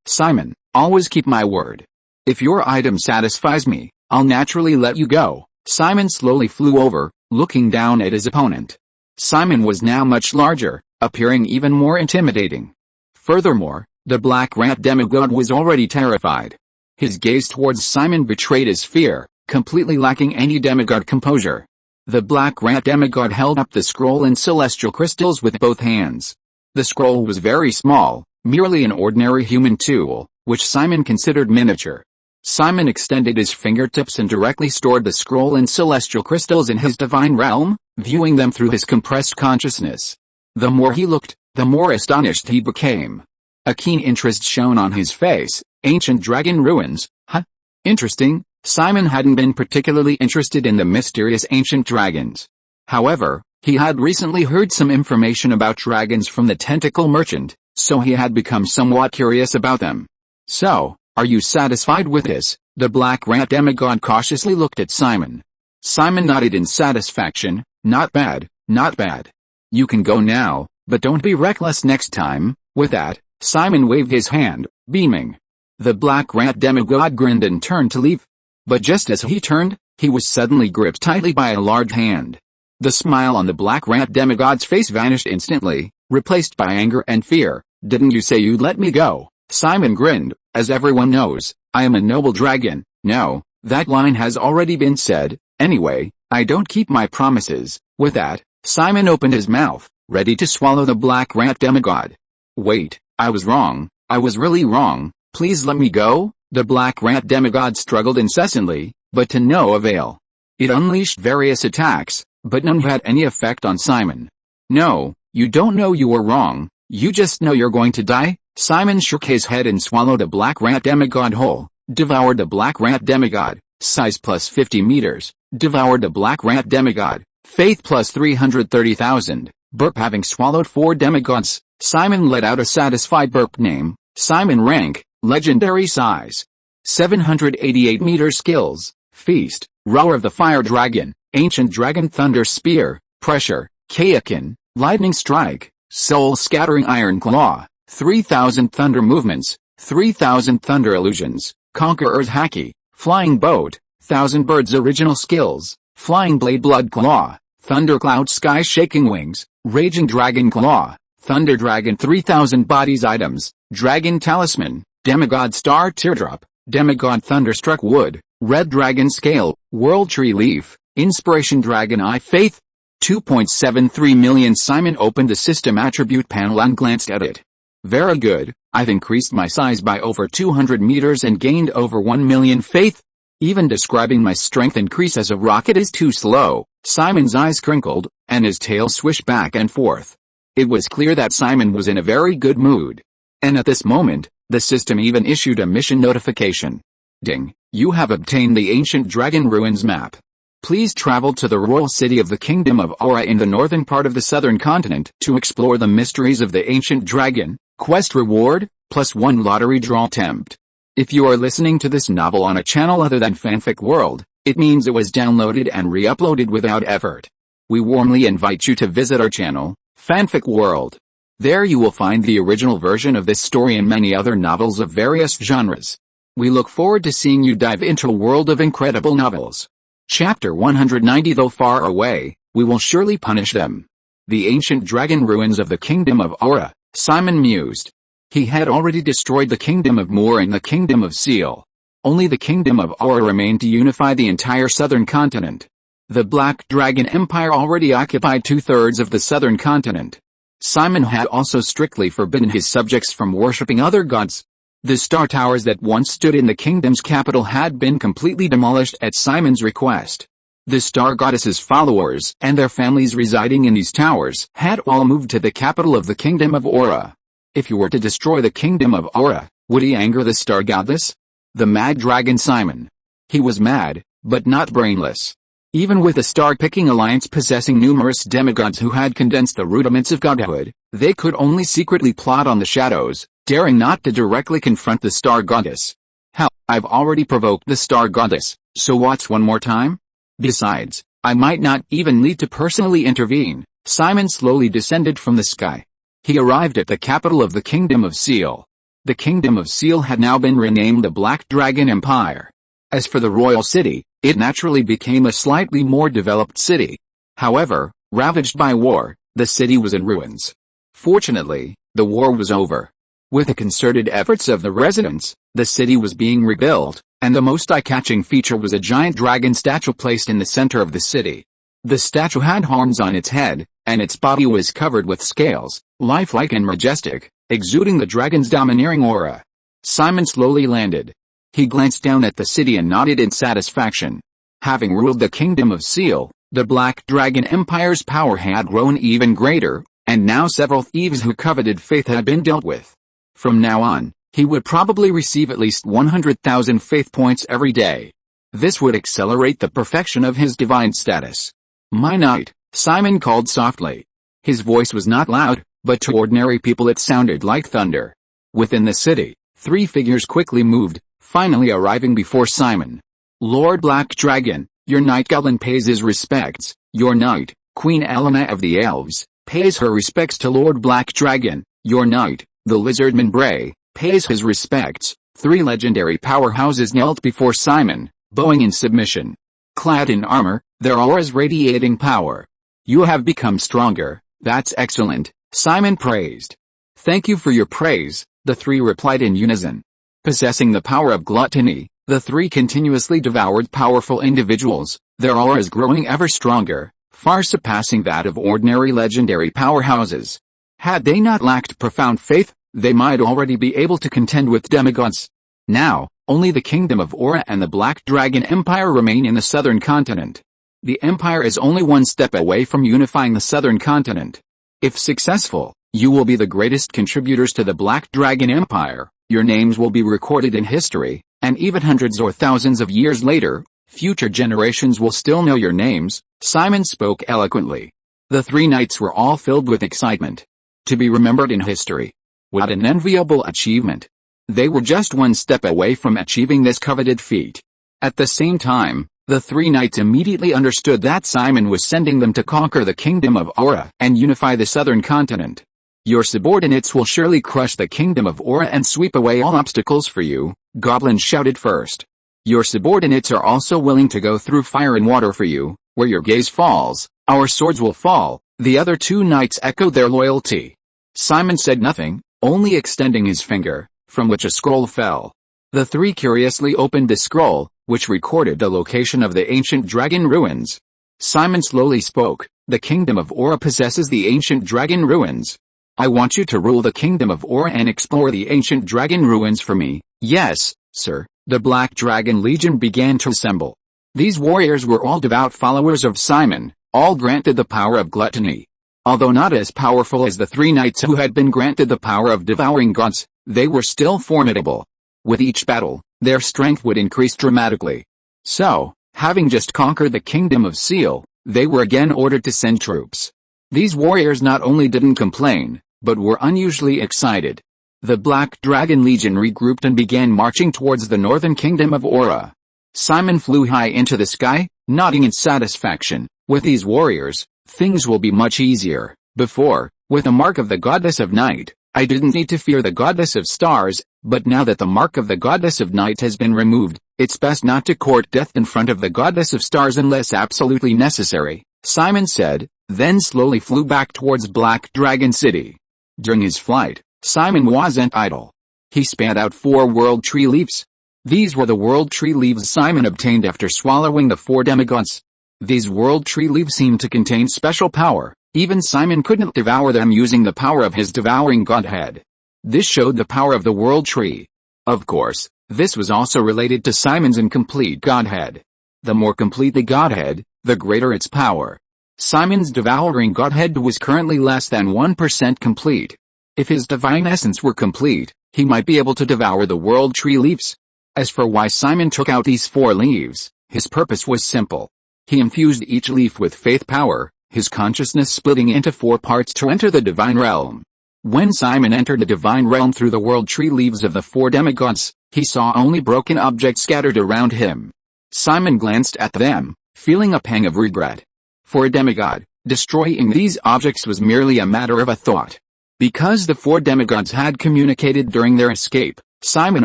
Simon, always keep my word. If your item satisfies me, I'll naturally let you go. Simon slowly flew over, looking down at his opponent. Simon was now much larger, appearing even more intimidating. Furthermore, the black rat demigod was already terrified. His gaze towards Simon betrayed his fear, completely lacking any demigod composure. The black rat demigod held up the scroll and celestial crystals with both hands. The scroll was very small, merely an ordinary human tool, which Simon considered miniature. Simon extended his fingertips and directly stored the scroll and celestial crystals in his divine realm, viewing them through his compressed consciousness. The more he looked, the more astonished he became. A keen interest shone on his face. Ancient dragon ruins, huh? Interesting. Simon hadn't been particularly interested in the mysterious ancient dragons. However, he had recently heard some information about dragons from the tentacle merchant, so he had become somewhat curious about them. So, are you satisfied with this? The black rat demigod cautiously looked at Simon. Simon nodded in satisfaction. Not bad, not bad. You can go now, but don't be reckless next time. With that, Simon waved his hand, beaming. The black rat demigod grinned and turned to leave. But just as he turned, he was suddenly gripped tightly by a large hand. The smile on the black rat demigod's face vanished instantly, replaced by anger and fear. "Didn't you say you'd let me go?" Simon grinned. "As everyone knows, I am a noble dragon." "No, that line has already been said. Anyway, I don't keep my promises." With that, Simon opened his mouth, ready to swallow the black rat demigod. "Wait, I was wrong. I was really wrong. Please let me go." The black rat demigod struggled incessantly, but to no avail. It unleashed various attacks, but none had any effect on Simon. "No, you don't know you were wrong. You just know you're going to die." Simon shook his head and swallowed a black rat demigod whole. Devoured the black rat demigod. Size plus 50 meters. Devoured the black rat demigod. Faith plus 330,000. Burp. Having swallowed 4 demigods, Simon let out a satisfied burp. Name: Simon. Rank: legendary. Size: 788 meters. Skills: Feast, Roar of the Fire Dragon, Ancient Dragon. Thunder Spear, Pressure, Kayakin, Lightning Strike, Soul Scattering. Iron Claw, 3,000. Thunder Movements, 3,000. Thunder Illusions, Conqueror's Haki, Flying Boat, 1,000 Birds. Original Skills: Flying Blade. Blood Claw, Thundercloud. Sky Shaking Wings, Raging Dragon Claw, Thunder Dragon. 3,000 Bodies. Items: Dragon Talisman, Demigod Star Teardrop, Demigod Thunderstruck Wood, Red Dragon Scale, World Tree Leaf, Inspiration Dragon Eye. Faith: 2.73 million. Simon opened the system attribute panel and glanced at it. "Very good, I've increased my size by over 200 meters and gained over 1 million faith. Even describing my strength increase as a rocket is too slow." Simon's eyes crinkled, and his tail swished back and forth. It was clear that Simon was in a very good mood. And at this moment, the system even issued a mission notification. "Ding, you have obtained the Ancient Dragon Ruins map. Please travel to the royal city of the Kingdom of Aura in the northern part of the southern continent to explore the mysteries of the Ancient Dragon. Quest reward, +1 lottery draw attempt." If you are listening to this novel on a channel other than Fanfic World, it means it was downloaded and re-uploaded without effort. We warmly invite you to visit our channel, Fanfic World. There you will find the original version of this story and many other novels of various genres. We look forward to seeing you dive into a world of incredible novels. Chapter 190. Though far away, we will surely punish them. The ancient dragon ruins of the Kingdom of Aura, Simon mused. He had already destroyed the Kingdom of Moor and the Kingdom of Seal. Only the Kingdom of Aura remained to unify the entire southern continent. The Black Dragon Empire already occupied 2/3 of the southern continent. Simon had also strictly forbidden his subjects from worshipping other gods. The star towers that once stood in the kingdom's capital had been completely demolished at Simon's request. The star goddess's followers and their families residing in these towers had all moved to the capital of the Kingdom of Aura. If you were to destroy the Kingdom of Aura, would he anger the star goddess? The mad dragon Simon. He was mad, but not brainless. Even with the star-picking alliance possessing numerous demigods who had condensed the rudiments of godhood, they could only secretly plot on the shadows, daring not to directly confront the star goddess. Hell, I've already provoked the star goddess, so what's one more time? Besides, I might not even need to personally intervene. Simon slowly descended from the sky. He arrived at the capital of the Kingdom of Seal. The Kingdom of Seal had now been renamed the Black Dragon Empire. As for the royal city, it naturally became a slightly more developed city. However, ravaged by war, the city was in ruins. Fortunately, the war was over. With the concerted efforts of the residents, the city was being rebuilt, and the most eye-catching feature was a giant dragon statue placed in the center of the city. The statue had horns on its head, and its body was covered with scales, lifelike and majestic, exuding the dragon's domineering aura. Simon slowly landed. He glanced down at the city and nodded in satisfaction. Having ruled the Kingdom of Seal, the Black Dragon Empire's power had grown even greater, and now several thieves who coveted faith had been dealt with. From now on, he would probably receive at least 100,000 faith points every day. This would accelerate the perfection of his divine status. "My knight," Simon called softly. His voice was not loud, but to ordinary people it sounded like thunder. Within the city, 3 figures quickly moved, finally arriving before Simon. "Lord Black Dragon, your knight Gullen pays his respects." Your knight, Queen Elena of the Elves, pays her respects to Lord Black Dragon. Your knight, the Lizardman Bray, pays his respects. Three legendary powerhouses knelt before Simon, bowing in submission. Clad in armor, their auras radiating power. You have become stronger, that's excellent, Simon praised. Thank you for your praise, the three replied in unison. Possessing the power of gluttony, the three continuously devoured powerful individuals, their auras growing ever stronger, far surpassing that of ordinary legendary powerhouses. Had they not lacked profound faith, they might already be able to contend with demigods. Now, only the kingdom of Aura and the Black Dragon Empire remain in the southern continent. The empire is only one step away from unifying the southern continent. If successful, you will be the greatest contributors to the Black Dragon Empire, your names will be recorded in history, and even hundreds or thousands of years later, future generations will still know your names, Simon spoke eloquently. The three knights were all filled with excitement. To be remembered in history. What an enviable achievement. They were just one step away from achieving this coveted feat. At the same time, the three knights immediately understood that Simon was sending them to conquer the kingdom of Aura and unify the southern continent. Your subordinates will surely crush the kingdom of Aura and sweep away all obstacles for you, Goblin shouted first. Your subordinates are also willing to go through fire and water for you, where your gaze falls, our swords will fall, the other two knights echoed their loyalty. Simon said nothing, only extending his finger, from which a scroll fell. The three curiously opened the scroll, which recorded the location of the ancient dragon ruins. Simon slowly spoke, the kingdom of Aura possesses the ancient dragon ruins. I want you to rule the kingdom of Aura and explore the ancient dragon ruins for me. Yes, sir. The Black Dragon Legion began to assemble. These warriors were all devout followers of Simon, all granted the power of gluttony. Although not as powerful as the three knights who had been granted the power of devouring gods, they were still formidable. With each battle, their strength would increase dramatically. So, having just conquered the kingdom of Seal, they were again ordered to send troops. These warriors not only didn't complain, but were unusually excited. The Black Dragon Legion regrouped and began marching towards the northern kingdom of Aura. Simon flew high into the sky, nodding in satisfaction. With these warriors, things will be much easier. Before, with the mark of the goddess of night, I didn't need to fear the goddess of stars, but now that the mark of the goddess of night has been removed, it's best not to court death in front of the goddess of stars unless absolutely necessary, Simon said, then slowly flew back towards Black Dragon City. During his flight, Simon wasn't idle. He spat out 4 world tree leaves. These were the world tree leaves Simon obtained after swallowing the 4 demigods. These world tree leaves seemed to contain special power, even Simon couldn't devour them using the power of his devouring godhead. This showed the power of the world tree. Of course, this was also related to Simon's incomplete godhead. The more complete the godhead, the greater its power. Simon's devouring godhead was currently less than 1% complete. If his divine essence were complete, he might be able to devour the world tree leaves. As for why Simon took out these 4 leaves, his purpose was simple. He infused each leaf with faith power, his consciousness splitting into 4 parts to enter the divine realm. When Simon entered the divine realm through the world tree leaves of the 4 demigods, he saw only broken objects scattered around him. Simon glanced at them, feeling a pang of regret. For a demigod, destroying these objects was merely a matter of a thought. Because the 4 demigods had communicated during their escape, Simon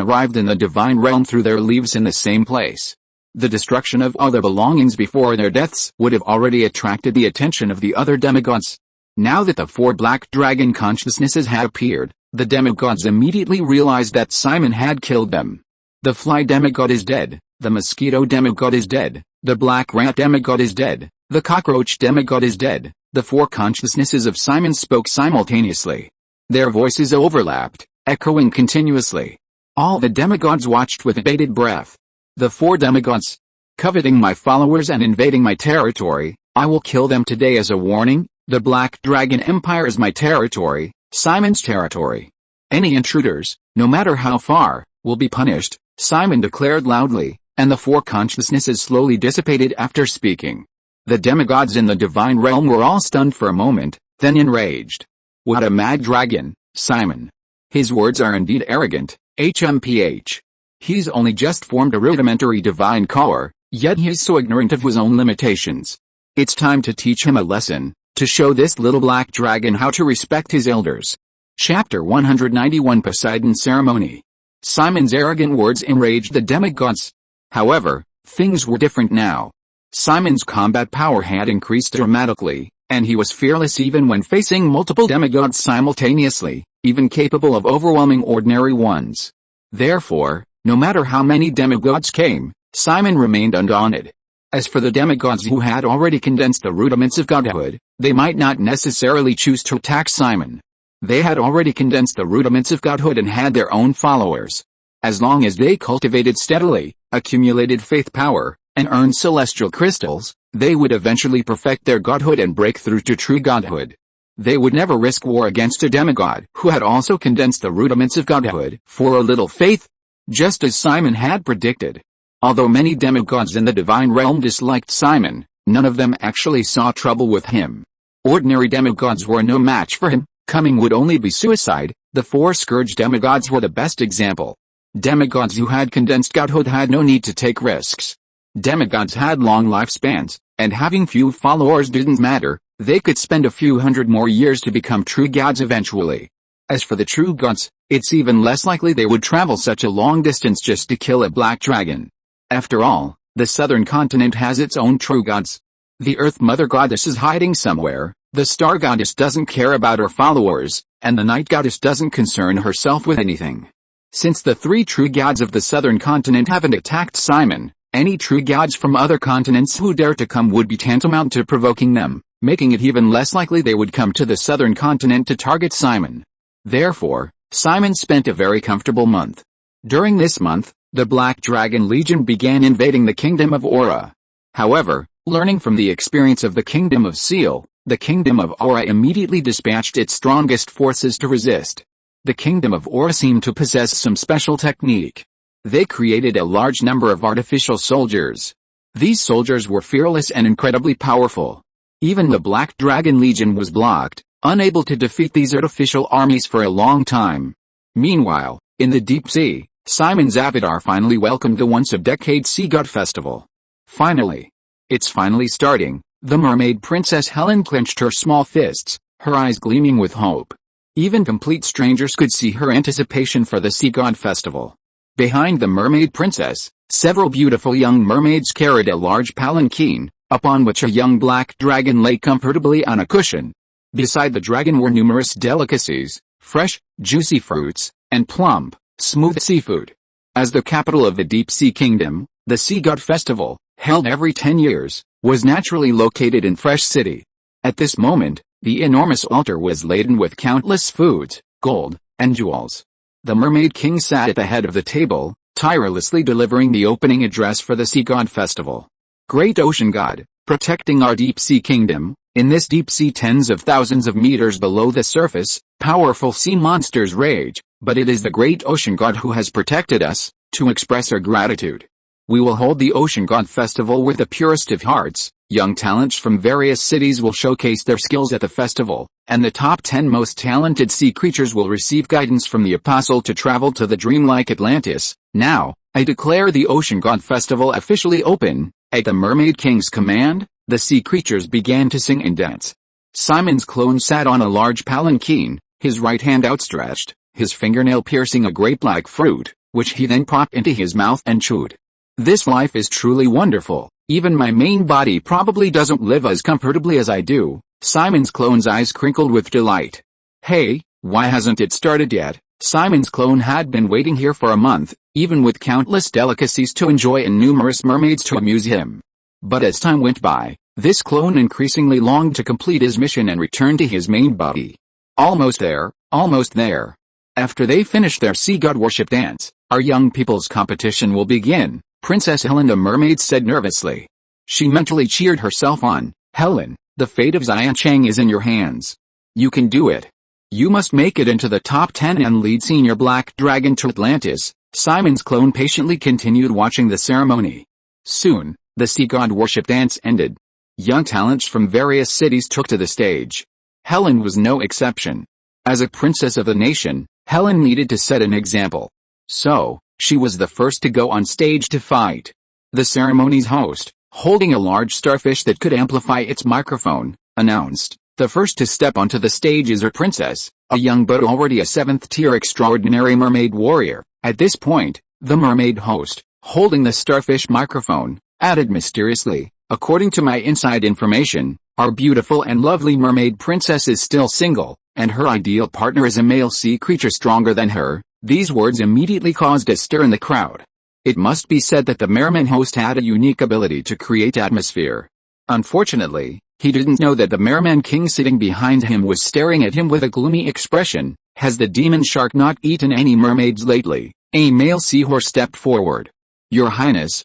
arrived in the divine realm through their leaves in the same place. The destruction of all their belongings before their deaths would have already attracted the attention of the other demigods. Now that the 4 black dragon consciousnesses had appeared, the demigods immediately realized that Simon had killed them. The fly demigod is dead, the mosquito demigod is dead, the black rat demigod is dead, the cockroach demigod is dead. The 4 consciousnesses of Simon spoke simultaneously. Their voices overlapped, echoing continuously. All the demigods watched with bated breath. The 4 demigods, coveting my followers and invading my territory, I will kill them today as a warning. The Black Dragon Empire is my territory, Simon's territory. Any intruders, no matter how far, will be punished, Simon declared loudly, and the 4 consciousnesses slowly dissipated after speaking. The demigods in the divine realm were all stunned for a moment, then enraged. What a mad dragon, Simon. His words are indeed arrogant, HMPH. He's only just formed a rudimentary divine core, yet he's so ignorant of his own limitations. It's time to teach him a lesson, to show this little black dragon how to respect his elders. Chapter 191 Poseidon Ceremony. Simon's arrogant words enraged the demigods. However, things were different now. Simon's combat power had increased dramatically, and he was fearless even when facing multiple demigods simultaneously, even capable of overwhelming ordinary ones. Therefore, no matter how many demigods came, Simon remained undaunted. As for the demigods who had already condensed the rudiments of godhood, they might not necessarily choose to attack Simon. They had already condensed the rudiments of godhood and had their own followers. As long as they cultivated steadily, accumulated faith power, and earned celestial crystals, they would eventually perfect their godhood and break through to true godhood. They would never risk war against a demigod who had also condensed the rudiments of godhood for a little faith, just as Simon had predicted. Although many demigods in the divine realm disliked Simon, none of them actually saw trouble with him. Ordinary demigods were no match for him. Coming would only be suicide. The four scourge demigods were the best example. Demigods who had condensed godhood had no need to take risks. Demigods had long lifespans, and having few followers didn't matter. They could spend a few hundred more years to become true gods eventually. As for the true gods, it's even less likely they would travel such a long distance just to kill a black dragon. After all, the southern continent has its own true gods. The Earth Mother Goddess is hiding somewhere, the Star Goddess doesn't care about her followers, and the Night Goddess doesn't concern herself with anything. Since the three true gods of the southern continent haven't attacked Simon, any true gods from other continents who dare to come would be tantamount to provoking them, making it even less likely they would come to the southern continent to target Simon. Therefore, Simon spent a very comfortable month. During this month, the Black Dragon Legion began invading the Kingdom of Aura. However, learning from the experience of the Kingdom of Seal, the Kingdom of Aura immediately dispatched its strongest forces to resist. The Kingdom of Aura seemed to possess some special technique. They created a large number of artificial soldiers. These soldiers were fearless and incredibly powerful. Even the Black Dragon Legion was blocked, unable to defeat these artificial armies for a long time. Meanwhile, in the deep sea, Simon's avatar finally welcomed the once-a-decade Sea God Festival. Finally. It's finally starting. The mermaid princess Helen clenched her small fists, her eyes gleaming with hope. Even complete strangers could see her anticipation for the Sea God Festival. Behind the mermaid princess, several beautiful young mermaids carried a large palanquin, upon which a young black dragon lay comfortably on a cushion. Beside the dragon were numerous delicacies, fresh, juicy fruits, and plump, smooth seafood. As the capital of the Deep Sea Kingdom, the Sea God Festival, held every 10 years, was naturally located in Fresh City. At this moment, the enormous altar was laden with countless foods, gold, and jewels. The Mermaid King sat at the head of the table, tirelessly delivering the opening address for the Sea God Festival. Great Ocean God, protecting our Deep Sea Kingdom, in this deep sea tens of thousands of meters below the surface, powerful sea monsters rage, but it is the Great Ocean God who has protected us. To express our gratitude, we will hold the Ocean God Festival with the purest of hearts. Young talents from various cities will showcase their skills at the festival, and the top 10 most talented sea creatures will receive guidance from the Apostle to travel to the dreamlike Atlantis. Now, I declare the Ocean God Festival officially open. At the Mermaid King's command, the sea creatures began to sing and dance. Simon's clone sat on a large palanquin, his right hand outstretched, his fingernail piercing a grape-like fruit, which he then popped into his mouth and chewed. This life is truly wonderful. Even my main body probably doesn't live as comfortably as I do. Simon's clone's eyes crinkled with delight. Hey, why hasn't it started yet? Simon's clone had been waiting here for a month, even with countless delicacies to enjoy and numerous mermaids to amuse him. But as time went by, this clone increasingly longed to complete his mission and return to his main body. Almost there, almost there. After they finish their sea god worship dance, our young people's competition will begin, Princess Helen the mermaid said nervously. She mentally cheered herself on. Helen, the fate of Xiancheng is in your hands. You can do it. You must make it into the top 10 and lead Senior Black Dragon to Atlantis. Simon's clone patiently continued watching the ceremony. Soon, the sea god worship dance ended. Young talents from various cities took to the stage. Helen was no exception. As a princess of the nation, Helen needed to set an example. So, she was the first to go on stage to fight. The ceremony's host, holding a large starfish that could amplify its microphone, announced, "The first to step onto the stage is our princess, a young but already a 7th-tier extraordinary mermaid warrior, At this point, the mermaid host, holding the starfish microphone, added mysteriously, "According to my inside information, our beautiful and lovely mermaid princess is still single, and her ideal partner is a male sea creature stronger than her." These words immediately caused a stir in the crowd. It must be said that the merman host had a unique ability to create atmosphere. Unfortunately, he didn't know that the merman king sitting behind him was staring at him with a gloomy expression. "Has the demon shark not eaten any mermaids lately?" A male seahorse stepped forward. "Your Highness,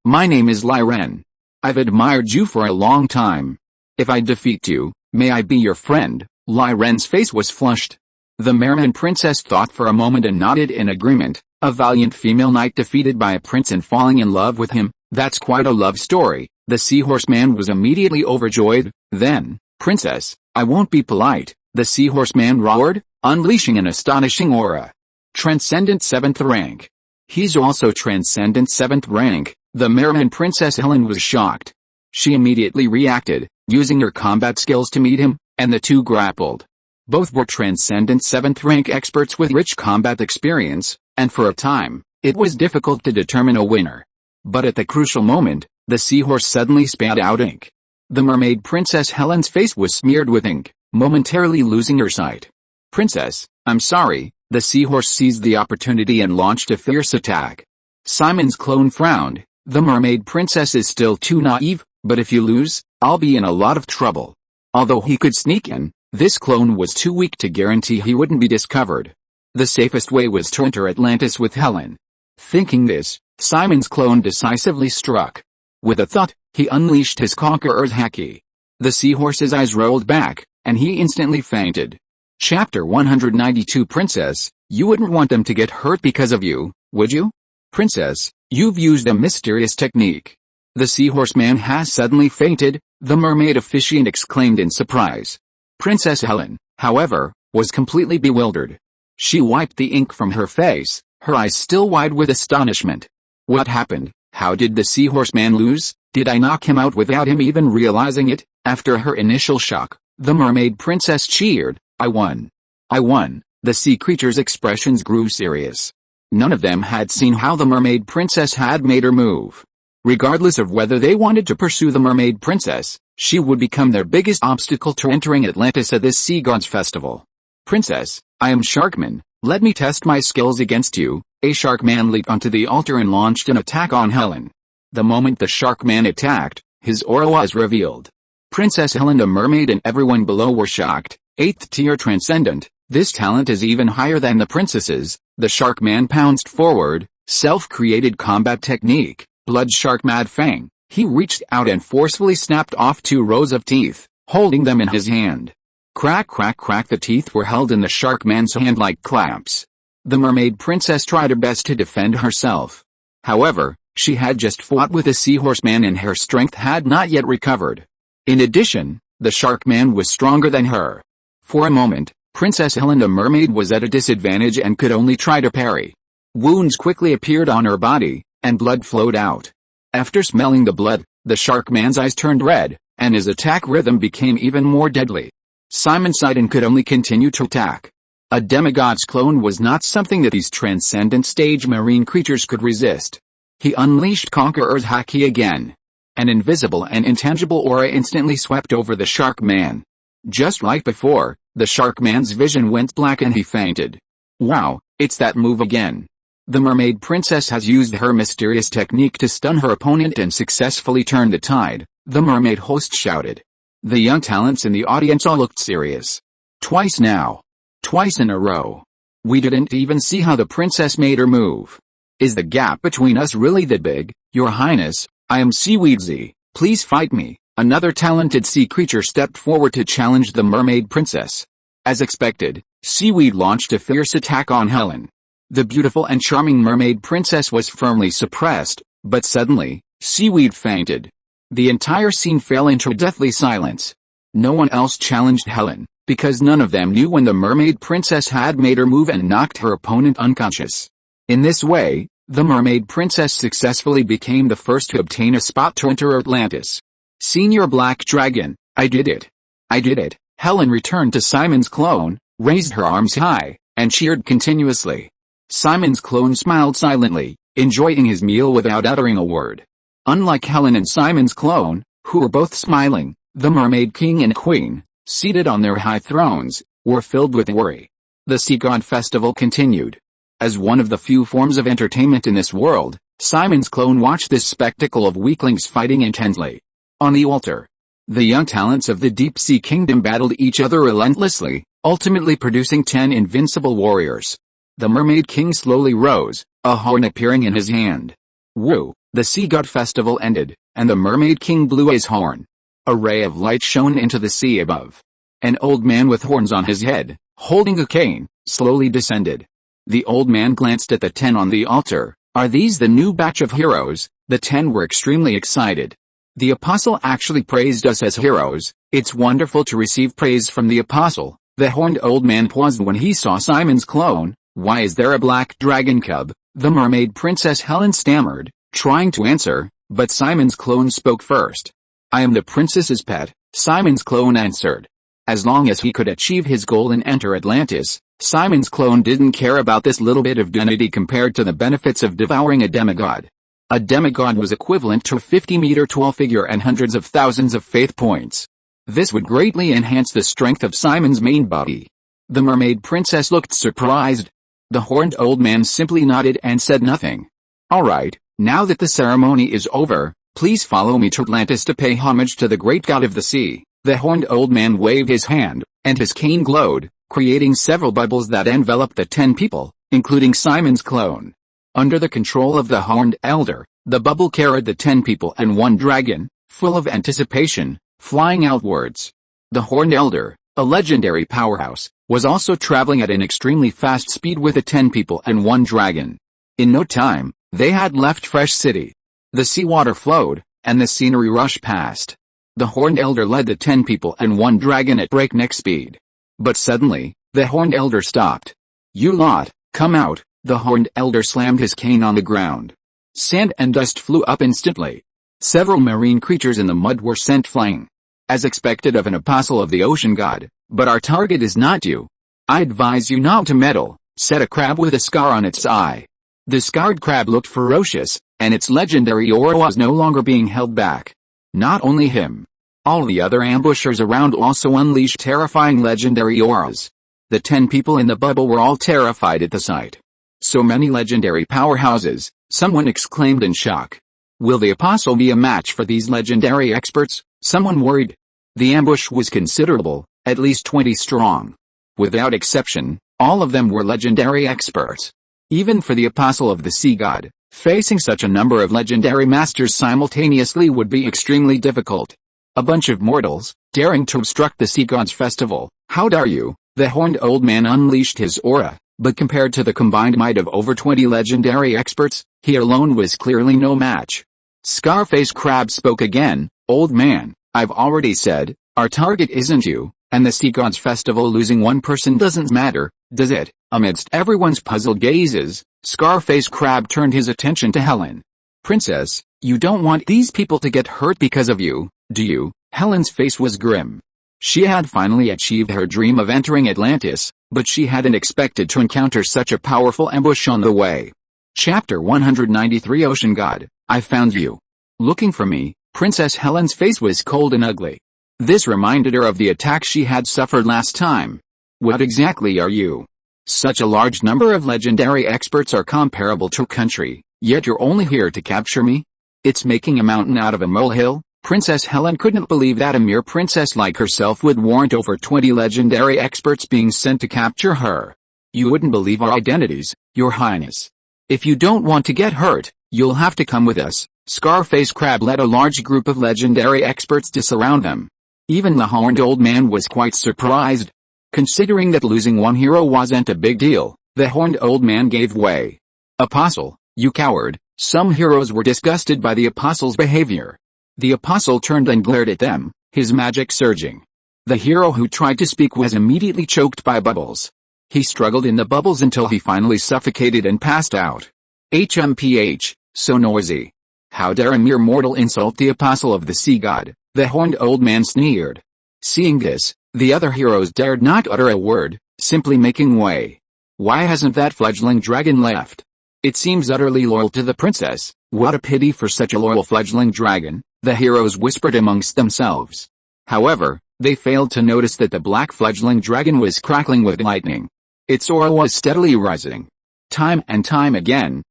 my name is Lyren. I've admired you for a long time. If I defeat you, may I be your friend?" Lyren's face was flushed. The merman princess thought for a moment and nodded in agreement. A valiant female knight defeated by a prince and falling in love with him, that's quite a love story. The seahorse man was immediately overjoyed. "Then, princess, I won't be polite," the seahorse man roared, unleashing an astonishing aura. Transcendent 7th rank. He's also transcendent 7th rank. The merman princess Helen was shocked. She immediately reacted, using her combat skills to meet him, and the two grappled. Both were transcendent 7th rank experts with rich combat experience, and for a time, it was difficult to determine a winner. But at the crucial moment, the seahorse suddenly spat out ink. The mermaid princess Helen's face was smeared with ink, momentarily losing her sight. "Princess, I'm sorry." The seahorse seized the opportunity and launched a fierce attack. Simon's clone frowned. "The mermaid princess is still too naive, but if you lose, I'll be in a lot of trouble." Although he could sneak in, this clone was too weak to guarantee he wouldn't be discovered. The safest way was to enter Atlantis with Helen. Thinking this, Simon's clone decisively struck. With a thought, he unleashed his conqueror's haki. The seahorse's eyes rolled back, and he instantly fainted. Chapter 192 Princess, you wouldn't want them to get hurt because of you, would you? Princess, you've used a mysterious technique. The seahorse man has suddenly fainted, the mermaid officiant exclaimed in surprise. Princess Helen, however, was completely bewildered. She wiped the ink from her face, her eyes still wide with astonishment. What happened? How did the seahorse man lose? Did I knock him out without him even realizing it? After her initial shock, the mermaid princess cheered. I won. I won. The sea creatures' expressions grew serious. None of them had seen how the mermaid princess had made her move. Regardless of whether they wanted to pursue the mermaid princess, she would become their biggest obstacle to entering Atlantis at this sea gods festival. Princess, I am Sharkman, let me test my skills against you. A Sharkman leaped onto the altar and launched an attack on Helen. The moment the Sharkman attacked, his aura was revealed. Princess Helen, a mermaid, and everyone below were shocked. 8th tier transcendent, this talent is even higher than the princess's. The Sharkman pounced forward, self-created combat technique, Blood Shark Mad Fang. He reached out and forcefully snapped off 2 rows of teeth, holding them in his hand. Crack crack crack, the teeth were held in the Sharkman's hand like clamps. The mermaid princess tried her best to defend herself. However, she had just fought with a seahorse man and her strength had not yet recovered. In addition, the Sharkman was stronger than her. For a moment, Princess Helen, the mermaid, was at a disadvantage and could only try to parry. Wounds quickly appeared on her body, and blood flowed out. After smelling the blood, the Sharkman's eyes turned red, and his attack rhythm became even more deadly. Simon sighed and could only continue to attack. A demigod's clone was not something that these transcendent stage marine creatures could resist. He unleashed Conqueror's haki again. An invisible and intangible aura instantly swept over the Sharkman. Just like before, the Sharkman's vision went black and he fainted. Wow, it's that move again. The mermaid princess has used her mysterious technique to stun her opponent and successfully turn the tide, the mermaid host shouted. The young talents in the audience all looked serious. Twice now. Twice in a row. We didn't even see how the princess made her move. Is the gap between us really that big? Your Highness, I am Seaweedsy, please fight me. Another talented sea creature stepped forward to challenge the mermaid princess. As expected, Seaweed launched a fierce attack on Helen. The beautiful and charming mermaid princess was firmly suppressed, but suddenly, Seaweed fainted. The entire scene fell into deathly silence. No one else challenged Helen, because none of them knew when the mermaid princess had made her move and knocked her opponent unconscious. In this way, the mermaid princess successfully became the first to obtain a spot to enter Atlantis. Senior Black Dragon, I did it. I did it. Helen returned to Simon's clone, raised her arms high, and cheered continuously. Simon's clone smiled silently, enjoying his meal without uttering a word. Unlike Helen and Simon's clone, who were both smiling, the Mermaid King and Queen, seated on their high thrones, were filled with worry. The Sea God Festival continued. As one of the few forms of entertainment in this world, Simon's clone watched this spectacle of weaklings fighting intensely. On the altar, the young talents of the Deep Sea Kingdom battled each other relentlessly, ultimately producing 10 invincible warriors. The Mermaid King slowly rose, a horn appearing in his hand. Woo! The Sea God Festival ended, and the Mermaid King blew his horn. A ray of light shone into the sea above. An old man with horns on his head, holding a cane, slowly descended. The old man glanced at the 10 on the altar. Are these the new batch of heroes? The 10 were extremely excited. The apostle actually praised us as heroes. It's wonderful to receive praise from the apostle. The horned old man paused when he saw Simon's clone. Why is there a black dragon cub? The mermaid princess Helen stammered, trying to answer, but Simon's clone spoke first. I am the princess's pet, Simon's clone answered. As long as he could achieve his goal and enter Atlantis, Simon's clone didn't care about this little bit of dignity compared to the benefits of devouring a demigod. A demigod was equivalent to a 50-meter tall figure and hundreds of thousands of faith points. This would greatly enhance the strength of Simon's main body. The mermaid princess looked surprised. The horned old man simply nodded and said nothing. Alright, now that the ceremony is over, please follow me to Atlantis to pay homage to the great god of the sea. The horned old man waved his hand, and his cane glowed, creating several bubbles that enveloped the 10 people, including Simon's clone. Under the control of the horned elder, the bubble carried the 10 people and one dragon, full of anticipation, flying outwards. The horned elder, a legendary powerhouse, was also traveling at an extremely fast speed with the 10 people and one dragon. In no time, they had left Fresh City. The seawater flowed, and the scenery rushed past. The horned elder led the 10 people and one dragon at breakneck speed. But suddenly, the horned elder stopped. You lot, come out. The horned elder slammed his cane on the ground. Sand and dust flew up instantly. Several marine creatures in the mud were sent flying. As expected of an apostle of the ocean god, but our target is not you. I advise you not to meddle, said a crab with a scar on its eye. The scarred crab looked ferocious, and its legendary aura was no longer being held back. Not only him. All the other ambushers around also unleashed terrifying legendary auras. The 10 people in the bubble were all terrified at the sight. So many legendary powerhouses, someone exclaimed in shock. Will the apostle be a match for these legendary experts? Someone worried. The ambush was considerable, at least 20 strong. Without exception, all of them were legendary experts. Even for the apostle of the sea god, facing such a number of legendary masters simultaneously would be extremely difficult. A bunch of mortals, daring to obstruct the sea god's festival. How dare you? The horned old man unleashed his aura. But compared to the combined might of over 20 legendary experts, he alone was clearly no match. Scarface Crab spoke again. Old man, I've already said, our target isn't you, and the Sea Gods Festival losing one person doesn't matter, does it? Amidst everyone's puzzled gazes, Scarface Crab turned his attention to Helen. Princess, you don't want these people to get hurt because of you, do you? Helen's face was grim. She had finally achieved her dream of entering Atlantis, but she hadn't expected to encounter such a powerful ambush on the way. Chapter 193 Ocean God, I found you. Looking for me, Princess Helen's face was cold and ugly. This reminded her of the attack she had suffered last time. What exactly are you? Such a large number of legendary experts are comparable to a country, yet you're only here to capture me? It's making a mountain out of a molehill? Princess Helen couldn't believe that a mere princess like herself would warrant over 20 legendary experts being sent to capture her. You wouldn't believe our identities, Your Highness. If you don't want to get hurt, you'll have to come with us. Scarface Crab led a large group of legendary experts to surround them. Even the horned old man was quite surprised. Considering that losing one hero wasn't a big deal, the horned old man gave way. Apostle, you coward. Some heroes were disgusted by the apostle's behavior. The apostle turned and glared at them, his magic surging. The hero who tried to speak was immediately choked by bubbles. He struggled in the bubbles until he finally suffocated and passed out. HMPH, so noisy. How dare a mere mortal insult the apostle of the sea god, the horned old man sneered. Seeing this, the other heroes dared not utter a word, simply making way. Why hasn't that fledgling dragon left? It seems utterly loyal to the princess. What a pity for such a loyal fledgling dragon, the heroes whispered amongst themselves. However, they failed to notice that the black fledgling dragon was crackling with lightning. Its aura was steadily rising. Time and time again,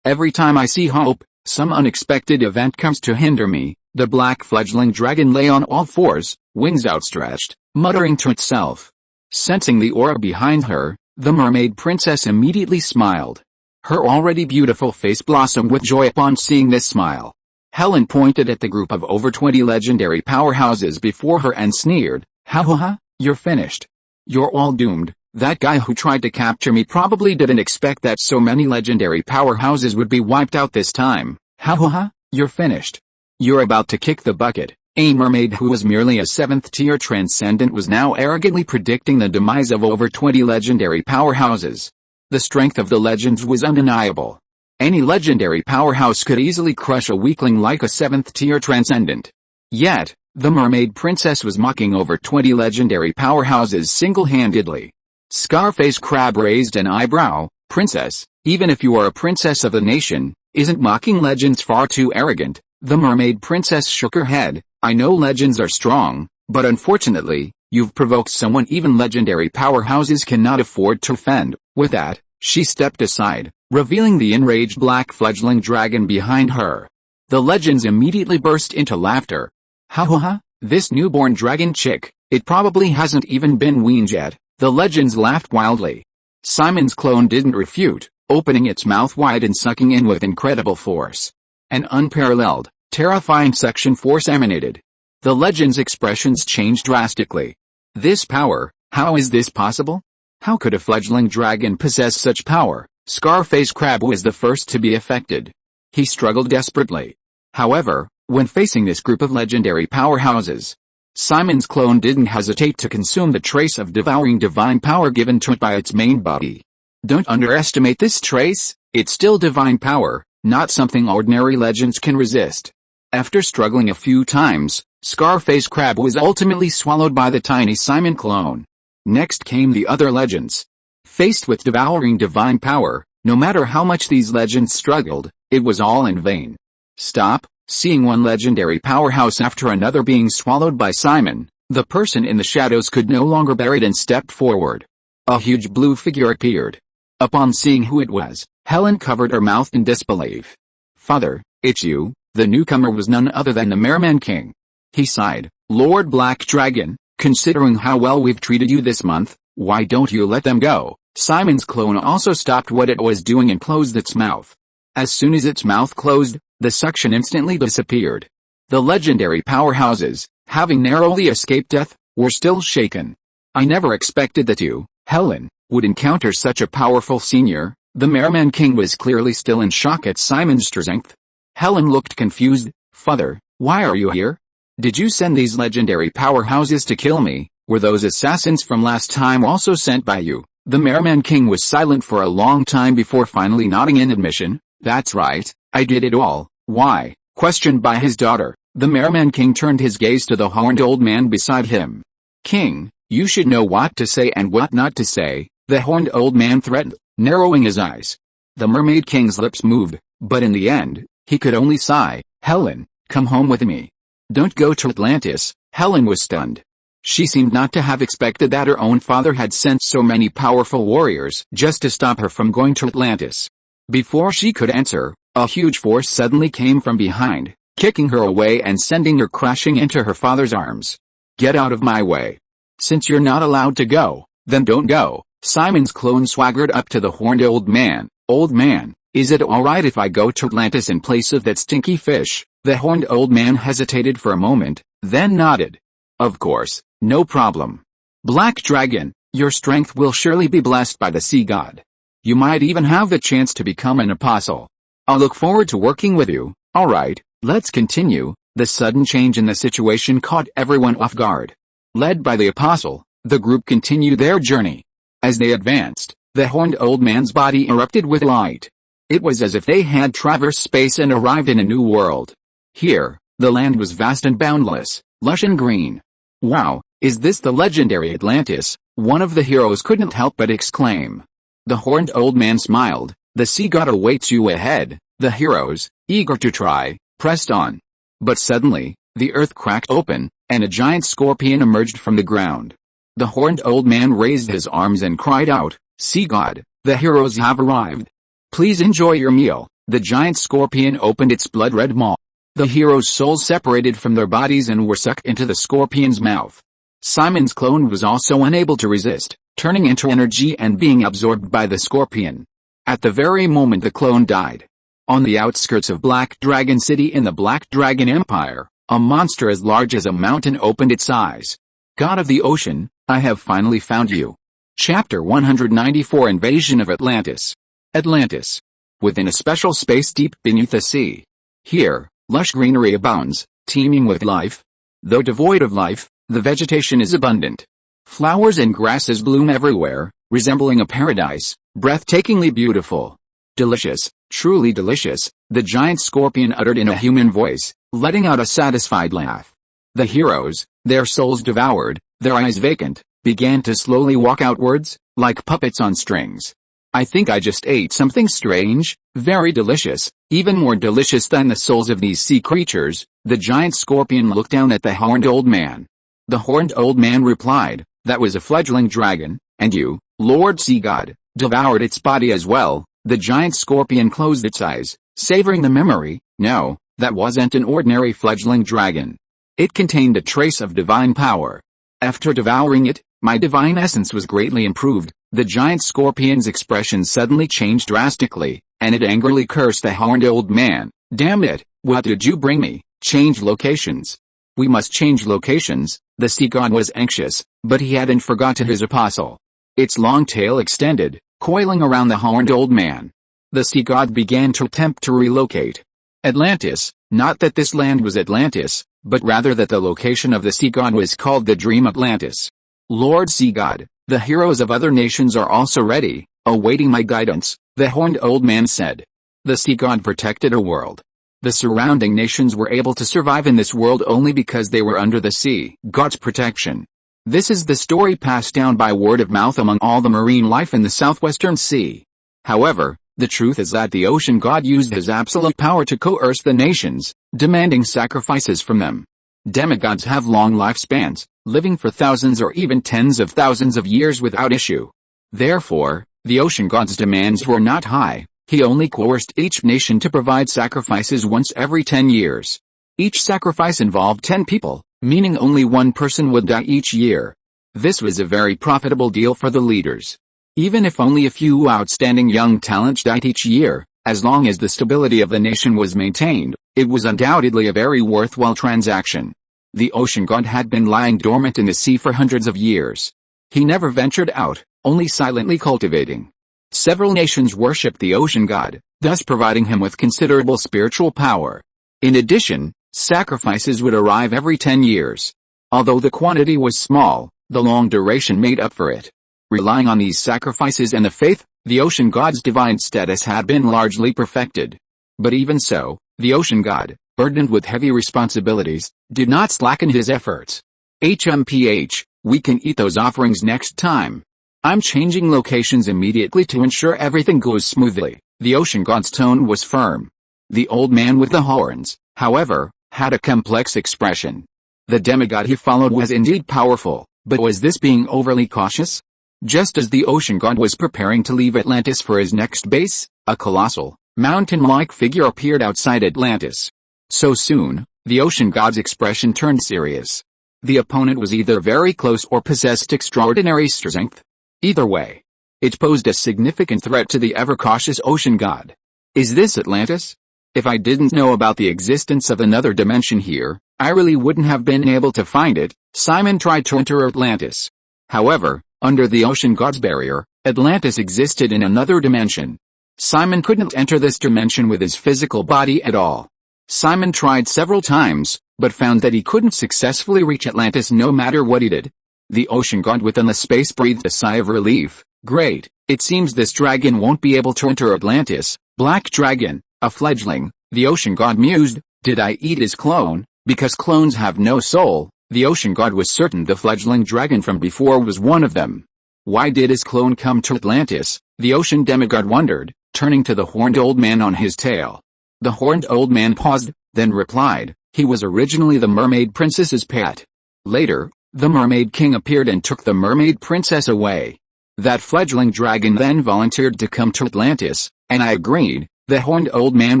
every time I see hope, some unexpected event comes to hinder me. The black fledgling dragon lay on all fours, wings outstretched, muttering to itself. Sensing the aura behind her, the mermaid princess immediately smiled. Her already beautiful face blossomed with joy upon seeing this smile. Helen pointed at the group of over 20 legendary powerhouses before her and sneered, "Ha, you're finished. You're all doomed. That guy who tried to capture me probably didn't expect that so many legendary powerhouses would be wiped out this time. Ha, you're finished. You're about to kick the bucket." A mermaid who was merely a 7th tier transcendent was now arrogantly predicting the demise of over 20 legendary powerhouses. The strength of the legends was undeniable. Any legendary powerhouse could easily crush a weakling like a 7th tier transcendent. Yet, the mermaid princess was mocking over 20 legendary powerhouses single-handedly. Scarface Crab raised an eyebrow. "Princess, even if you are a princess of the nation, isn't mocking legends far too arrogant?" The mermaid princess shook her head. "I know legends are strong, but unfortunately, you've provoked someone even legendary powerhouses cannot afford to offend." With that, she stepped aside, revealing the enraged black fledgling dragon behind her. The legends immediately burst into laughter. Ha, this newborn dragon chick, it probably hasn't even been weaned yet." The legends laughed wildly. Simon's clone didn't refute, opening its mouth wide and sucking in with incredible force. An unparalleled, terrifying suction force emanated. The legend's expressions changed drastically. This power, how is this possible? How could a fledgling dragon possess such power? Scarface Crab was the first to be affected. He struggled desperately. However, when facing this group of legendary powerhouses, Simon's clone didn't hesitate to consume the trace of devouring divine power given to it by its main body. Don't underestimate this trace, it's still divine power, not something ordinary legends can resist. After struggling a few times, Scarface Crab was ultimately swallowed by the tiny Simon clone. Next came the other legends. Faced with devouring divine power, no matter how much these legends struggled, it was all in vain. Stop. Seeing one legendary powerhouse after another being swallowed by Simon, the person in the shadows could no longer bear it and stepped forward. A huge blue figure appeared. Upon seeing who it was, Helen covered her mouth in disbelief. "Father, it's you." The newcomer was none other than the Merman King. He sighed. "Lord Black Dragon, considering how well we've treated you this month, why don't you let them go?" Simon's clone also stopped what it was doing and closed its mouth. As soon as its mouth closed, the suction instantly disappeared. The legendary powerhouses, having narrowly escaped death, were still shaken. "I never expected that you, Helen, would encounter such a powerful senior." The Merman King was clearly still in shock at Simon's strength. Helen looked confused. "Father, why are you here? Did you send these legendary powerhouses to kill me? Were those assassins from last time also sent by you?" The Merman King was silent for a long time before finally nodding in admission. "That's right, I did it all." "Why?" Questioned by his daughter, the Merman King turned his gaze to the horned old man beside him. "King, you should know what to say and what not to say," the horned old man threatened, narrowing his eyes. The Mermaid King's lips moved, but in the end, he could only sigh. "Helen, come home with me. Don't go to Atlantis." Helen was stunned. She seemed not to have expected that her own father had sent so many powerful warriors just to stop her from going to Atlantis. Before she could answer, a huge force suddenly came from behind, kicking her away and sending her crashing into her father's arms. "Get out of my way. Since you're not allowed to go, then don't go." Simon's clone swaggered up to the horned old man. "Old man, is it alright if I go to Atlantis in place of that stinky fish?" The horned old man hesitated for a moment, then nodded. "Of course, no problem. Black Dragon, your strength will surely be blessed by the sea god. You might even have the chance to become an apostle. I'll look forward to working with you." "Alright, let's continue." The sudden change in the situation caught everyone off guard. Led by the apostle, the group continued their journey. As they advanced, the horned old man's body erupted with light. It was as if they had traversed space and arrived in a new world. Here, the land was vast and boundless, lush and green. "Wow, is this the legendary Atlantis?" One of the heroes couldn't help but exclaim. The horned old man smiled. The sea god awaits you ahead. The heroes, eager to try, pressed on. But suddenly, the earth cracked open, and a giant scorpion emerged from the ground. The horned old man raised his arms and cried out, "Sea god, the heroes have arrived. Please enjoy your meal." The giant scorpion opened its blood-red maw. The heroes' souls separated from their bodies and were sucked into the scorpion's mouth. Simon's clone was also unable to resist, turning into energy and being absorbed by the scorpion. At the very moment the clone died. On the outskirts of Black Dragon City in the Black Dragon Empire, a monster as large as a mountain opened its eyes. God of the ocean, I have finally found you. Chapter 194 Invasion of Atlantis. Atlantis. Within a special space deep beneath the sea. Here, lush greenery abounds, teeming with life. Though devoid of life, the vegetation is abundant. Flowers and grasses bloom everywhere, resembling a paradise, breathtakingly beautiful. Delicious, truly delicious, the giant scorpion uttered in a human voice, letting out a satisfied laugh. The heroes, their souls devoured, their eyes vacant, began to slowly walk outwards, like puppets on strings. I think I just ate something strange, very delicious, even more delicious than the souls of these sea creatures. The giant scorpion looked down at the horned old man. The horned old man replied, "That was a fledgling dragon, and you, Lord Sea God, devoured its body as well." The giant scorpion closed its eyes, savoring the memory. No, that wasn't an ordinary fledgling dragon. It contained a trace of divine power. After devouring it, my divine essence was greatly improved. The giant scorpion's expression suddenly changed drastically, and it angrily cursed the horned old man. "Damn it, what did you bring me? Change locations." "We must change locations." The sea god was anxious, but he hadn't forgotten his apostle. Its long tail extended, coiling around the horned old man. The sea god began to attempt to relocate. Atlantis, not that this land was Atlantis, but rather that the location of the sea god was called the Dream Atlantis. "Lord Sea God, the heroes of other nations are also ready, awaiting my guidance," the horned old man said. The sea god protected a world. The surrounding nations were able to survive in this world only because they were under the sea god's protection. This is the story passed down by word of mouth among all the marine life in the southwestern sea. However, the truth is that the ocean god used his absolute power to coerce the nations, demanding sacrifices from them. Demigods have long lifespans, living for thousands or even tens of thousands of years without issue. Therefore, the ocean god's demands were not high. He only coerced each nation to provide sacrifices once every 10 years. Each sacrifice involved 10 people, meaning only one person would die each year. This was a very profitable deal for the leaders. Even if only a few outstanding young talents died each year, as long as the stability of the nation was maintained, it was undoubtedly a very worthwhile transaction. The ocean god had been lying dormant in the sea for hundreds of years. He never ventured out, only silently cultivating. Several nations worshipped the ocean god, thus providing him with considerable spiritual power. In addition, sacrifices would arrive every 10 years. Although the quantity was small, the long duration made up for it. Relying on these sacrifices and the faith, the ocean god's divine status had been largely perfected. But even so, the ocean god, burdened with heavy responsibilities, did not slacken his efforts. HMPH, we can eat those offerings next time. I'm changing locations immediately to ensure everything goes smoothly. The ocean god's tone was firm. The old man with the horns, however, had a complex expression. The demigod he followed was indeed powerful, but was this being overly cautious? Just as the ocean god was preparing to leave Atlantis for his next base, a colossal, mountain-like figure appeared outside Atlantis. So soon, the ocean god's expression turned serious. The opponent was either very close or possessed extraordinary strength. Either way, it posed a significant threat to the ever-cautious ocean god. Is this Atlantis? If I didn't know about the existence of another dimension here, I really wouldn't have been able to find it. Simon tried to enter Atlantis. However, under the ocean god's barrier, Atlantis existed in another dimension. Simon couldn't enter this dimension with his physical body at all. Simon tried several times, but found that he couldn't successfully reach Atlantis no matter what he did. The ocean god within the space breathed a sigh of relief. Great, it seems this dragon won't be able to enter Atlantis. Black dragon, a fledgling, the ocean god mused. Did I eat his clone? Because clones have no soul, The ocean god was certain the fledgling dragon from before was one of them. Why did his clone come to Atlantis? The ocean demigod wondered, turning to the horned old man on his tail. The horned old man paused, then replied, he was originally the mermaid princess's pet. Later, the mermaid king appeared and took the mermaid princess away. That fledgling dragon then volunteered to come to Atlantis, and I agreed. The horned old man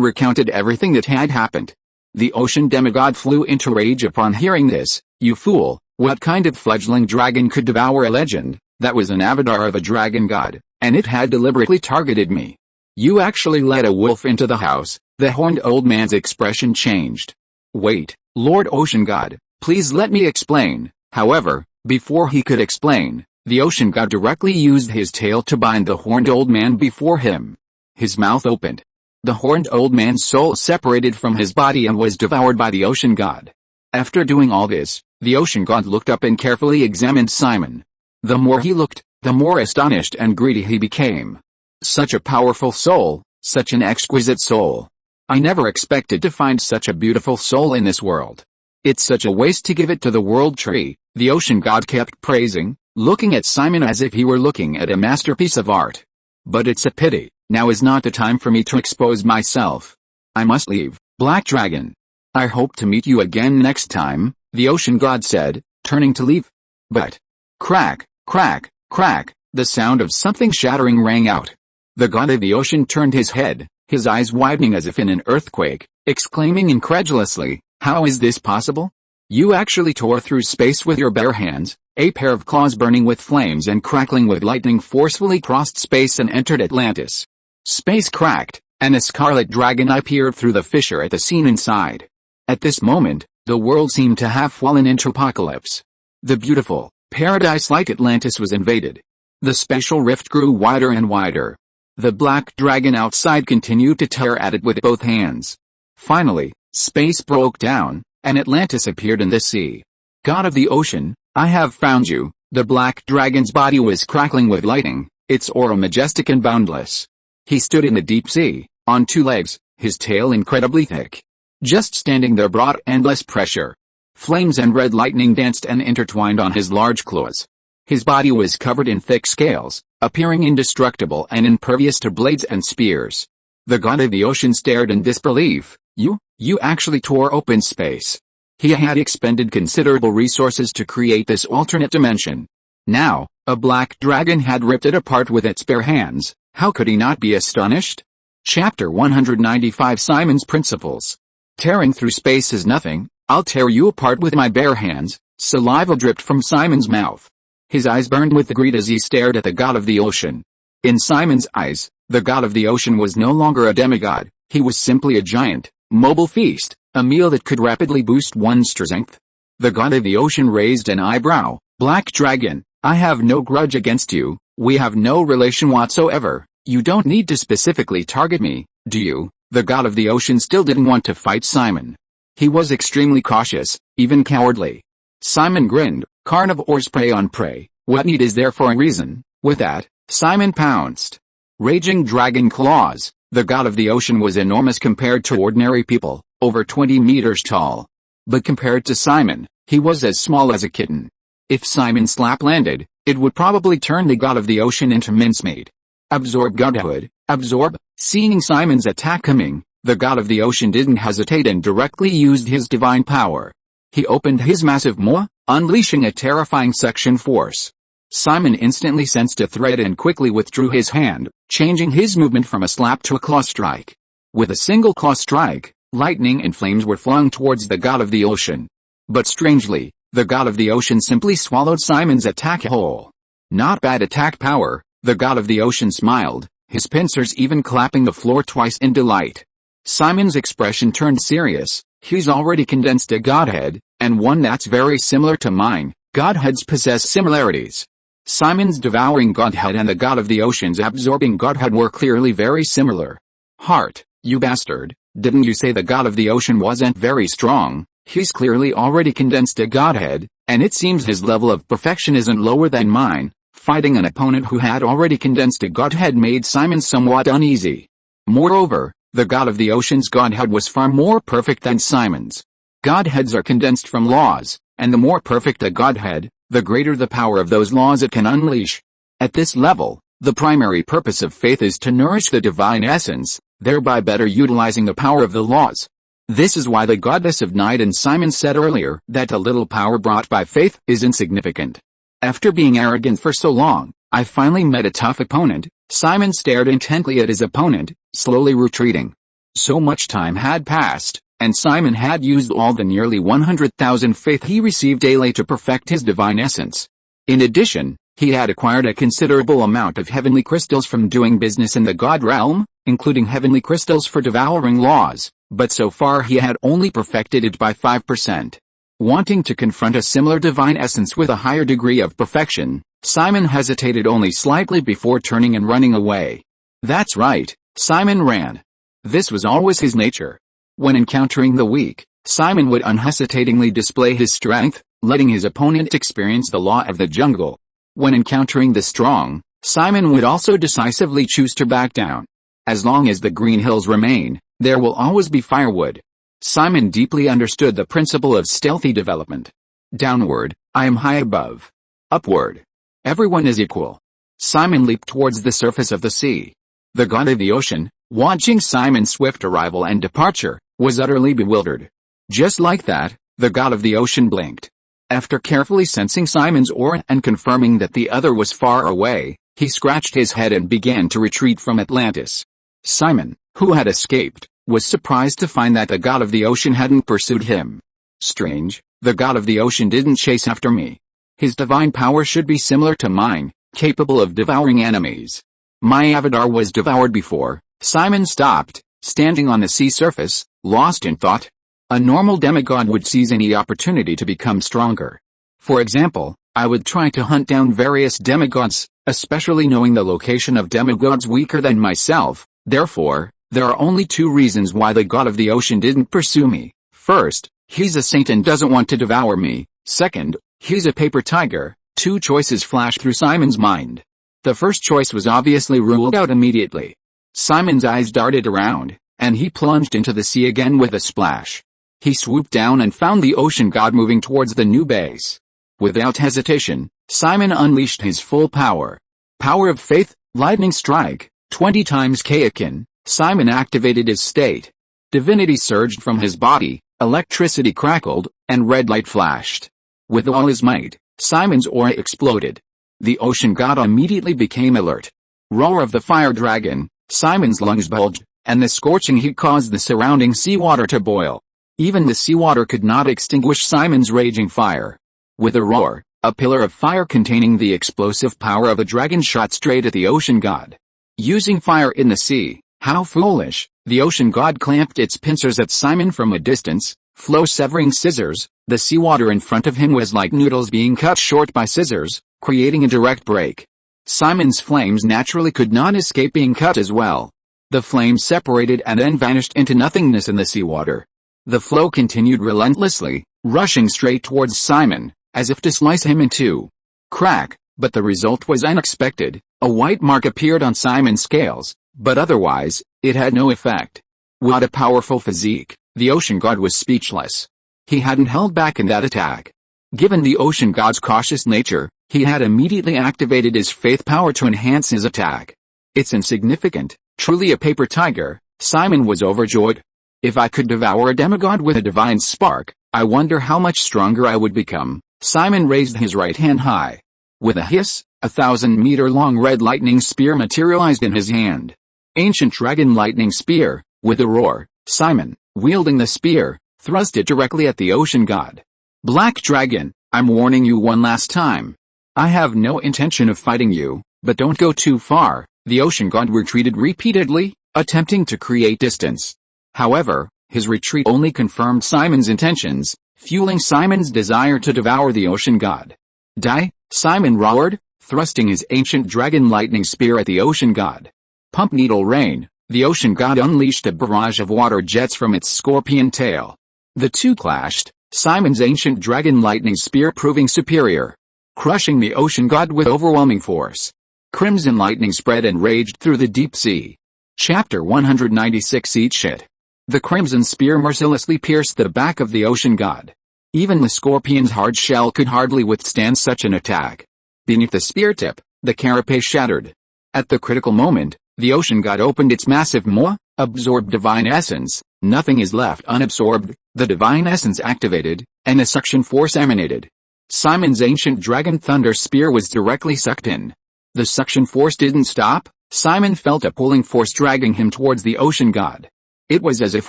recounted everything that had happened. The ocean demigod flew into rage upon hearing this. You fool, what kind of fledgling dragon could devour a legend? That was an avatar of a dragon god, and it had deliberately targeted me. You actually let a wolf into the house. The horned old man's expression changed. Wait, Lord Ocean God, please let me explain. However, before he could explain, the ocean god directly used his tail to bind the horned old man before him. His mouth opened. The horned old man's soul separated from his body and was devoured by the ocean god. After doing all this, the ocean god looked up and carefully examined Simon. The more he looked, the more astonished and greedy he became. Such a powerful soul, such an exquisite soul. I never expected to find such a beautiful soul in this world. It's such a waste to give it to the world tree, the ocean god kept praising, looking at Simon as if he were looking at a masterpiece of art. But it's a pity, now is not the time for me to expose myself. I must leave, Black Dragon. I hope to meet you again next time, the ocean god said, turning to leave. But, crack, crack, crack, the sound of something shattering rang out. The god of the ocean turned his head, his eyes widening as if in an earthquake, exclaiming incredulously, how is this possible? You actually tore through space with your bare hands. A pair of claws burning with flames and crackling with lightning forcefully crossed space and entered Atlantis. Space cracked, and a scarlet dragon appeared through the fissure at the scene inside. At this moment, the world seemed to have fallen into apocalypse. The beautiful, paradise-like Atlantis was invaded. The spatial rift grew wider and wider. The black dragon outside continued to tear at it with both hands. Finally, space broke down, and Atlantis appeared in the sea. God of the ocean, I have found you. The black dragon's body was crackling with lightning, its aura majestic and boundless. He stood in the deep sea, on two legs, his tail incredibly thick. Just standing there brought endless pressure. Flames and red lightning danced and intertwined on his large claws. His body was covered in thick scales, appearing indestructible and impervious to blades and spears. The god of the ocean stared in disbelief. You actually tore open space. He had expended considerable resources to create this alternate dimension. Now, a black dragon had ripped it apart with its bare hands. How could he not be astonished? Chapter 195 Simon's Principles. Tearing through space is nothing. I'll tear you apart with my bare hands. Saliva dripped from Simon's mouth. His eyes burned with greed as he stared at the god of the ocean. In Simon's eyes, the god of the ocean was no longer a demigod. He was simply a giant, mobile feast, a meal that could rapidly boost one's strength. The god of the ocean raised an eyebrow. Black Dragon, I have no grudge against you. We have no relation whatsoever. You don't need to specifically target me, do you? The god of the ocean still didn't want to fight Simon. He was extremely cautious, even cowardly. Simon grinned. Carnivores prey on prey. What need is there for a reason? With that, Simon pounced. Raging dragon claws. The god of the ocean was enormous compared to ordinary people, over 20 meters tall. But compared to Simon, he was as small as a kitten. If Simon slap landed, it would probably turn the god of the ocean into mincemeat. Absorb godhood, absorb. Seeing Simon's attack coming, the god of the ocean didn't hesitate and directly used his divine power. He opened his massive maw, unleashing a terrifying suction force. Simon instantly sensed a threat and quickly withdrew his hand, changing his movement from a slap to a claw strike. With a single claw strike, lightning and flames were flung towards the god of the ocean. But strangely, the god of the ocean simply swallowed Simon's attack whole. Not bad attack power, the god of the ocean smiled, his pincers even clapping the floor twice in delight. Simon's expression turned serious. He's already condensed a godhead, and one that's very similar to mine. Godheads possess similarities. Simon's devouring godhead and the god of the ocean's absorbing godhead were clearly very similar. Heart, you bastard, didn't you say the god of the ocean wasn't very strong? He's clearly already condensed a godhead, and it seems his level of perfection isn't lower than mine. Fighting an opponent who had already condensed a godhead made Simon somewhat uneasy. Moreover, the god of the ocean's godhead was far more perfect than Simon's. Godheads are condensed from laws, and the more perfect a godhead, the greater the power of those laws it can unleash. At this level, the primary purpose of faith is to nourish the divine essence, thereby better utilizing the power of the laws. This is why the goddess of night and Simon said earlier that a little power brought by faith is insignificant. After being arrogant for so long, I finally met a tough opponent. Simon stared intently at his opponent, slowly retreating. So much time had passed, and Simon had used all the nearly 100,000 faith he received daily to perfect his divine essence. In addition, he had acquired a considerable amount of heavenly crystals from doing business in the god realm, including heavenly crystals for devouring laws, but so far he had only perfected it by 5%. Wanting to confront a similar divine essence with a higher degree of perfection, Simon hesitated only slightly before turning and running away. That's right, Simon ran. This was always his nature. When encountering the weak, Simon would unhesitatingly display his strength, letting his opponent experience the law of the jungle. When encountering the strong, Simon would also decisively choose to back down. As long as the green hills remain, there will always be firewood. Simon deeply understood the principle of stealthy development. Downward, I am high above. Upward, everyone is equal. Simon leaped towards the surface of the sea. The god of the ocean, watching Simon's swift arrival and departure, was utterly bewildered. Just like that, the god of the ocean blinked. After carefully sensing Simon's aura and confirming that the other was far away, he scratched his head and began to retreat from Atlantis. Simon, who had escaped, was surprised to find that the god of the ocean hadn't pursued him. Strange, the god of the ocean didn't chase after me. His divine power should be similar to mine, capable of devouring enemies. My avatar was devoured before. Simon stopped, standing on the sea surface, lost in thought. A normal demigod would seize any opportunity to become stronger. For example, I would try to hunt down various demigods, especially knowing the location of demigods weaker than myself. Therefore, there are only two reasons why the god of the ocean didn't pursue me. First, he's a saint and doesn't want to devour me. Second, he's a paper tiger. Two choices flashed through Simon's mind. The first choice was obviously ruled out immediately. Simon's eyes darted around, and he plunged into the sea again with a splash. He swooped down and found the ocean god moving towards the new base. Without hesitation, Simon unleashed his full power. Power of faith, lightning strike, 20 times Kaioken. Simon activated his state. Divinity surged from his body, electricity crackled, and red light flashed. With all his might, Simon's aura exploded. The ocean god immediately became alert. Roar of the fire dragon, Simon's lungs bulged, and the scorching heat caused the surrounding seawater to boil. Even the seawater could not extinguish Simon's raging fire. With a roar, a pillar of fire containing the explosive power of a dragon shot straight at the ocean god. Using fire in the sea, how foolish! The ocean god clamped its pincers at Simon from a distance, flow-severing scissors. The seawater in front of him was like noodles being cut short by scissors, creating a direct break. Simon's flames naturally could not escape being cut as well. The flames separated and then vanished into nothingness in the seawater. The flow continued relentlessly, rushing straight towards Simon, as if to slice him in two. Crack, but the result was unexpected. A white mark appeared on Simon's scales, but otherwise, it had no effect. What a powerful physique! The ocean god was speechless. He hadn't held back in that attack. Given the ocean god's cautious nature, he had immediately activated his faith power to enhance his attack. It's insignificant, truly a paper tiger. Simon was overjoyed. If I could devour a demigod with a divine spark, I wonder how much stronger I would become. Simon raised his right hand high. With a hiss, a 1,000-meter-long red lightning spear materialized in his hand. Ancient dragon lightning spear. With a roar, Simon, wielding the spear, thrust it directly at the ocean god. Black dragon, I'm warning you one last time. I have no intention of fighting you, but don't go too far. The ocean god retreated repeatedly, attempting to create distance. However, his retreat only confirmed Simon's intentions, fueling Simon's desire to devour the ocean god. Die, Simon roared, thrusting his ancient dragon lightning spear at the ocean god. Pump needle rain, the ocean god unleashed a barrage of water jets from its scorpion tail. The two clashed, Simon's ancient dragon lightning spear proving superior, crushing the ocean god with overwhelming force. Crimson lightning spread and raged through the deep sea. Chapter 196 Eat shit. The crimson spear mercilessly pierced the back of the ocean god. Even the scorpion's hard shell could hardly withstand such an attack. Beneath the spear tip, the carapace shattered. At the critical moment, the ocean god opened its massive maw, absorbed divine essence. Nothing is left unabsorbed. The divine essence activated, and a suction force emanated. Simon's ancient dragon thunder spear was directly sucked in. The suction force didn't stop. Simon felt a pulling force dragging him towards the ocean god. It was as if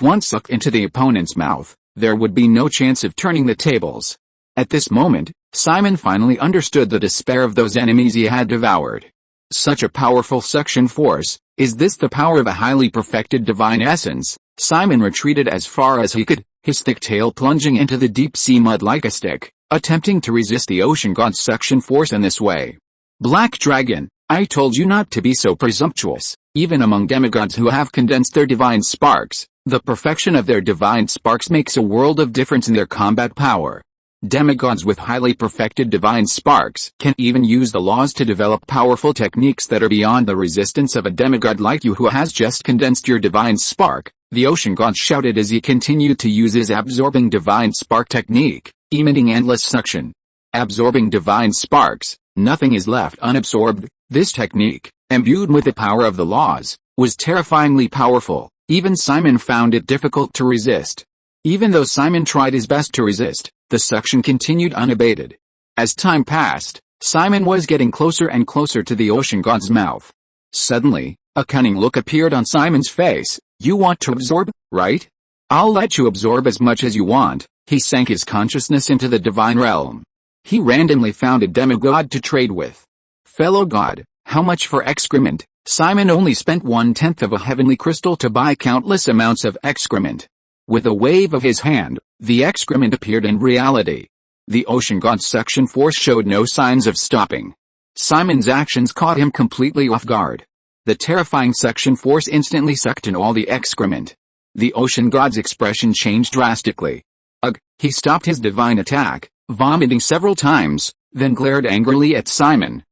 once sucked into the opponent's mouth, there would be no chance of turning the tables. At this moment, Simon finally understood the despair of those enemies he had devoured. Such a powerful suction force, is this the power of a highly perfected divine essence? Simon retreated as far as he could, his thick tail plunging into the deep sea mud like a stick, attempting to resist the ocean god's suction force in this way. Black Dragon, I told you not to be so presumptuous. Even among demigods who have condensed their divine sparks, the perfection of their divine sparks makes a world of difference in their combat power. Demigods with highly perfected divine sparks can even use the laws to develop powerful techniques that are beyond the resistance of a demigod like you who has just condensed your divine spark, the ocean god shouted as he continued to use his absorbing divine spark technique, emitting endless suction. Absorbing divine sparks, nothing is left unabsorbed. This technique, imbued with the power of the laws, was terrifyingly powerful. Even Simon found it difficult to resist. Even though Simon tried his best to resist, the suction continued unabated. As time passed, Simon was getting closer and closer to the ocean god's mouth. Suddenly, a cunning look appeared on Simon's face. You want to absorb, right? I'll let you absorb as much as you want. He sank his consciousness into the divine realm. He randomly found a demigod to trade with. Fellow god, how much for excrement? Simon only spent 1/10 of a heavenly crystal to buy countless amounts of excrement. With a wave of his hand, the excrement appeared in reality. The ocean god's suction force showed no signs of stopping. Simon's actions caught him completely off guard. The terrifying suction force instantly sucked in all the excrement. The ocean god's expression changed drastically. Ugh! He stopped his divine attack, vomiting several times, then glared angrily at Simon.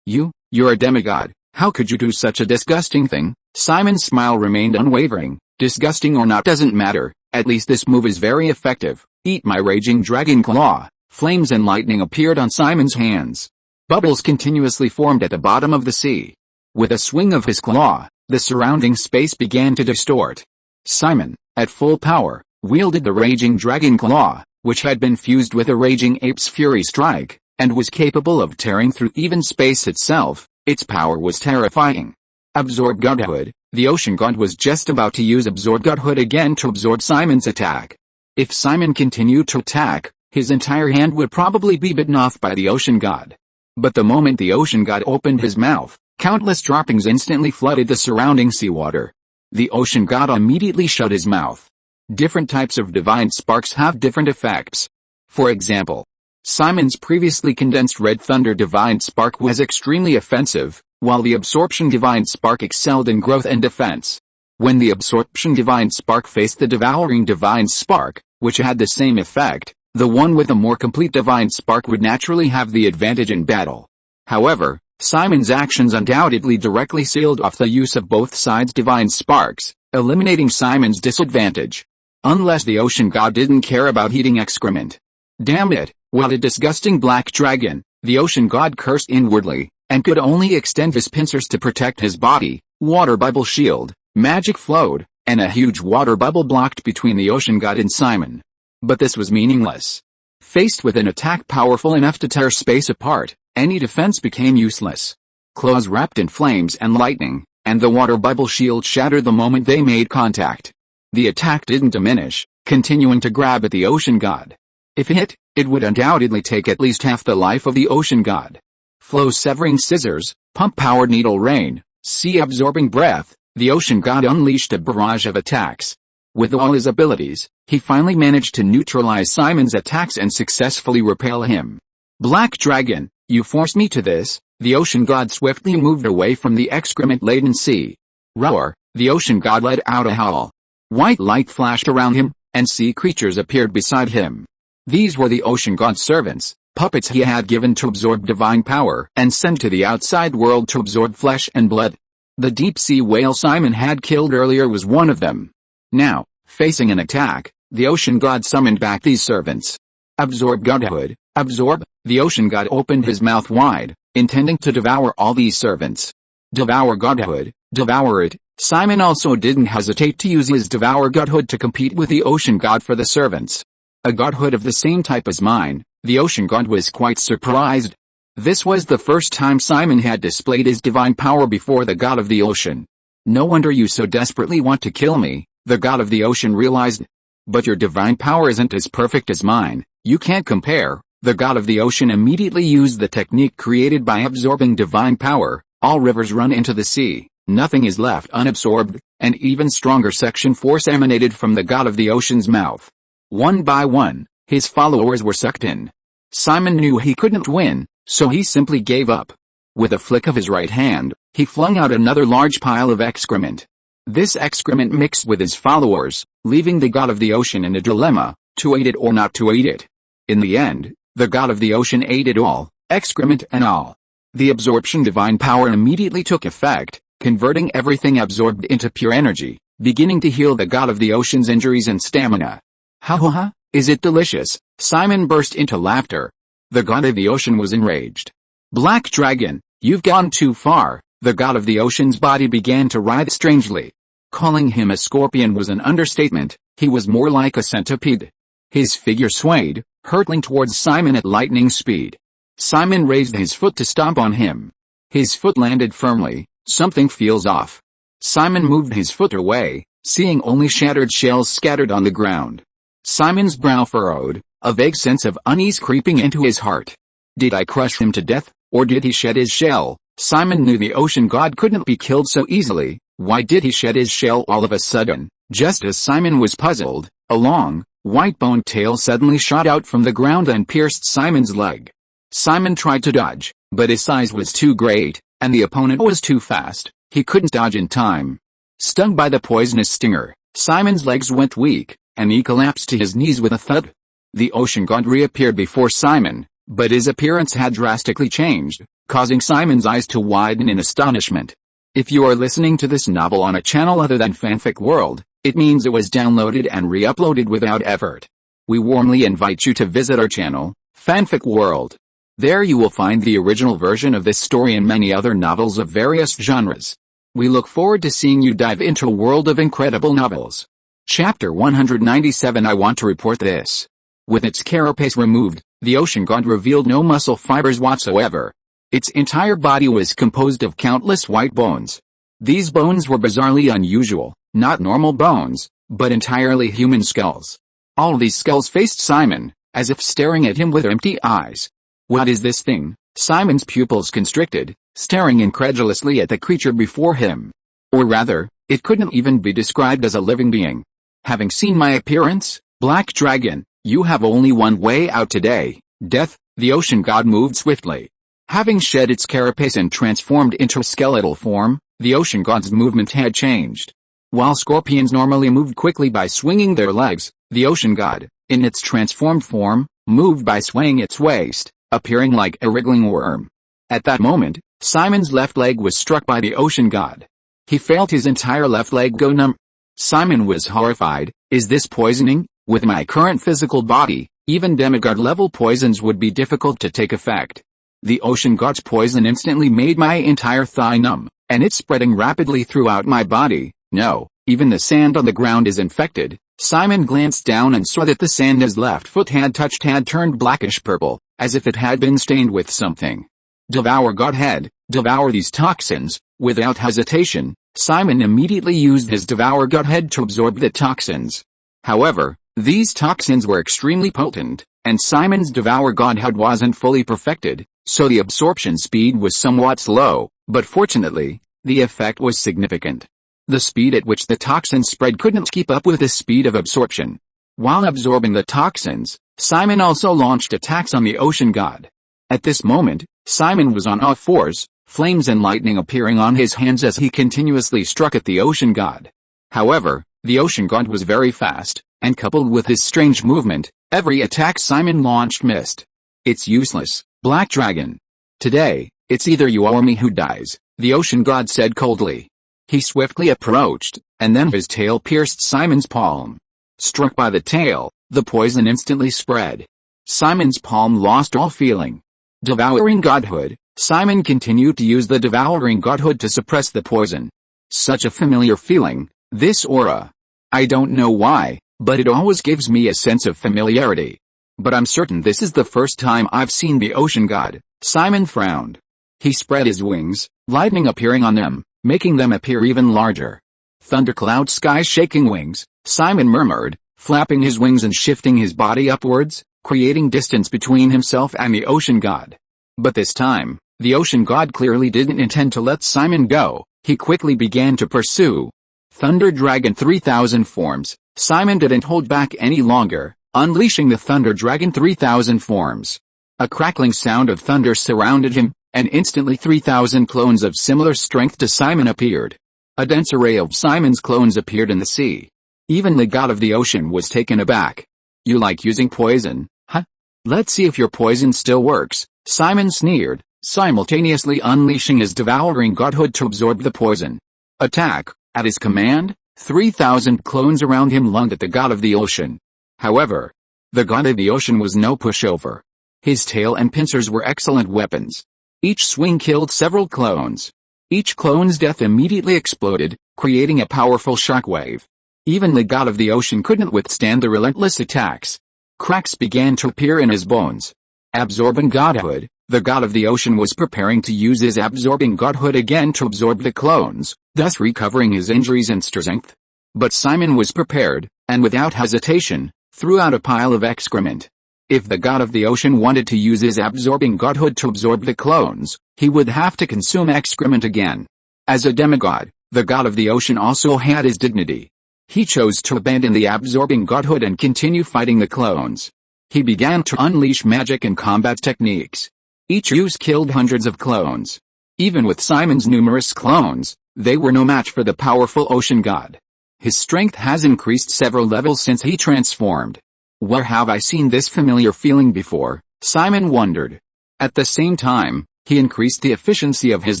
You're a demigod. How could you do such a disgusting thing? Simon's smile remained unwavering. Disgusting or not doesn't matter, at least this move is very effective. Eat my raging dragon claw. Flames and lightning appeared on Simon's hands. Bubbles continuously formed at the bottom of the sea. With a swing of his claw, the surrounding space began to distort. Simon, at full power, wielded the raging dragon claw, which had been fused with a raging ape's fury strike, and was capable of tearing through even space itself. Its power was terrifying. Absorb godhood. The ocean god was just about to use absorb godhood again to absorb Simon's attack. If Simon continued to attack, his entire hand would probably be bitten off by the ocean god. But the moment the ocean god opened his mouth, countless droppings instantly flooded the surrounding seawater. The ocean god immediately shut his mouth. Different types of divine sparks have different effects. For example, Simon's previously condensed red thunder divine spark was extremely offensive, while the absorption divine spark excelled in growth and defense. When the absorption divine spark faced the devouring divine spark, which had the same effect, the one with a more complete divine spark would naturally have the advantage in battle. However, Simon's actions undoubtedly directly sealed off the use of both sides' divine sparks, eliminating Simon's disadvantage. Unless the ocean god didn't care about eating excrement. Damn it, what a disgusting black dragon, the ocean god cursed inwardly, and could only extend his pincers to protect his body. Water bubble shield, magic flowed, and a huge water bubble blocked between the ocean god and Simon. But this was meaningless. Faced with an attack powerful enough to tear space apart, any defense became useless. Claws wrapped in flames and lightning, and the water bubble shield shattered the moment they made contact. The attack didn't diminish, continuing to grab at the ocean god. If it hit, it would undoubtedly take at least half the life of the ocean god. Flow-severing scissors, pump-powered needle rain, sea-absorbing breath, the ocean god unleashed a barrage of attacks. With all his abilities, he finally managed to neutralize Simon's attacks and successfully repel him. Black dragon, you forced me to this. The ocean god swiftly moved away from the excrement-laden sea. Roar, the ocean god let out a howl. White light flashed around him, and sea creatures appeared beside him. These were the ocean god's servants, puppets he had given to absorb divine power and sent to the outside world to absorb flesh and blood. The deep-sea whale Simon had killed earlier was one of them. Now, facing an attack, The ocean god summoned back these servants. Absorb godhood, absorb. The ocean god opened his mouth wide, intending to devour all these servants. Devour godhood, devour it. Simon also didn't hesitate to use his devour godhood to compete with the ocean god for the servants. A godhood of the same type as mine. The ocean god was quite surprised. This was the first time Simon had displayed his divine power before the god of the ocean. No wonder you so desperately want to kill me, the god of the ocean realized. But your divine power isn't as perfect as mine, you can't compare. The god of the ocean immediately used the technique created by absorbing divine power. All rivers run into the sea, nothing is left unabsorbed. An even stronger suction force emanated from the god of the ocean's mouth. One by one, his followers were sucked in. Simon knew he couldn't win, so he simply gave up. With a flick of his right hand, he flung out another large pile of excrement. This excrement mixed with his followers, leaving the god of the ocean in a dilemma, to eat it or not to eat it. In the end, the god of the ocean ate it all, excrement and all. The absorption divine power immediately took effect, converting everything absorbed into pure energy, beginning to heal the god of the ocean's injuries and stamina. Ha ha ha, is it delicious? Simon burst into laughter. The god of the ocean was enraged. Black dragon, you've gone too far. The god of the ocean's body began to writhe strangely. Calling him a scorpion was an understatement, he was more like a centipede. His figure swayed, hurtling towards Simon at lightning speed. Simon raised his foot to stomp on him. His foot landed firmly. Something feels off. Simon moved his foot away, seeing only shattered shells scattered on the ground. Simon's brow furrowed, a vague sense of unease creeping into his heart. Did I crush him to death, or did he shed his shell? Simon knew the ocean god couldn't be killed so easily. Why did he shed his shell all of a sudden? Just as Simon was puzzled, a long, white-boned tail suddenly shot out from the ground and pierced Simon's leg. Simon tried to dodge, but his size was too great, and the opponent was too fast. He couldn't dodge in time. Stung by the poisonous stinger, Simon's legs went weak, and he collapsed to his knees with a thud. The ocean god reappeared before Simon, but his appearance had drastically changed, causing Simon's eyes to widen in astonishment. If you are listening to this novel on a channel other than Fanfic World, it means it was downloaded and re-uploaded without effort. We warmly invite you to visit our channel, Fanfic World. There you will find the original version of this story and many other novels of various genres. We look forward to seeing you dive into a world of incredible novels. Chapter 197. I want to report this. With its carapace removed, the ocean god revealed no muscle fibers whatsoever. Its entire body was composed of countless white bones. These bones were bizarrely unusual, not normal bones, but entirely human skulls. All these skulls faced Simon, as if staring at him with empty eyes. What is this thing? Simon's pupils constricted, staring incredulously at the creature before him. Or rather, it couldn't even be described as a living being. Having seen my appearance, Black Dragon, you have only one way out today, death. The ocean god moved swiftly. Having shed its carapace and transformed into skeletal form, the ocean god's movement had changed. While scorpions normally moved quickly by swinging their legs, the ocean god, in its transformed form, moved by swaying its waist, appearing like a wriggling worm. At that moment, Simon's left leg was struck by the ocean god. He felt his entire left leg go numb. Simon was horrified. Is this poisoning? With my current physical body, even demigod-level poisons would be difficult to take effect. The ocean god's poison instantly made my entire thigh numb, and it's spreading rapidly throughout my body. No, even the sand on the ground is infected. Simon glanced down and saw that the sand his left foot had touched had turned blackish purple, as if it had been stained with something. Devour Godhead, devour these toxins. Without hesitation, Simon immediately used his Devour Godhead to absorb the toxins. However, these toxins were extremely potent, and Simon's Devour Godhead wasn't fully perfected, so the absorption speed was somewhat slow, but fortunately, the effect was significant. The speed at which the toxins spread couldn't keep up with the speed of absorption. While absorbing the toxins, Simon also launched attacks on the ocean god. At this moment, Simon was on all fours, flames and lightning appearing on his hands as he continuously struck at the ocean god. However, the ocean god was very fast, and coupled with his strange movement, every attack Simon launched missed. It's useless, Black Dragon. Today, it's either you or me who dies, the ocean god said coldly. He swiftly approached, and then his tail pierced Simon's palm. Struck by the tail, the poison instantly spread. Simon's palm lost all feeling. Devouring godhood. Simon continued to use the devouring godhood to suppress the poison. Such a familiar feeling, this aura. I don't know why, but it always gives me a sense of familiarity. But I'm certain this is the first time I've seen the ocean god. Simon frowned. He spread his wings, lightning appearing on them, making them appear even larger. Thundercloud sky shaking wings, Simon murmured, flapping his wings and shifting his body upwards, creating distance between himself and the ocean god. But this time, the ocean god clearly didn't intend to let Simon go. He quickly began to pursue. Thunder Dragon 3000 forms. Simon didn't hold back any longer, unleashing the Thunder Dragon 3000 forms. A crackling sound of thunder surrounded him, and instantly 3000 clones of similar strength to Simon appeared. A dense array of Simon's clones appeared in the sea. Even the god of the ocean was taken aback. You like using poison, huh? Let's see if your poison still works, Simon sneered, simultaneously unleashing his devouring godhood to absorb the poison. Attack! At his command, 3000 clones around him lunged at the god of the ocean. However, the god of the ocean was no pushover. His tail and pincers were excellent weapons. Each swing killed several clones. Each clone's death immediately exploded, creating a powerful shockwave. Even the god of the ocean couldn't withstand the relentless attacks. Cracks began to appear in his bones. Absorbing godhood, the god of the ocean was preparing to use his absorbing godhood again to absorb the clones, thus recovering his injuries and strength. But Simon was prepared, and without hesitation, threw out a pile of excrement. If the god of the ocean wanted to use his absorbing godhood to absorb the clones, he would have to consume excrement again. As a demigod, the god of the ocean also had his dignity. He chose to abandon the absorbing godhood and continue fighting the clones. He began to unleash magic and combat techniques. Each use killed hundreds of clones. Even with Simon's numerous clones, they were no match for the powerful ocean god. His strength has increased several levels since he transformed. Where have I seen this familiar feeling before? Simon wondered. At the same time, he increased the efficiency of his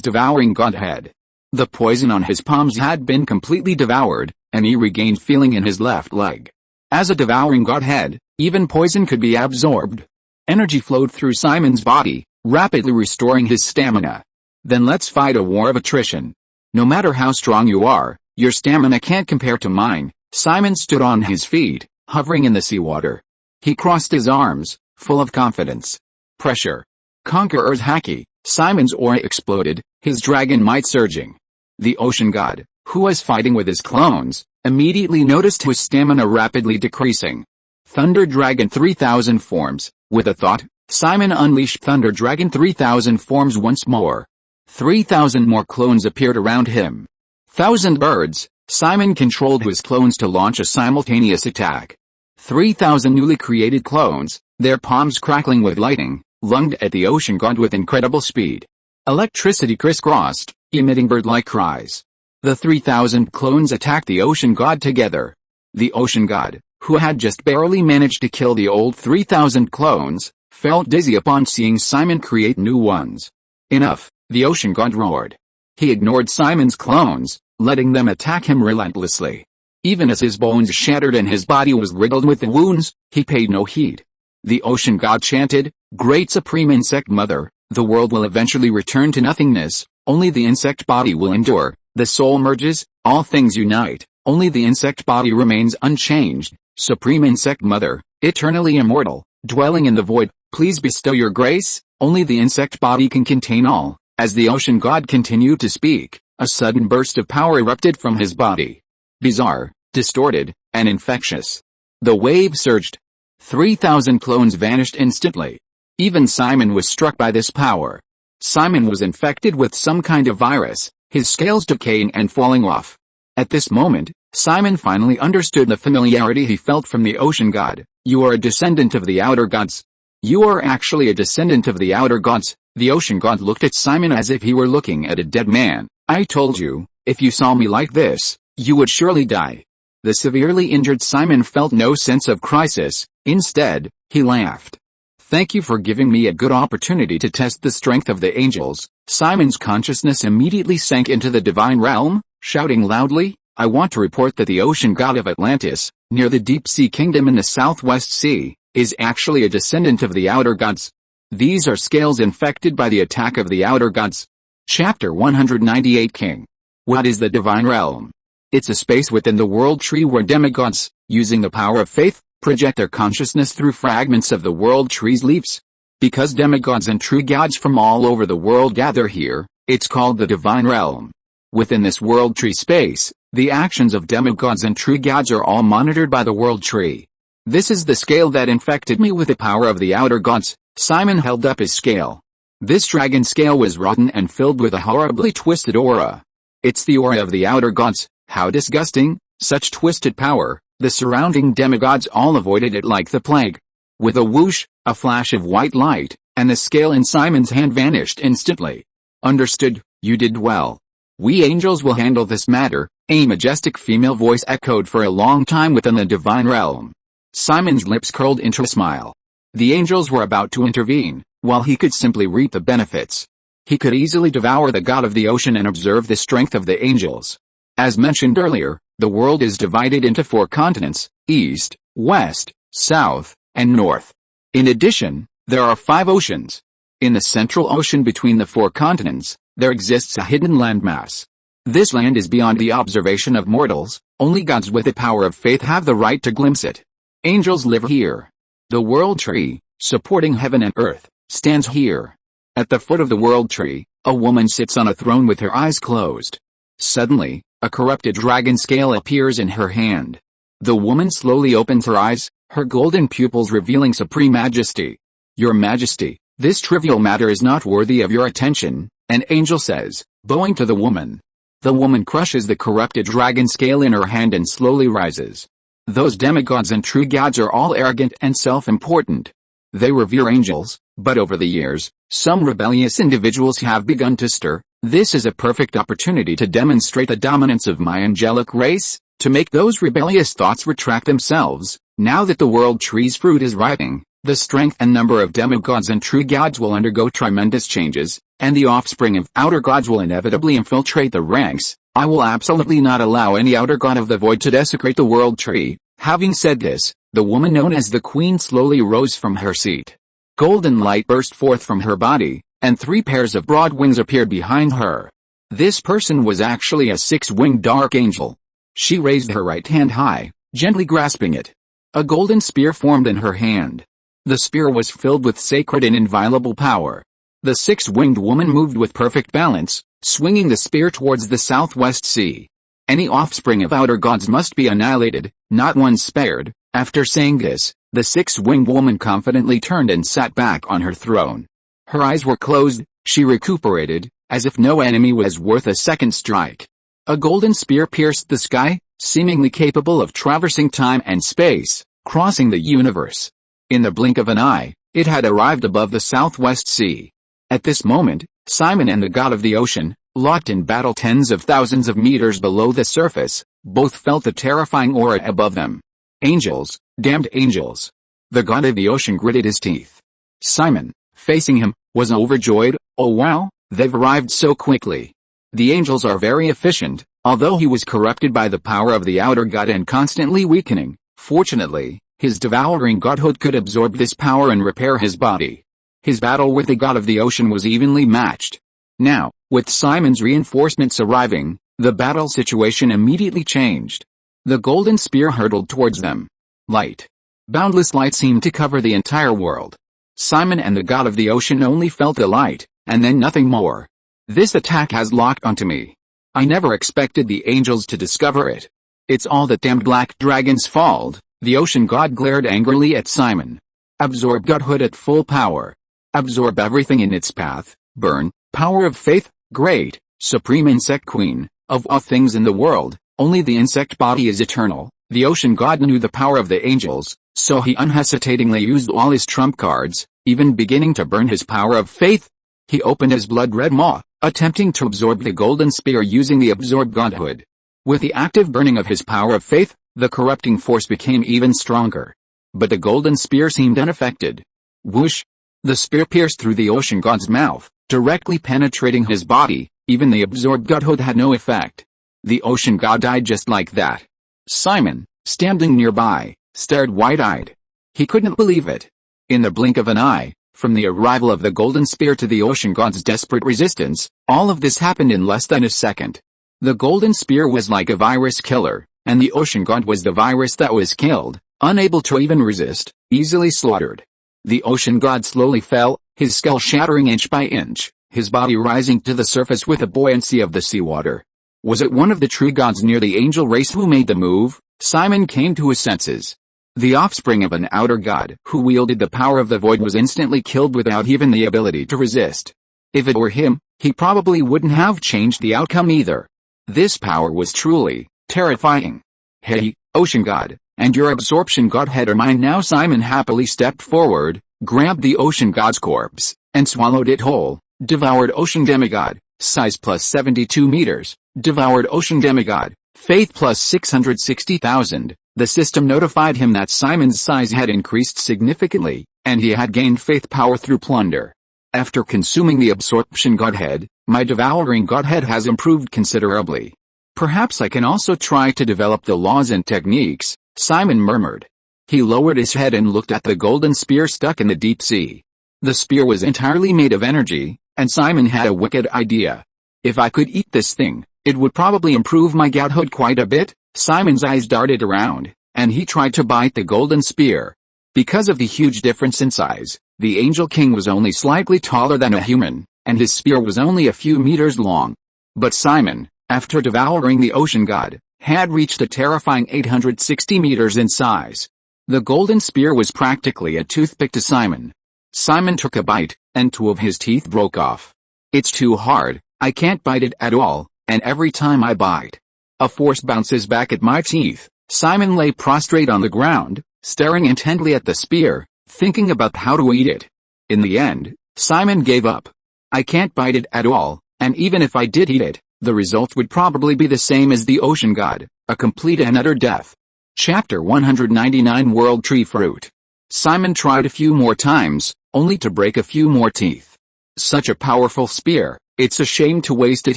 devouring godhead. The poison on his palms had been completely devoured, and he regained feeling in his left leg. As a devouring godhead, even poison could be absorbed. Energy flowed through Simon's body, rapidly restoring his stamina. Then let's fight a war of attrition. No matter how strong you are, your stamina can't compare to mine. Simon stood on his feet, hovering in the seawater. He crossed his arms, full of confidence. Pressure. Conqueror's haki. Simon's aura exploded, his dragon might surging. The ocean god, who was fighting with his clones, immediately noticed his stamina rapidly decreasing. Thunder Dragon 3000 forms. With a thought, Simon unleashed Thunder Dragon 3000 forms once more. 3000 more clones appeared around him. 1,000 birds. Simon controlled his clones to launch a simultaneous attack. 3000 newly created clones, their palms crackling with lightning, lunged at the ocean god with incredible speed. Electricity crisscrossed, emitting bird-like cries. The 3000 clones attacked the ocean god together. The ocean god, who had just barely managed to kill the old 3000 clones, felt dizzy upon seeing Simon create new ones. Enough, the ocean god roared. He ignored Simon's clones, letting them attack him relentlessly. Even as his bones shattered and his body was riddled with wounds, he paid no heed. The ocean god chanted, "Great Supreme Insect Mother, the world will eventually return to nothingness, only the insect body will endure, the soul merges, all things unite, only the insect body remains unchanged, Supreme Insect Mother, eternally immortal, dwelling in the void, please bestow your grace, only the insect body can contain all." As the ocean god continued to speak, a sudden burst of power erupted from his body. Bizarre, distorted, and infectious. The wave surged. 3000 clones vanished instantly. Even Simon was struck by this power. Simon was infected with some kind of virus, his scales decaying and falling off. At this moment, Simon finally understood the familiarity he felt from the ocean god. "You are a descendant of the outer gods. You are actually a descendant of the outer gods." The ocean god looked at Simon as if he were looking at a dead man. "I told you, if you saw me like this, you would surely die." The severely injured Simon felt no sense of crisis. Instead, he laughed. "Thank you for giving me a good opportunity to test the strength of the angels." Simon's consciousness immediately sank into the divine realm, shouting loudly, "I want to report that the ocean god of Atlantis, near the deep sea kingdom in the southwest sea, is actually a descendant of the outer gods. These are scales infected by the attack of the outer gods. Chapter 198 King. What is the divine realm? It's a space within the world tree where demigods, using the power of faith, project their consciousness through fragments of the world tree's leaves. Because demigods and true gods from all over the world gather here, it's called the divine realm. Within this world tree space, the actions of demigods and true gods are all monitored by the world tree. This is the scale that infected me with the power of the outer gods. Simon held up his scale. This dragon scale was rotten and filled with a horribly twisted aura. It's the aura of the outer gods. How disgusting, such twisted power. The surrounding demigods all avoided it like the plague. With a whoosh, a flash of white light, and the scale in Simon's hand vanished instantly. Understood, you did well. We angels will handle this matter, a majestic female voice echoed for a long time within the divine realm. Simon's lips curled into a smile. The angels were about to intervene, while he could simply reap the benefits. He could easily devour the god of the ocean and observe the strength of the angels. As mentioned earlier, the world is divided into 4 continents, east, west, south, and north. In addition, there are 5 oceans. In the central ocean between the 4 continents, there exists a hidden landmass. This land is beyond the observation of mortals, only gods with the power of faith have the right to glimpse it. Angels live here. The world tree, supporting heaven and earth, stands here. At the foot of the world tree, a woman sits on a throne with her eyes closed. Suddenly, a corrupted dragon scale appears in her hand. The woman slowly opens her eyes, her golden pupils revealing supreme majesty. Your Majesty, this trivial matter is not worthy of your attention, an angel says, bowing to the woman. The woman crushes the corrupted dragon scale in her hand and slowly rises. Those demigods and true gods are all arrogant and self-important. They revere angels, but over the years, some rebellious individuals have begun to stir. This is a perfect opportunity to demonstrate the dominance of my angelic race, to make those rebellious thoughts retract themselves. Now that the world tree's fruit is ripening, the strength and number of demigods and true gods will undergo tremendous changes, and the offspring of outer gods will inevitably infiltrate the ranks. I will absolutely not allow any outer god of the void to desecrate the world tree. Having said this, the woman known as the Queen slowly rose from her seat. Golden light burst forth from her body, and 3 pairs of broad wings appeared behind her. This person was actually a 6-winged dark angel. She raised her right hand high, gently grasping it. A golden spear formed in her hand. The spear was filled with sacred and inviolable power. The 6-winged woman moved with perfect balance, swinging the spear towards the southwest sea. Any offspring of outer gods must be annihilated, not one spared. After saying this, the 6-winged woman confidently turned and sat back on her throne. Her eyes were closed, she recuperated, as if no enemy was worth a second strike. A golden spear pierced the sky, seemingly capable of traversing time and space, crossing the universe. In the blink of an eye, it had arrived above the southwest sea. At this moment, Simon and the god of the ocean, locked in battle tens of thousands of meters below the surface, both felt the terrifying aura above them. Angels, damned angels. The god of the ocean gritted his teeth. Simon, facing him, was overjoyed. Oh wow, they've arrived so quickly. The angels are very efficient, although he was corrupted by the power of the outer god and constantly weakening. Fortunately, his devouring godhood could absorb this power and repair his body. His battle with the god of the ocean was evenly matched. Now, with Simon's reinforcements arriving, the battle situation immediately changed. The golden spear hurtled towards them. Light. Boundless light seemed to cover the entire world. Simon and the god of the ocean only felt the light, and then nothing more. This attack has locked onto me. I never expected the angels to discover it. It's all that damned black dragon's fault. The ocean god glared angrily at Simon. Absorb godhood at full power. Absorb everything in its path. Burn. Power of faith. Great. Supreme insect queen. Of all things in the world, only the insect body is eternal. The ocean god knew the power of the angels, so he unhesitatingly used all his trump cards, even beginning to burn his power of faith. He opened his blood-red maw, attempting to absorb the golden spear using the absorbed godhood. With the active burning of his power of faith, the corrupting force became even stronger. But the golden spear seemed unaffected. Whoosh! The spear pierced through the ocean god's mouth, directly penetrating his body. Even the absorbed godhood had no effect. The ocean god died just like that. Simon, standing nearby, stared wide-eyed. He couldn't believe it. In the blink of an eye, from the arrival of the golden spear to the ocean god's desperate resistance, all of this happened in less than a second. The golden spear was like a virus killer, and the ocean god was the virus that was killed, unable to even resist, easily slaughtered. The ocean god slowly fell, his skull shattering inch by inch, his body rising to the surface with the buoyancy of the seawater. Was it one of the true gods near the angel race who made the move? Simon came to his senses. The offspring of an outer god who wielded the power of the void was instantly killed without even the ability to resist. If it were him, he probably wouldn't have changed the outcome either. This power was truly terrifying. Hey, ocean god, and your absorption godhead are mine now. Simon happily stepped forward, grabbed the ocean god's corpse, and swallowed it whole. Devoured ocean demigod, size plus 72 meters, devoured ocean demigod, faith plus 660,000. The system notified him that Simon's size had increased significantly, and he had gained faith power through plunder. After consuming the absorption godhead, my devouring godhead has improved considerably. Perhaps I can also try to develop the laws and techniques, Simon murmured. He lowered his head and looked at the golden spear stuck in the deep sea. The spear was entirely made of energy, and Simon had a wicked idea. If I could eat this thing, it would probably improve my godhood quite a bit. Simon's eyes darted around, and he tried to bite the golden spear. Because of the huge difference in size, the Angel King was only slightly taller than a human, and his spear was only a few meters long. But Simon, after devouring the ocean god, had reached a terrifying 860 meters in size. The golden spear was practically a toothpick to Simon. Simon took a bite, and two of his teeth broke off. It's too hard, I can't bite it at all, and every time I bite, a force bounces back at my teeth. Simon lay prostrate on the ground, staring intently at the spear, thinking about how to eat it. In the end, Simon gave up. I can't bite it at all, and even if I did eat it, the result would probably be the same as the ocean god, a complete and utter death. Chapter 199 World Tree Fruit. Simon tried a few more times, only to break a few more teeth. Such a powerful spear, it's a shame to waste it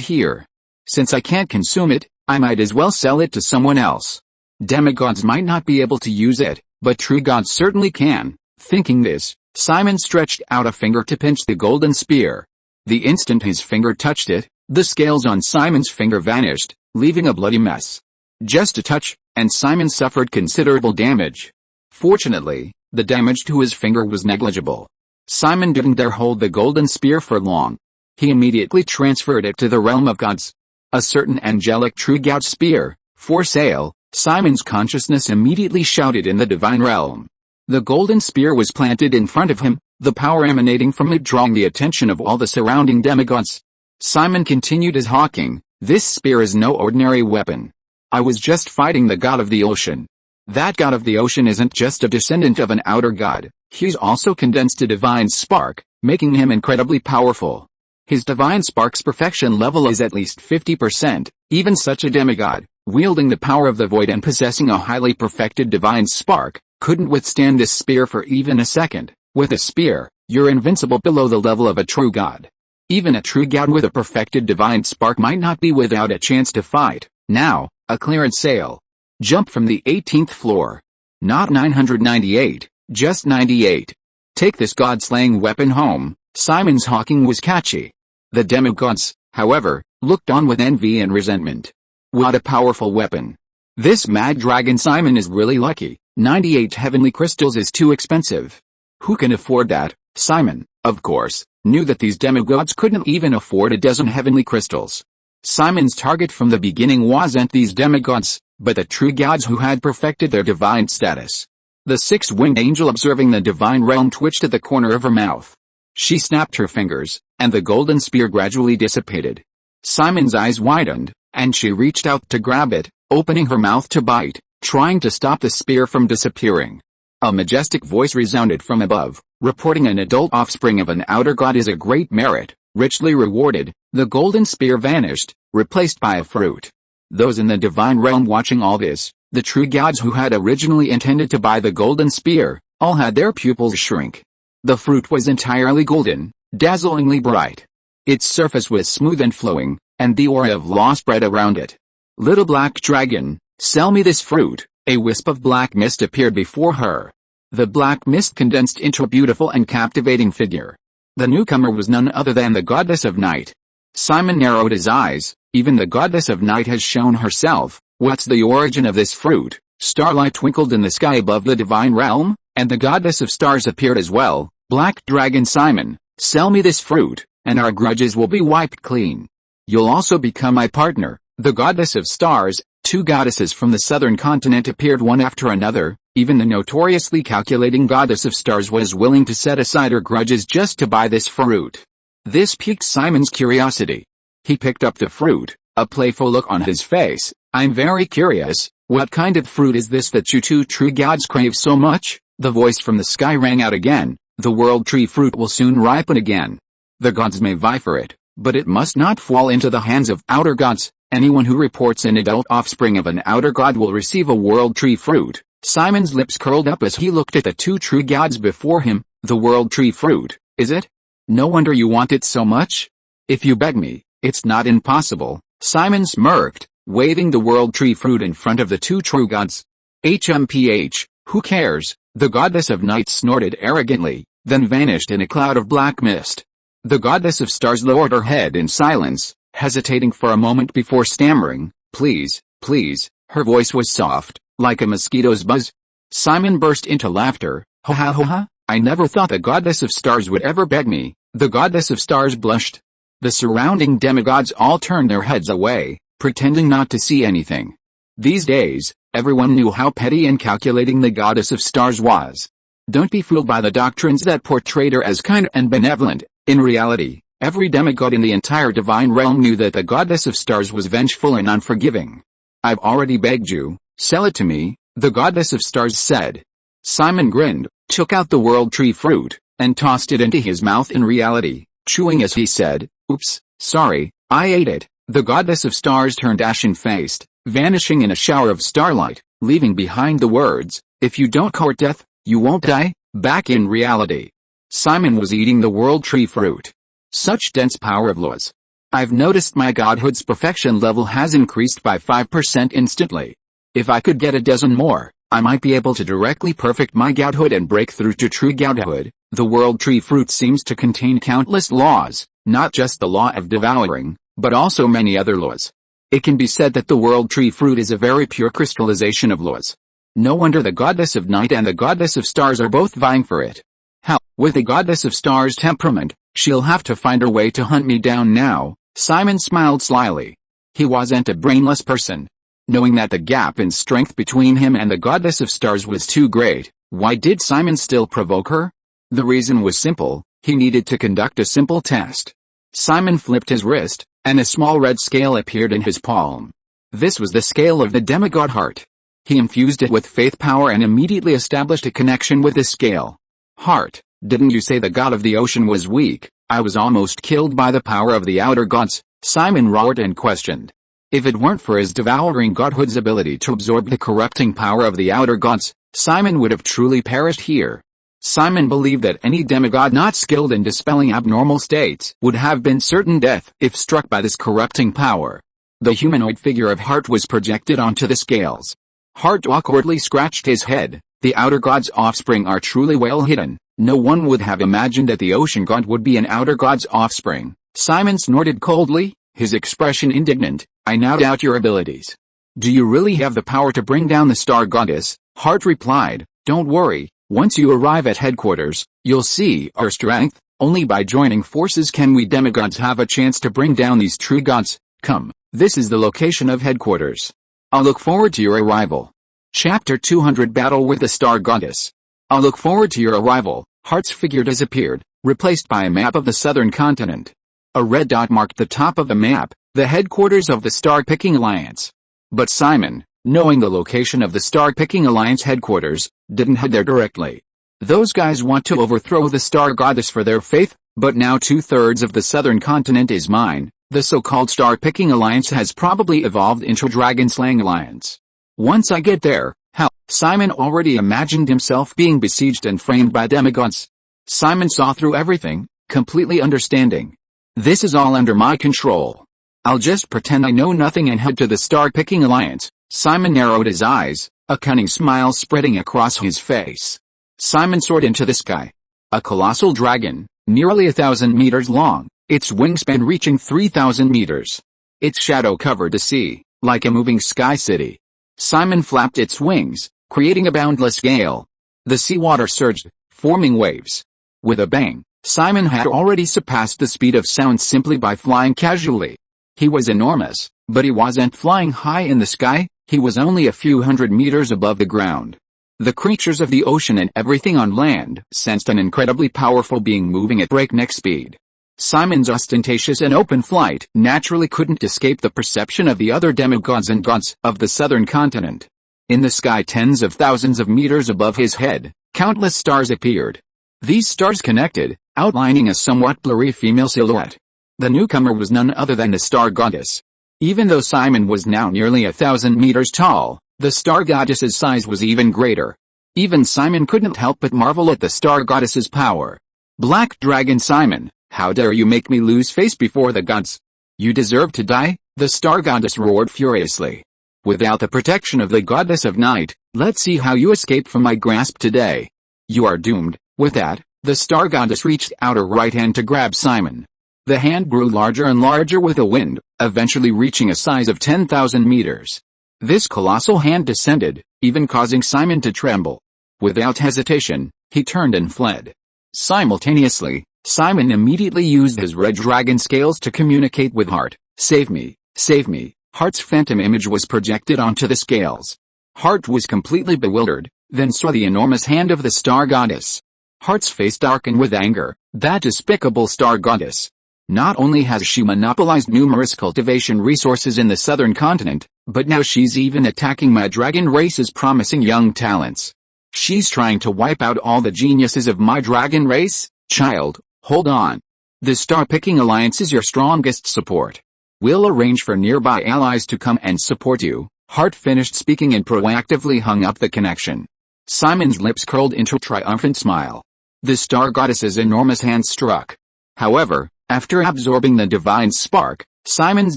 here. Since I can't consume it, I might as well sell it to someone else. Demigods might not be able to use it, but true gods certainly can. Thinking this, Simon stretched out a finger to pinch the golden spear. The instant his finger touched it, the scales on Simon's finger vanished, leaving a bloody mess. Just a touch, and Simon suffered considerable damage. Fortunately, the damage to his finger was negligible. Simon didn't dare hold the golden spear for long. He immediately transferred it to the realm of gods. A certain angelic true god spear, for sale. Simon's consciousness immediately shouted in the divine realm. The golden spear was planted in front of him, the power emanating from it drawing the attention of all the surrounding demigods. Simon continued his hawking, this spear is no ordinary weapon. I was just fighting the god of the ocean. That god of the ocean isn't just a descendant of an outer god, he's also condensed a divine spark, making him incredibly powerful. His divine spark's perfection level is at least 50%, even such a demigod, wielding the power of the void and possessing a highly perfected divine spark, couldn't withstand this spear for even a second. With a spear, you're invincible below the level of a true god. Even a true god with a perfected divine spark might not be without a chance to fight. Now, a clearance sale. Jump from the 18th floor. Not 998, just 98. Take this god-slaying weapon home. Simon's hawking was catchy. The demigods, however, looked on with envy and resentment. What a powerful weapon. This mad dragon Simon is really lucky. 98 heavenly crystals is too expensive. Who can afford that? Simon, of course, knew that these demigods couldn't even afford a dozen heavenly crystals. Simon's target from the beginning wasn't these demigods, but the true gods who had perfected their divine status. The six-winged angel observing the divine realm twitched at the corner of her mouth. She snapped her fingers, and the golden spear gradually dissipated. Simon's eyes widened, and she reached out to grab it, opening her mouth to bite, trying to stop the spear from disappearing. A majestic voice resounded from above, reporting an adult offspring of an outer god is a great merit, richly rewarded. The golden spear vanished, replaced by a fruit. Those in the divine realm watching all this, the true gods who had originally intended to buy the golden spear, all had their pupils shrink. The fruit was entirely golden, dazzlingly bright. Its surface was smooth and flowing, and the aura of law spread around it. Little black dragon, sell me this fruit, A wisp of black mist appeared before her. The black mist condensed into a beautiful and captivating figure. The newcomer was none other than the goddess of night. Simon narrowed his eyes. Even the goddess of night has shown herself. What's the origin of this fruit? Starlight twinkled in the sky above the divine realm, and the goddess of stars appeared as well. Black dragon Simon, sell me this fruit, and our grudges will be wiped clean. You'll also become my partner, the goddess of stars. Two goddesses from the southern continent appeared one after another. Even the notoriously calculating goddess of stars was willing to set aside her grudges just to buy this fruit. This piqued Simon's curiosity. He picked up the fruit, a playful look on his face. I'm very curious, what kind of fruit is this that you two tree gods crave so much? The voice from the sky rang out again. The world tree fruit will soon ripen again. The gods may vie for it, but it must not fall into the hands of outer gods. Anyone who reports an adult offspring of an outer god will receive a world tree fruit. Simon's lips curled up as he looked at the two tree gods before him. The world tree fruit, is it? No wonder you want it so much. If you beg me, it's not impossible. Simon smirked, waving the world tree fruit in front of the two true gods. HMPH, who cares? The goddess of night snorted arrogantly, then vanished in a cloud of black mist. The goddess of stars lowered her head in silence, hesitating for a moment before stammering, please, please. Her voice was soft, like a mosquito's buzz. Simon burst into laughter. Ha ha ha ha, I never thought the goddess of stars would ever beg me. The goddess of stars blushed. The surrounding demigods all turned their heads away, pretending not to see anything. These days, everyone knew how petty and calculating the goddess of stars was. Don't be fooled by the doctrines that portrayed her as kind and benevolent. In reality, every demigod in the entire divine realm knew that the goddess of stars was vengeful and unforgiving. I've already begged you, sell it to me, the goddess of stars said. Simon grinned, took out the world tree fruit, and tossed it into his mouth in reality, chewing as he said, oops, sorry, I ate it. The goddess of stars turned ashen-faced, vanishing in a shower of starlight, leaving behind the words, if you don't court death, you won't die. Back in reality, Simon was eating the world tree fruit. Such dense power of laws. I've noticed my godhood's perfection level has increased by 5% instantly. If I could get a dozen more, I might be able to directly perfect my godhood and break through to true godhood. The world tree fruit seems to contain countless laws, not just the law of devouring, but also many other laws. It can be said that the world tree fruit is a very pure crystallization of laws. No wonder the goddess of night and the goddess of stars are both vying for it. Hell, with the goddess of stars' temperament, she'll have to find her way to hunt me down now. Simon smiled slyly. He wasn't a brainless person. Knowing that the gap in strength between him and the goddess of stars was too great, why did Simon still provoke her? The reason was simple, he needed to conduct a simple test. Simon flipped his wrist, and a small red scale appeared in his palm. This was the scale of the demigod heart. He infused it with faith power and immediately established a connection with the scale. Heart, didn't you say the god of the ocean was weak? I was almost killed by the power of the outer gods, Simon roared and questioned. If it weren't for his devouring godhood's ability to absorb the corrupting power of the outer gods, Simon would have truly perished here. Simon believed that any demigod not skilled in dispelling abnormal states would have been certain death if struck by this corrupting power. The humanoid figure of Heart was projected onto the scales. Heart awkwardly scratched his head. The outer god's offspring are truly well hidden. No one would have imagined that the ocean god would be an outer god's offspring. Simon snorted coldly, his expression indignant. I now doubt your abilities. Do you really have the power to bring down the star goddess? Heart replied, don't worry, once you arrive at headquarters, you'll see our strength. Only by joining forces can we demigods have a chance to bring down these true gods. Come, this is the location of headquarters. I'll look forward to your arrival. Chapter 200 Battle with the Star Goddess. I'll look forward to your arrival. Heart's figure disappeared, replaced by a map of the southern continent. A red dot marked the top of the map, the headquarters of the Star-Picking Alliance. But Simon, knowing the location of the Star-Picking Alliance headquarters, didn't head there directly. Those guys want to overthrow the Star Goddess for their faith, but now 2/3 of the southern continent is mine. The so-called Star-Picking Alliance has probably evolved into Dragon-Slaying Alliance. Once I get there, hell, Simon already imagined himself being besieged and framed by demigods. Simon saw through everything, completely understanding. This is all under my control. I'll just pretend I know nothing and head to the Star-Picking Alliance. Simon narrowed his eyes, a cunning smile spreading across his face. Simon soared into the sky. A colossal dragon, nearly 1,000 meters long, its wingspan reaching 3,000 meters. Its shadow covered the sea, like a moving sky city. Simon flapped its wings, creating a boundless gale. The seawater surged, forming waves. With a bang, Simon had already surpassed the speed of sound simply by flying casually. He was enormous, but he wasn't flying high in the sky, he was only a few hundred meters above the ground. The creatures of the ocean and everything on land sensed an incredibly powerful being moving at breakneck speed. Simon's ostentatious and open flight naturally couldn't escape the perception of the other demigods and gods of the southern continent. In the sky tens of thousands of meters above his head, countless stars appeared. These stars connected, outlining a somewhat blurry female silhouette. The newcomer was none other than the star goddess. Even though Simon was now nearly 1,000 meters tall, the star goddess's size was even greater. Even Simon couldn't help but marvel at the star goddess's power. Black Dragon Simon, how dare you make me lose face before the gods? You deserve to die, the star goddess roared furiously. Without the protection of the goddess of night, let's see how you escape from my grasp today. You are doomed. With that, the star goddess reached out her right hand to grab Simon. The hand grew larger and larger with the wind, eventually reaching a size of 10,000 meters. This colossal hand descended, even causing Simon to tremble. Without hesitation, he turned and fled. Simultaneously, Simon immediately used his red dragon scales to communicate with Heart. Save me, save me. Heart's phantom image was projected onto the scales. Heart was completely bewildered, then saw the enormous hand of the star goddess. Heart's face darkened with anger. That despicable star goddess. Not only has she monopolized numerous cultivation resources in the southern continent, but now she's even attacking my dragon race's promising young talents. She's trying to wipe out all the geniuses of my dragon race? Child, hold on. The star-picking alliance is your strongest support. We'll arrange for nearby allies to come and support you. Heart finished speaking and proactively hung up the connection. Simon's lips curled into a triumphant smile. The star goddess's enormous hand struck. However, after absorbing the divine spark, Simon's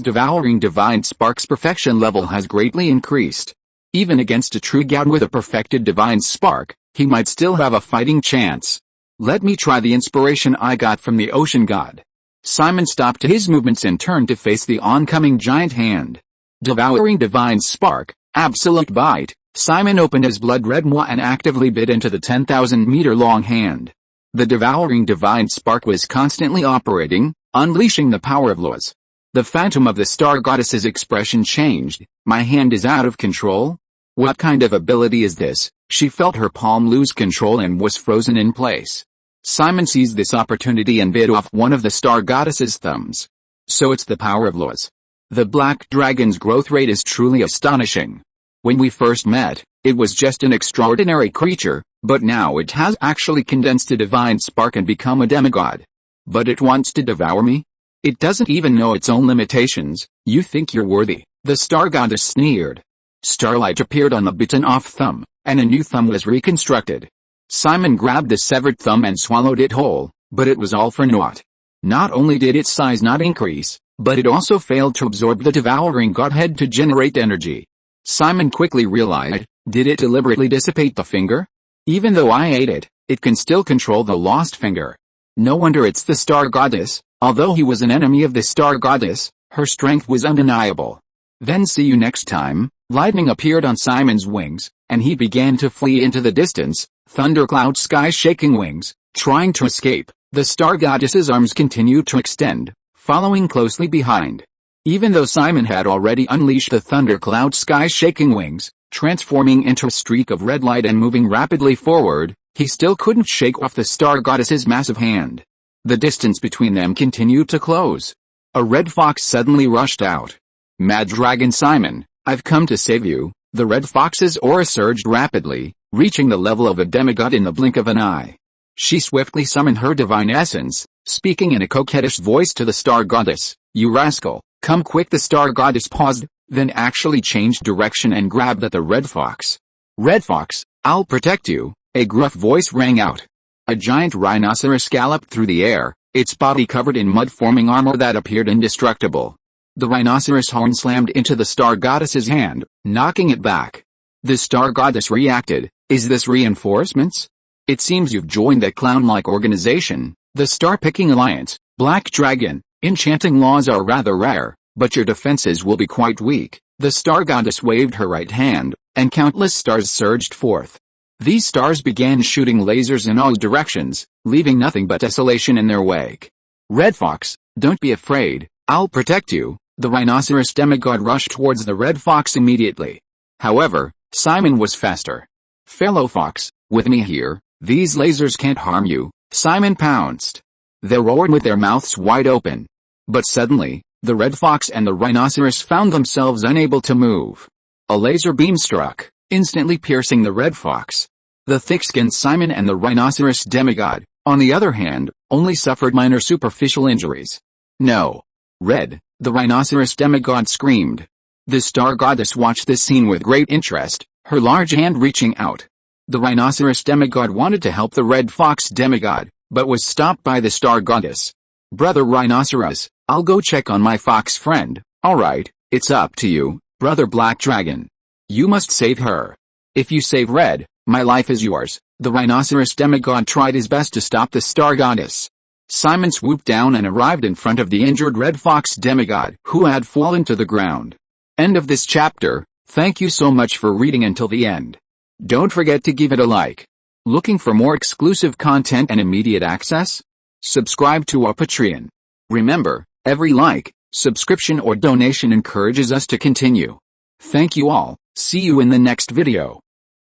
devouring divine spark's perfection level has greatly increased. Even against a true god with a perfected divine spark, he might still have a fighting chance. Let me try the inspiration I got from the ocean god. Simon stopped his movements and turned to face the oncoming giant hand. Devouring divine spark, absolute bite. Simon opened his blood-red maw and actively bit into the 10,000-meter-long hand. The devouring divine spark was constantly operating, unleashing the power of laws. The phantom of the star goddess's expression changed. My hand is out of control? What kind of ability is this? She felt her palm lose control and was frozen in place. Simon seized this opportunity and bit off one of the star goddess's thumbs. So it's the power of laws. The black dragon's growth rate is truly astonishing. When we first met, it was just an extraordinary creature, but now it has actually condensed a divine spark and become a demigod. But it wants to devour me? It doesn't even know its own limitations. You think you're worthy, the star goddess sneered. Starlight appeared on the bitten-off thumb, and a new thumb was reconstructed. Simon grabbed the severed thumb and swallowed it whole, but it was all for naught. Not only did its size not increase, but it also failed to absorb the devouring godhead to generate energy. Simon quickly realized, did it deliberately dissipate the finger? Even though I ate it, it can still control the lost finger. No wonder it's the star goddess. Although he was an enemy of the star goddess, her strength was undeniable. Then see you next time. Lightning appeared on Simon's wings, and he began to flee into the distance, thundercloud sky shaking wings, trying to escape. The star goddess's arms continued to extend, following closely behind. Even though Simon had already unleashed the thundercloud sky shaking wings, transforming into a streak of red light and moving rapidly forward, he still couldn't shake off the star goddess's massive hand. The distance between them continued to close. A red fox suddenly rushed out. Mad Dragon Simon, I've come to save you. The red fox's aura surged rapidly, reaching the level of a demigod in the blink of an eye. She swiftly summoned her divine essence, speaking in a coquettish voice to the star goddess. You rascal, come quick. The star goddess paused, then actually changed direction and grabbed at the red fox. Red fox, I'll protect you, a gruff voice rang out. A giant rhinoceros galloped through the air, its body covered in mud forming armor that appeared indestructible. The rhinoceros horn slammed into the star goddess's hand, knocking it back. The star goddess reacted. Is this reinforcements? It seems you've joined that clown-like organization, the Star-Picking Alliance, Black Dragon. Enchanting laws are rather rare, but your defenses will be quite weak. The star goddess waved her right hand, and countless stars surged forth. These stars began shooting lasers in all directions, leaving nothing but desolation in their wake. Red Fox, don't be afraid, I'll protect you. The rhinoceros demigod rushed towards the Red Fox immediately. However, Simon was faster. Fellow Fox, with me here, these lasers can't harm you, Simon pounced. They roared with their mouths wide open. But suddenly, the Red Fox and the rhinoceros found themselves unable to move. A laser beam struck, instantly piercing the Red Fox. The thick-skinned Simon and the rhinoceros demigod, on the other hand, only suffered minor superficial injuries. No. Red, the rhinoceros demigod screamed. The star goddess watched this scene with great interest, her large hand reaching out. The rhinoceros demigod wanted to help the Red Fox demigod, but was stopped by the star goddess. Brother Rhinoceros, I'll go check on my fox friend. Alright, it's up to you, Brother Black Dragon. You must save her. If you save Red, my life is yours. The rhinoceros demigod tried his best to stop the star goddess. Simon swooped down and arrived in front of the injured Red Fox demigod, who had fallen to the ground. End of this chapter. Thank you so much for reading until the end. Don't forget to give it a like. Looking for more exclusive content and immediate access? Subscribe to our Patreon. Remember, every like, subscription or donation encourages us to continue. Thank you all. See you in the next video.